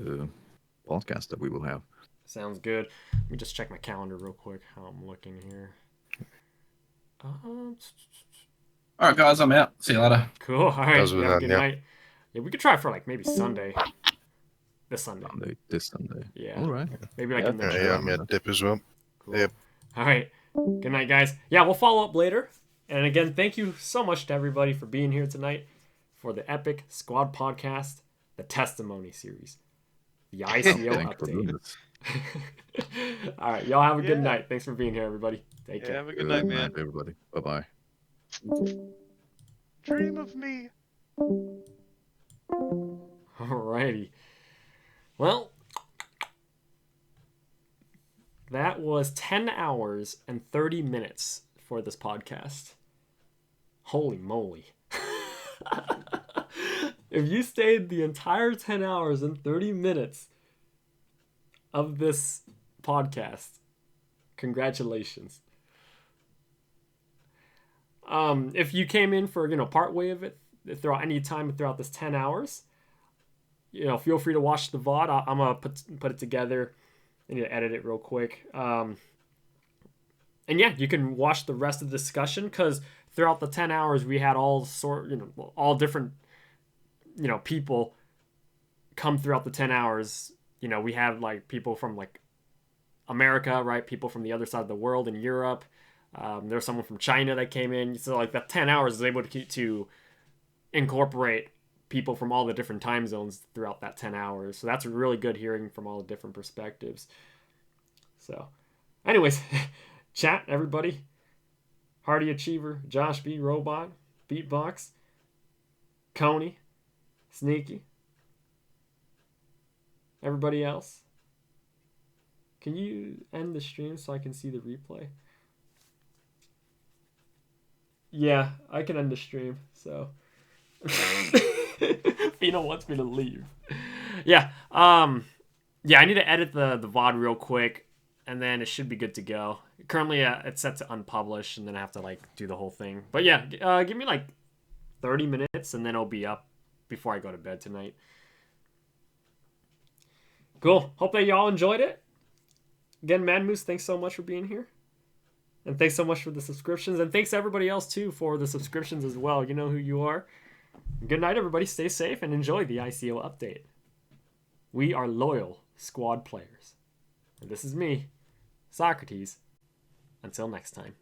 podcast that we will have. Sounds good. Let me just check my calendar real quick. How I'm looking here. All right, guys, I'm out. See you later. Cool. All right. Have a good night. Yeah, we could try for like maybe Sunday. This Sunday. This Sunday. Yeah. All right. Maybe like in the Yeah, I'm at dip as well. Cool. Yep. All right. Good night, guys. Yeah, we'll follow up later. And again, thank you so much to everybody for being here tonight for the Epic Squad Podcast, the Testimony Series, the ICO update. All right, y'all have a good night. Thanks for being here, everybody. Take care. Have a good night, man. Everybody. Bye-bye. Dream of me. Alrighty. Well, that was 10 hours and 30 minutes for this podcast. Holy moly. If you stayed the entire 10 hours and 30 minutes of this podcast, congratulations. If you came in for part way of it throughout any time throughout this 10 hours, feel free to watch the VOD. I'm gonna put it together. I need to edit it real quick. And yeah, you can watch the rest of the discussion because throughout the 10 hours we had all different people come throughout the 10 hours. We had like people from like America, right? People from the other side of the world in Europe. There's someone from China that came in. So like that 10 hours is able to incorporate people from all the different time zones throughout that 10 hours. So that's really good hearing from all the different perspectives. So anyways, chat, everybody. Hardy Achiever, Josh B, Robot, Beatbox, Coney, Sneaky. Everybody else? Can you end the stream so I can see the replay? Yeah, I can end the stream, so. Fino wants me to leave. Yeah, yeah, I need to edit the VOD real quick, and then it should be good to go. Currently, it's set to unpublish, and then I have to, like, do the whole thing. But yeah, give me, like, 30 minutes, and then it'll be up before I go to bed tonight. Cool. Hope that y'all enjoyed it. Again, Mad Moose, thanks so much for being here. And thanks so much for the subscriptions. And thanks everybody else, too, for the subscriptions as well. You know who you are. Good night, everybody. Stay safe and enjoy the ICO update. We are loyal squad players. And this is me, Socrates. Until next time.